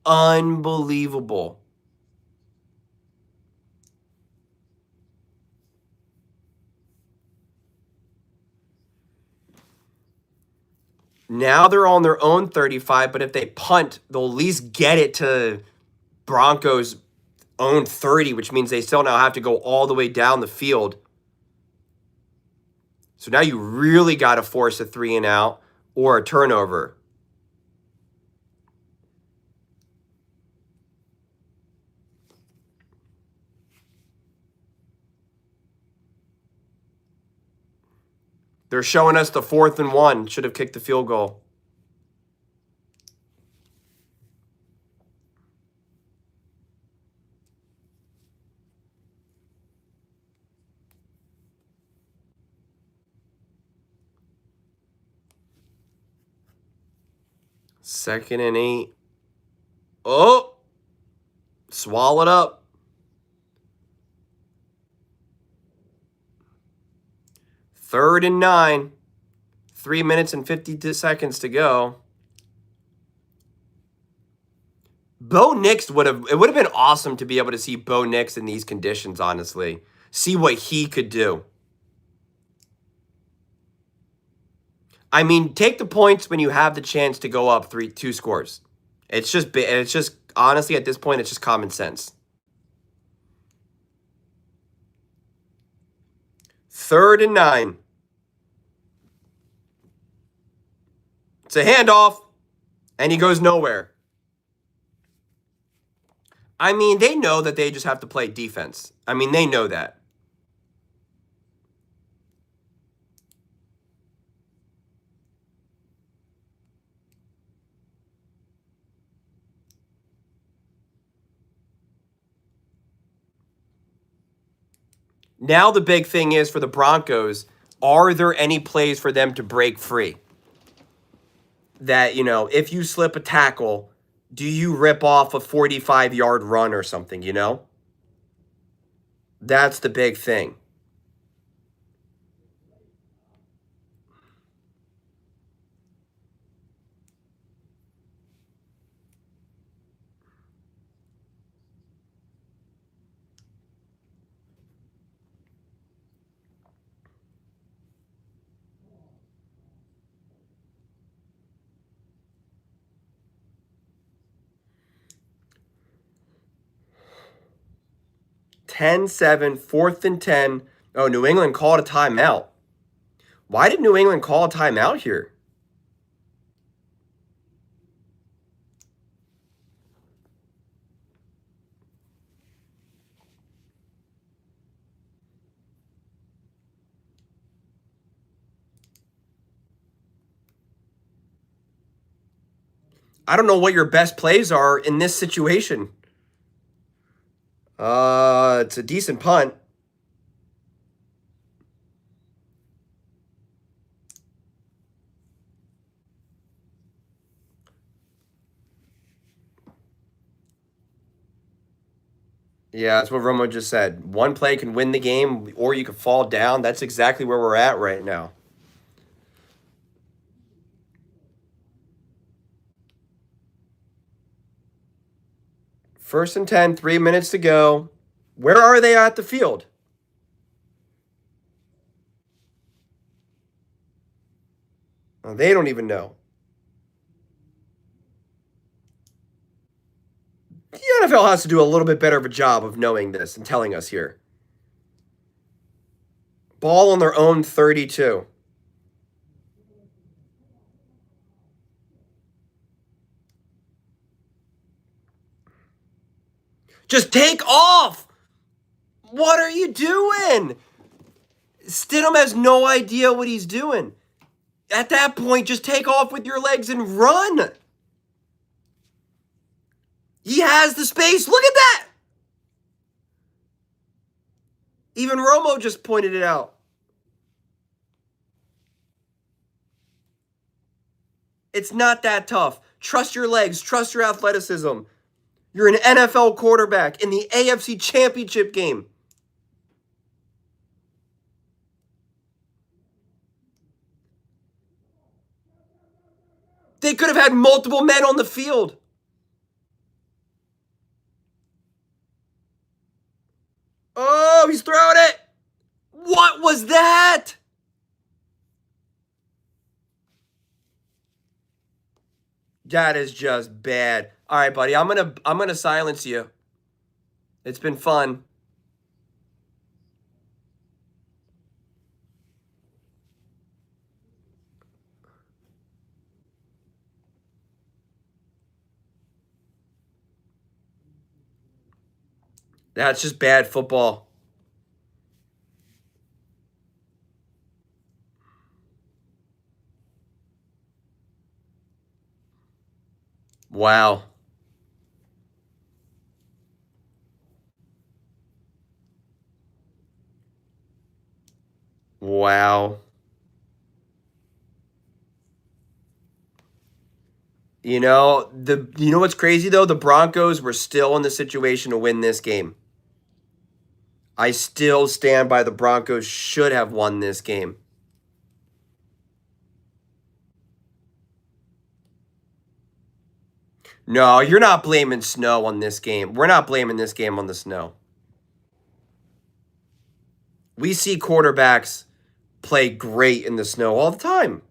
Unbelievable. Now they're on their own 35, but if they punt, they'll at least get it to Broncos' own 30, which means they still now have to go all the way down the field. So now you really got to force a 3 and out or a turnover. They're showing us the 4th and 1. Should have kicked the field goal. Second and 8. Oh! Swallowed up. Third and 9. 3 minutes and 52 seconds to go. Bo Nix it would have been awesome to be able to see Bo Nix in these conditions, honestly. See what he could do. I mean, take the points when you have the chance to go up 2 scores. It's just honestly at this point it's just common sense. Third and 9. It's a handoff, and he goes nowhere. I mean, they know that they just have to play defense. I mean, they know that. Now the big thing is for the Broncos, are there any plays for them to break free? That, if you slip a tackle, do you rip off a 45-yard run or something, That's the big thing. (10-7), 4th and 10. Oh, New England called a timeout. Why did New England call a timeout here? I don't know what your best plays are in this situation. It's a decent punt. Yeah, that's what Romo just said. One play can win the game, or you could fall down. That's exactly where we're at right now. First and 10, 3 minutes to go. Where are they at the field? Oh, they don't even know. The NFL has to do a little bit better of a job of knowing this and telling us here. Ball on their own 32. Just take off! What are you doing? Stidham has no idea what he's doing. At that point, just take off with your legs and run. He has the space. Look at that. Even Romo just pointed it out. It's not that tough. Trust your legs. Trust your athleticism. You're an NFL quarterback in the AFC Championship game. They could have had multiple men on the field. Oh, he's throwing it. What was that? That is just bad. All right, buddy. I'm gonna silence you. It's been fun. That's just bad football. Wow. Wow. You know what's crazy though? The Broncos were still in the situation to win this game. I still stand by the Broncos should have won this game. No, you're not blaming snow on this game. We're not blaming this game on the snow. We see quarterbacks play great in the snow all the time.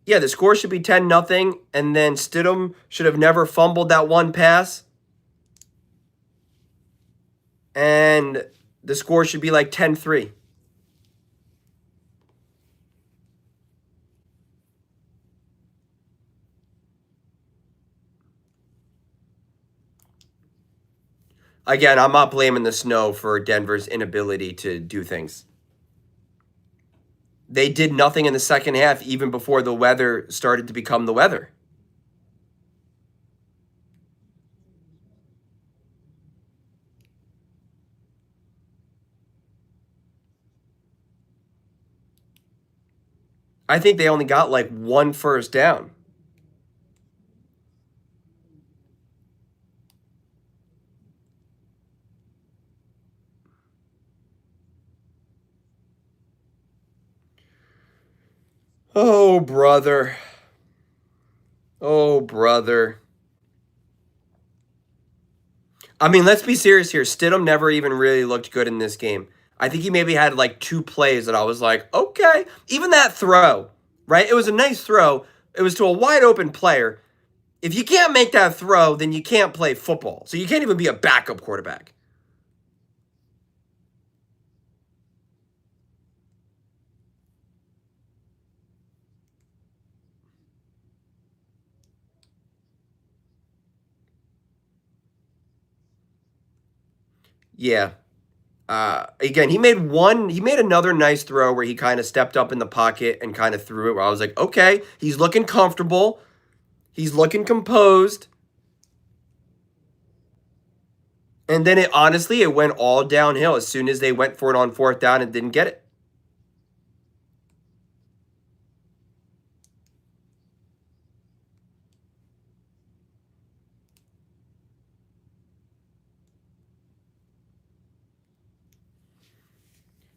Yeah, the score should be 10-0, and then Stidham should have never fumbled that one pass. And the score should be like 10-3. Again, I'm not blaming the snow for Denver's inability to do things. They did nothing in the second half, even before the weather started to become the weather. I think they only got like one first down. Oh, brother. Oh, brother. I mean, let's be serious here. Stidham never even really looked good in this game. I think he maybe had like two plays that I was like, okay. Even that throw, right? It was a nice throw. It was to a wide open player. If you can't make that throw, then you can't play football. So you can't even be a backup quarterback. Yeah. Again, he made another nice throw where he kind of stepped up in the pocket and kind of threw it where I was like, okay, he's looking comfortable. He's looking composed. And then it went all downhill as soon as they went for it on fourth down and didn't get it.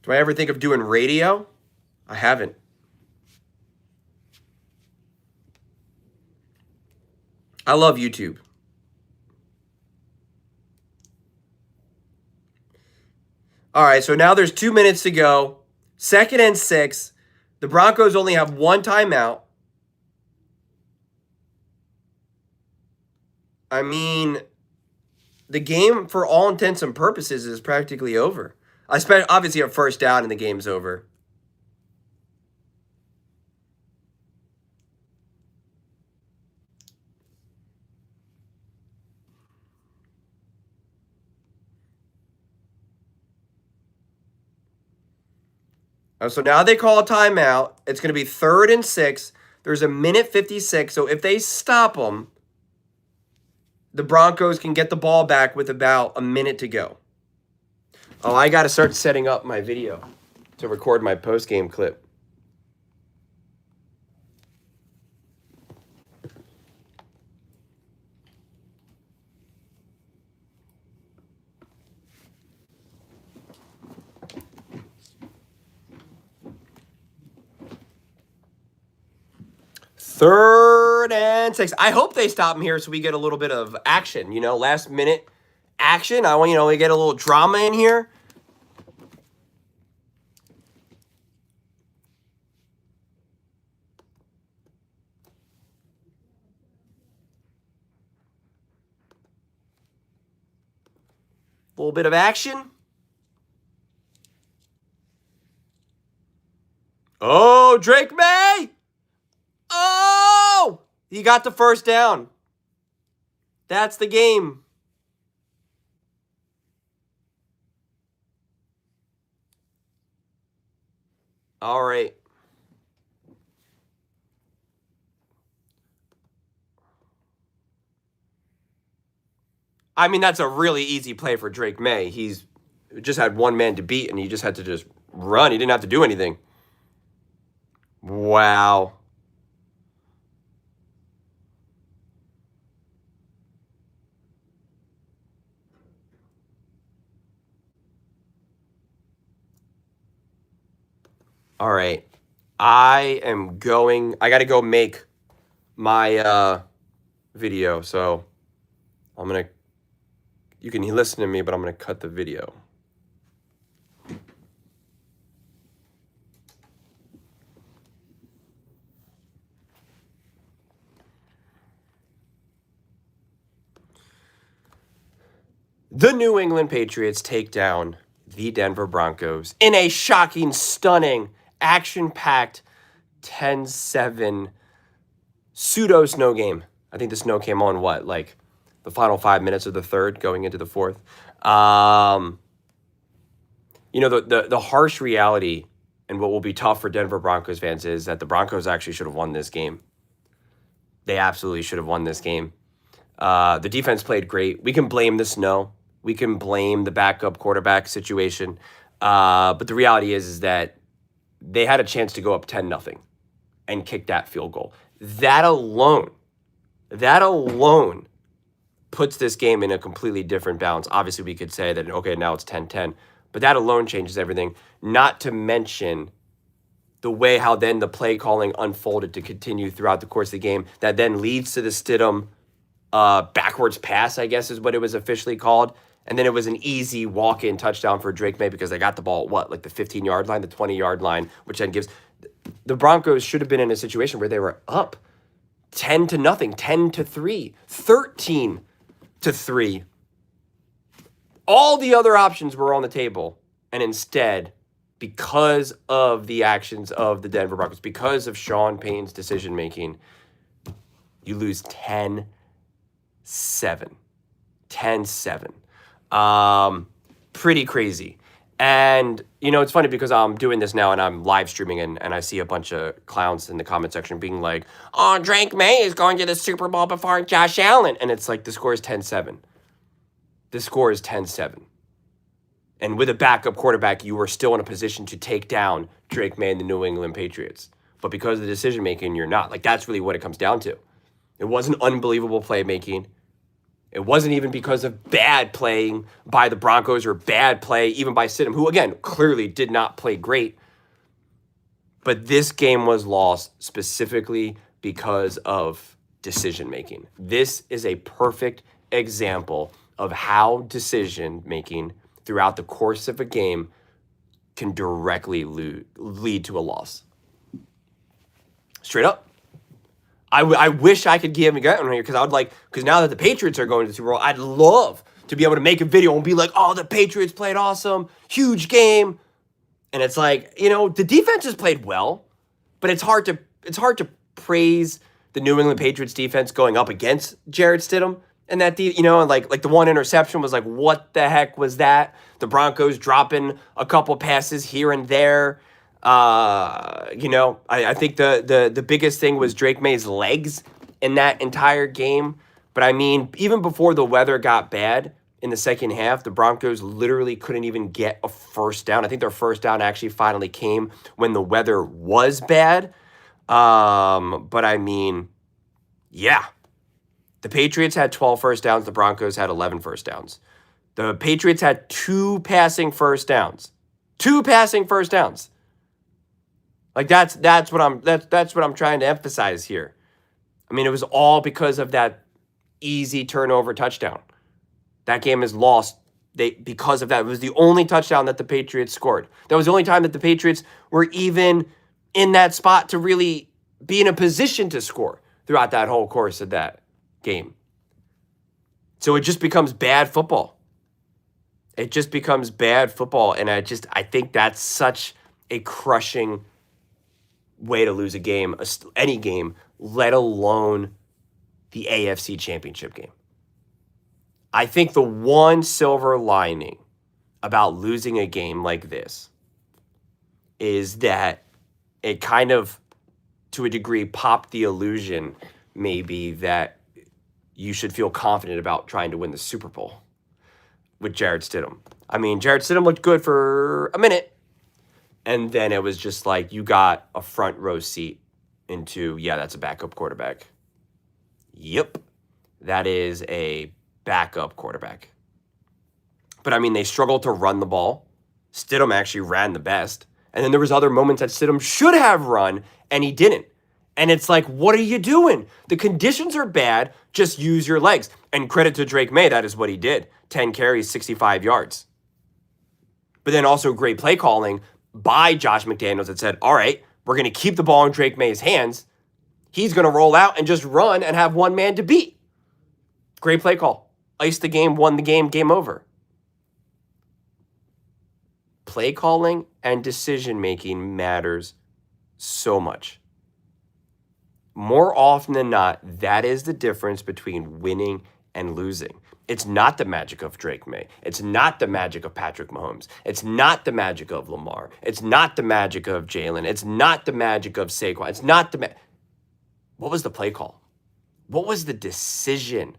Do I ever think of doing radio? I haven't. I love YouTube. All right, so now there's 2 minutes to go. 2nd and 6. The Broncos only have one timeout. I mean, the game, for all intents and purposes, is practically over. Obviously, a first down and the game's over. So now they call a timeout. It's going to be 3rd and 6. There's a minute 56. So if they stop them, the Broncos can get the ball back with about a minute to go. Oh, I got to start setting up my video to record my post-game clip. Third and 6. I hope they stop him here so we get a little bit of action, last minute action. I want, we get a little drama in here. A little bit of action. Oh, Drake May! Oh! He got the first down. That's the game. All right. I mean, that's a really easy play for Drake May. He's just had one man to beat, and he just had to just run. He didn't have to do anything. Wow. All right. I got to go make my video. So you can listen to me, but I'm going to cut the video. The New England Patriots take down the Denver Broncos in a shocking, stunning, action-packed 10-7 pseudo-snow game. I think the snow came on, the final 5 minutes of the third going into the fourth. The harsh reality and what will be tough for Denver Broncos fans is that the Broncos actually should have won this game. They absolutely should have won this game. The defense played great. We can blame the snow. We can blame the backup quarterback situation. But the reality is that they had a chance to go up 10-0 and kick that field goal. That alone puts this game in a completely different balance. Obviously, we could say that, okay, now it's 10-10. But that alone changes everything. Not to mention the way how then the play calling unfolded to continue throughout the course of the game that then leads to the Stidham backwards pass, I guess is what it was officially called. And then it was an easy walk-in touchdown for Drake May because they got the ball at the 15-yard line, the 20-yard line, which then gives the Broncos should have been in a situation where they were up 10-0, 10-3, 13-3. All the other options were on the table, and instead, because of the actions of the Denver Broncos, because of Sean Payton's decision-making, you lose 10-7. 10-7. Pretty crazy. And, it's funny because I'm doing this now and I'm live streaming and I see a bunch of clowns in the comment section being like, oh, Drake May is going to the Super Bowl before Josh Allen. And it's like, the score is 10-7. The score is 10-7. And with a backup quarterback, you were still in a position to take down Drake May and the New England Patriots. But because of the decision-making, you're not. That's really what it comes down to. It wasn't unbelievable playmaking. It wasn't even because of bad playing by the Broncos or bad play even by Stidham, who, again, clearly did not play great. But this game was lost specifically because of decision-making. This is a perfect example of how decision-making throughout the course of a game can directly lead to a loss. Straight up. I wish I could give a gut on here because now that the Patriots are going to the Super Bowl, I'd love to be able to make a video and be like, oh, the Patriots played awesome, huge game. And it's like, the defense has played well, but it's hard to praise the New England Patriots defense going up against Jarrett Stidham. And that, like the one interception was like, what the heck was that? The Broncos dropping a couple passes here and there. I think the biggest thing was Drake May's legs in that entire game. But I mean, even before the weather got bad in the second half, the Broncos literally couldn't even get a first down. I think their first down actually finally came when the weather was bad. But I mean, yeah. The Patriots had 12 first downs. The Broncos had 11 first downs. The Patriots had 2 passing first downs. 2 passing first downs. Like that's what I'm trying to emphasize here. I mean, it was all because of that easy turnover touchdown. That game is lost because of that. It was the only touchdown that the Patriots scored. That was the only time that the Patriots were even in that spot to really be in a position to score throughout that whole course of that game. So it just becomes bad football. It just becomes bad football. And I think that's such a crushing way to lose a game, any game, let alone the AFC Championship game. I think the one silver lining about losing a game like this is that it kind of, to a degree, popped the illusion maybe that you should feel confident about trying to win the Super Bowl with Jarrett Stidham. I mean, Jarrett Stidham looked good for a minute, and then it was just like you got a front row seat into, yeah, that's a backup quarterback. Yep, that is a backup quarterback. But, I mean, they struggled to run the ball. Stidham actually ran the best. And then there was other moments that Stidham should have run, and he didn't. And it's like, what are you doing? The conditions are bad. Just use your legs. And credit to Drake May, that is what he did. 10 carries, 65 yards. But then also great play calling by Josh McDaniels that said, all right, we're going to keep the ball in Drake May's hands. He's going to roll out and just run and have one man to beat. Great play call. Iced the game, won the game, game over. Play calling and decision-making matters so much. More often than not, that is the difference between winning and losing. It's not the magic of Drake May. It's not the magic of Patrick Mahomes. It's not the magic of Lamar. It's not the magic of Jalen. It's not the magic of Saquon. It's not the What was the play call? What was the decision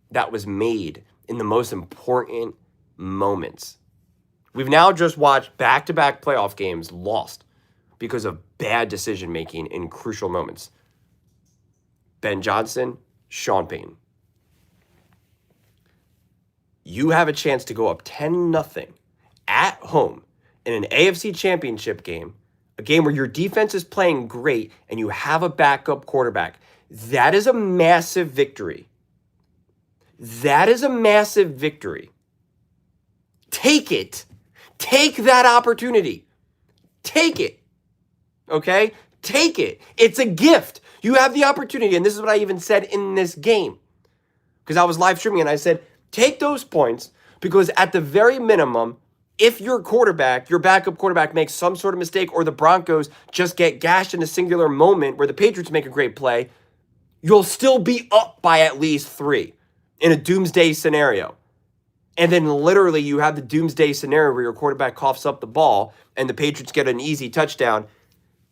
that was made in the most important moments? We've now just watched back-to-back playoff games lost because of bad decision-making in crucial moments. Ben Johnson, Sean Payton. You have a chance to go up 10-0 at home in an AFC Championship game, a game where your defense is playing great and you have a backup quarterback. That is a massive victory. That is a massive victory. Take it. Take that opportunity. Take it. Okay? Take it. It's a gift. You have the opportunity, and this is what I even said in this game, because I was live streaming and I said, take those points, because at the very minimum, if your quarterback, your backup quarterback, makes some sort of mistake, or the Broncos just get gashed in a singular moment where the Patriots make a great play, you'll still be up by at least 3 in a doomsday scenario. And then literally you have the doomsday scenario where your quarterback coughs up the ball and the Patriots get an easy touchdown.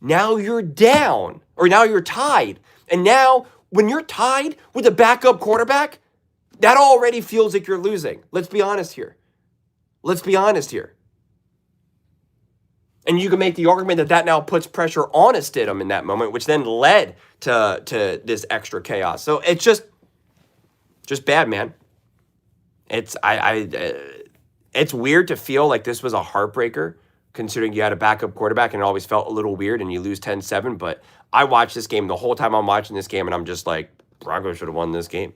Now you're down, or now you're tied. And now when you're tied with a backup quarterback, that already feels like you're losing. Let's be honest here. Let's be honest here. And you can make the argument that that now puts pressure on a Stidham in that moment, which then led to this extra chaos. So it's just bad, man. It's weird to feel like this was a heartbreaker, considering you had a backup quarterback, and it always felt a little weird, and you lose 10-7. But I watched this game the whole time I'm watching this game, and I'm just like, Broncos should have won this game.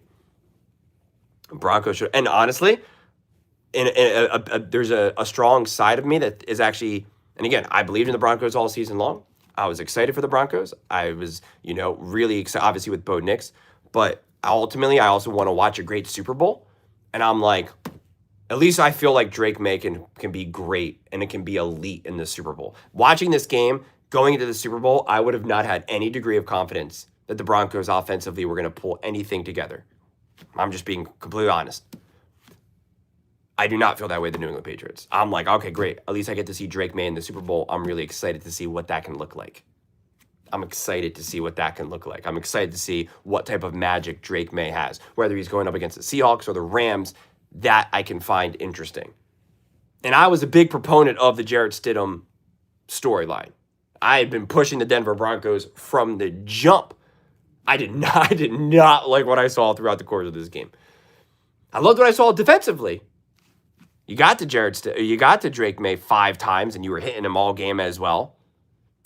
Broncos should, and honestly, there's a strong side of me that is actually, and again, I believed in the Broncos all season long. I was excited for the Broncos. I was, really excited, obviously with Bo Nix, but ultimately, I also want to watch a great Super Bowl, and I'm like, at least I feel like Drake May can be great and it can be elite in the Super Bowl. Watching this game, going into the Super Bowl, I would have not had any degree of confidence that the Broncos offensively were going to pull anything together. I'm just being completely honest. I do not feel that way with the New England Patriots. I'm like, okay, great. At least I get to see Drake May in the Super Bowl. I'm really excited to see what that can look like. I'm excited to see what that can look like. I'm excited to see what type of magic Drake May has, whether he's going up against the Seahawks or the Rams. That I can find interesting. And I was a big proponent of the Jarrett Stidham storyline. I had been pushing the Denver Broncos from the jump. I did not like what I saw throughout the course of this game. I loved what I saw defensively. You got to Drake May 5 times, and you were hitting him all game as well.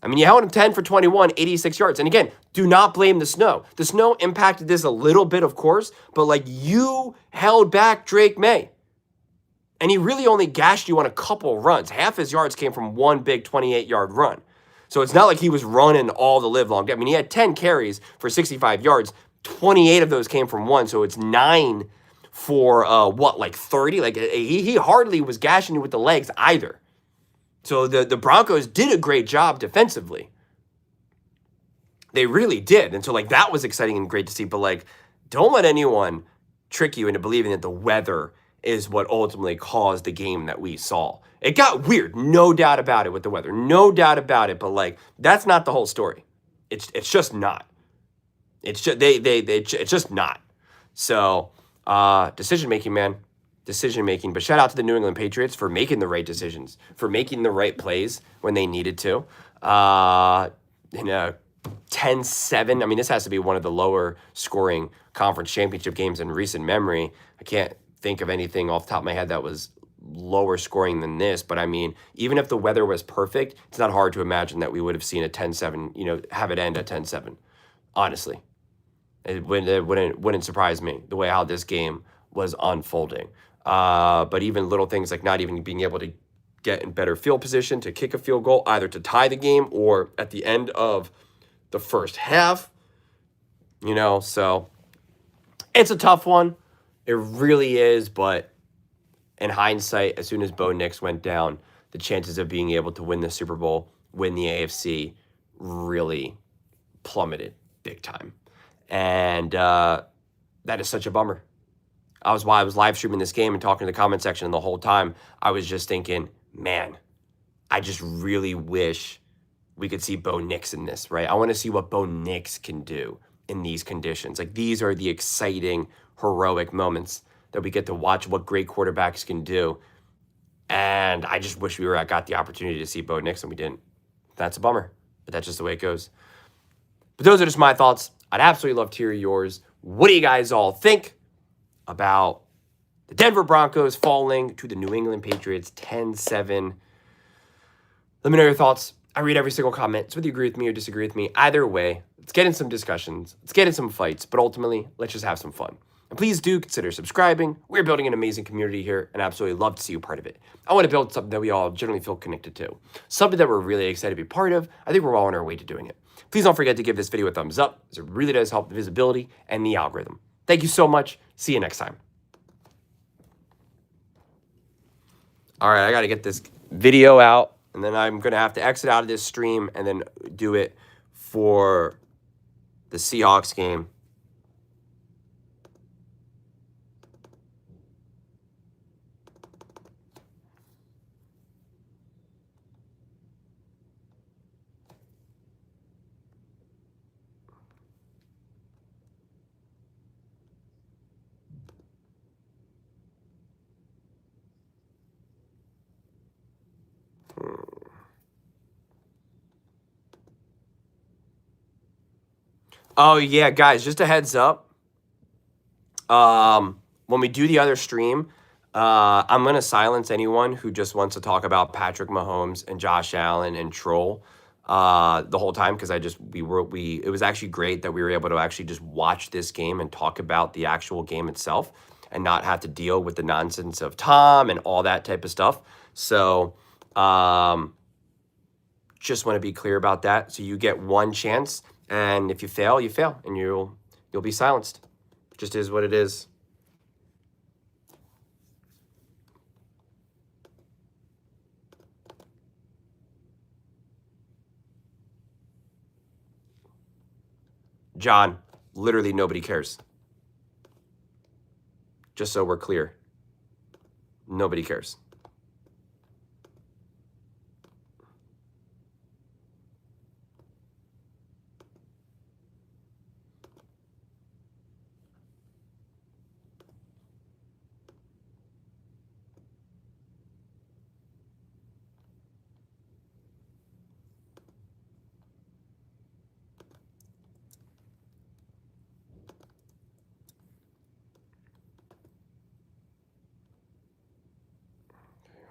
I mean, you held him 10 for 21, 86 yards. And again, do not blame the snow. The snow impacted this a little bit, of course, but you held back Drake May. And he really only gashed you on a couple runs. Half his yards came from one big 28-yard run. So it's not like he was running all the live long. I mean, he had 10 carries for 65 yards. 28 of those came from one. So it's 9 for 30? He hardly was gashing you with the legs either. So the Broncos did a great job defensively. They really did. And so that was exciting and great to see. But don't let anyone trick you into believing that the weather is what ultimately caused the game that we saw. It got weird, no doubt about it with the weather. No doubt about it. But that's not the whole story. It's just not. It's just it's just not. So decision making, man. Decision making, but shout out to the New England Patriots for making the right decisions, for making the right plays when they needed to. In a 10-7, I mean, this has to be one of the lower scoring conference championship games in recent memory. I can't think of anything off the top of my head that was lower scoring than this, but I mean, even if the weather was perfect, it's not hard to imagine that we would have seen a 10-7, have it end at 10-7. Honestly, it wouldn't surprise me the way how this game was unfolding. But even little things like not even being able to get in better field position to kick a field goal, either to tie the game or at the end of the first half, so it's a tough one. It really is, but in hindsight, as soon as Bo Nix went down, the chances of being able to win the Super Bowl, win the AFC, really plummeted big time. And that is such a bummer. While I was live streaming this game and talking to the comment section, and the whole time I was just thinking, man, I just really wish we could see Bo Nix in this, right? I want to see what Bo Nix can do in these conditions. These are the exciting, heroic moments that we get to watch what great quarterbacks can do. And I just wish we got the opportunity to see Bo Nix, and we didn't. That's a bummer, but that's just the way it goes. But those are just my thoughts. I'd absolutely love to hear yours. What do you guys all think about the Denver Broncos falling to the New England Patriots 10-7? Let me know your thoughts. I read every single comment. So whether you agree with me or disagree with me, either way, let's get in some discussions. Let's get in some fights. But ultimately, let's just have some fun. And please do consider subscribing. We're building an amazing community here, and I absolutely love to see you part of it. I want to build something that we all generally feel connected to. Something that we're really excited to be part of. I think we're all on our way to doing it. Please don't forget to give this video a thumbs up, as it really does help the visibility and the algorithm. Thank you so much. See you next time. All right, I got to get this video out, and then I'm going to have to exit out of this stream and then do it for the Seahawks game. Oh, yeah, guys, just a heads up. when we do the other stream, I'm gonna silence anyone who just wants to talk about Patrick Mahomes and Josh Allen and troll the whole time, because it was actually great that we were able to actually just watch this game and talk about the actual game itself and not have to deal with the nonsense of Tom and all that type of stuff. So just want to be clear about that. So you get one chance, and if you fail, you fail, and you'll be silenced. Just is what it is. John, literally nobody cares. Just so we're clear. Nobody cares.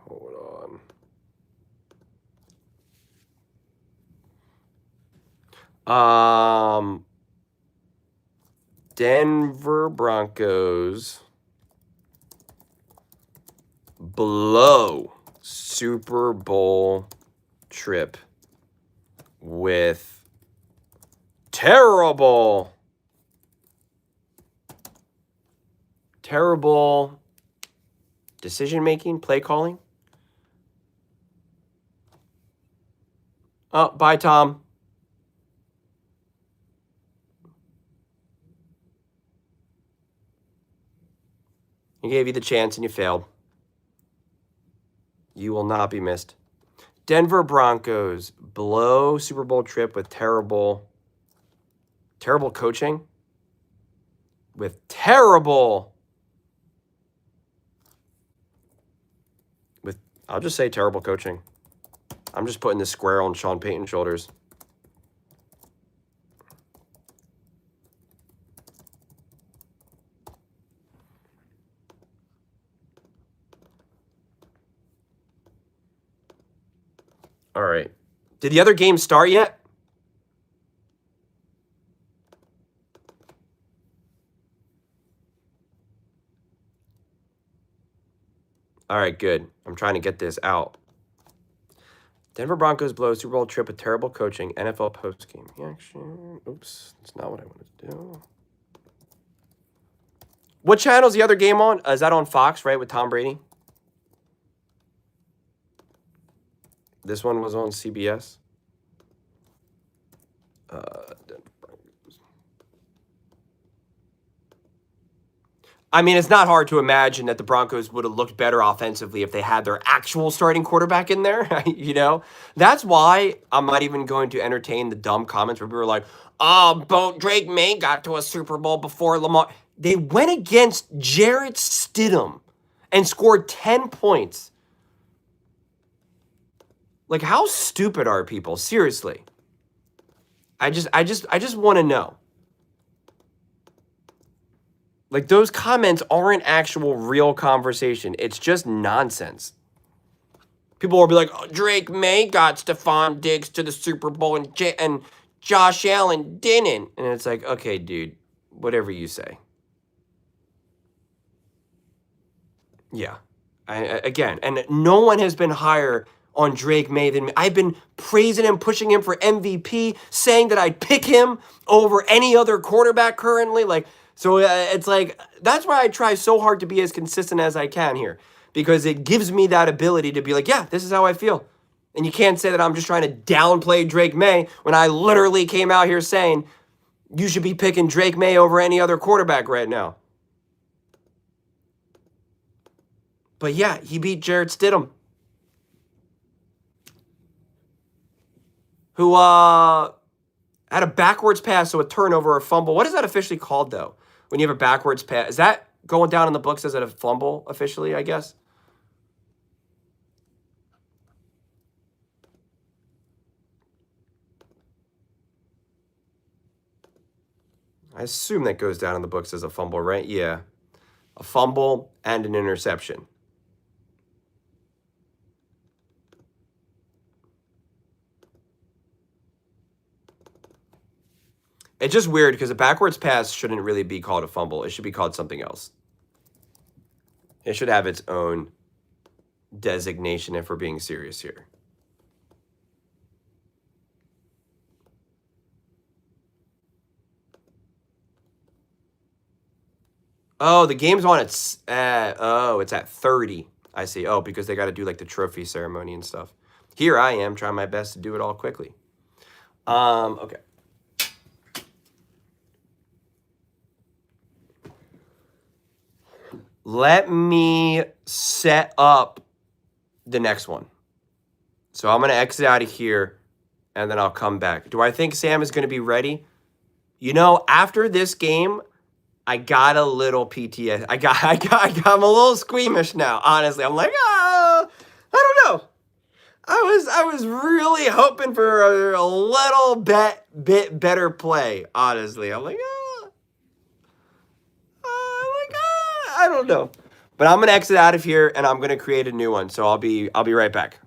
Hold on. Denver Broncos blow Super Bowl trip with terrible decision making, play calling. Oh, bye, Tom. He gave you the chance and you failed. You will not be missed. Denver Broncos blow Super Bowl trip with terrible coaching. I'll just say terrible coaching. I'm just putting this square on Sean Payton's shoulders. All right. Did the other game start yet? All right, good. I'm trying to get this out. Denver Broncos blow Super Bowl trip with terrible coaching. NFL postgame reaction. Oops, that's not what I wanted to do. What channel is the other game on? Is that on Fox, right, with Tom Brady? This one was on CBS. I mean, it's not hard to imagine that the Broncos would have looked better offensively if they had their actual starting quarterback in there. You know, that's why I'm not even going to entertain the dumb comments where people are like, "Oh, Drake May got to a Super Bowl before Lamar." They went against Jarrett Stidham and scored 10 points. Like, how stupid are people? Seriously. I just want to know. Like, those comments aren't actual real conversation. It's just nonsense. People will be like, oh, Drake May got Stephon Diggs to the Super Bowl and Josh Allen didn't. And it's like, okay, dude, whatever you say. Yeah. Again, and no one has been higher on Drake May than me. I've been praising him, pushing him for MVP, saying that I'd pick him over any other quarterback currently. Like, so it's like, that's why I try so hard to be as consistent as I can here, because it gives me that ability to be like, yeah, this is how I feel. And you can't say that I'm just trying to downplay Drake May when I literally came out here saying you should be picking Drake May over any other quarterback right now. But yeah, he beat Jarrett Stidham, who had a backwards pass, so a turnover or fumble. What is that officially called, though? When you have a backwards pass, is that going down in the books as a fumble officially, I guess? I assume that goes down in the books as a fumble, right? Yeah. a fumble, and an interception. It's just weird because a backwards pass shouldn't really be called a fumble. It should be called something else. It should have its own designation if we're being serious here. Oh, the game's on it's at 30. I see. Oh, because they got to do like the trophy ceremony and stuff. Here I am trying my best to do it all quickly. Okay. Let me set up the next one. So I'm going to exit out of here, and then I'll come back. Do I think Sam is going to be ready? You know, after this game, I got a little PTSD. I'm a little squeamish now, honestly. I'm like, I don't know. I was really hoping for a little bit better play, honestly. I'm like, I don't know. But I'm gonna exit out of here and I'm gonna create a new one. So I'll be right back.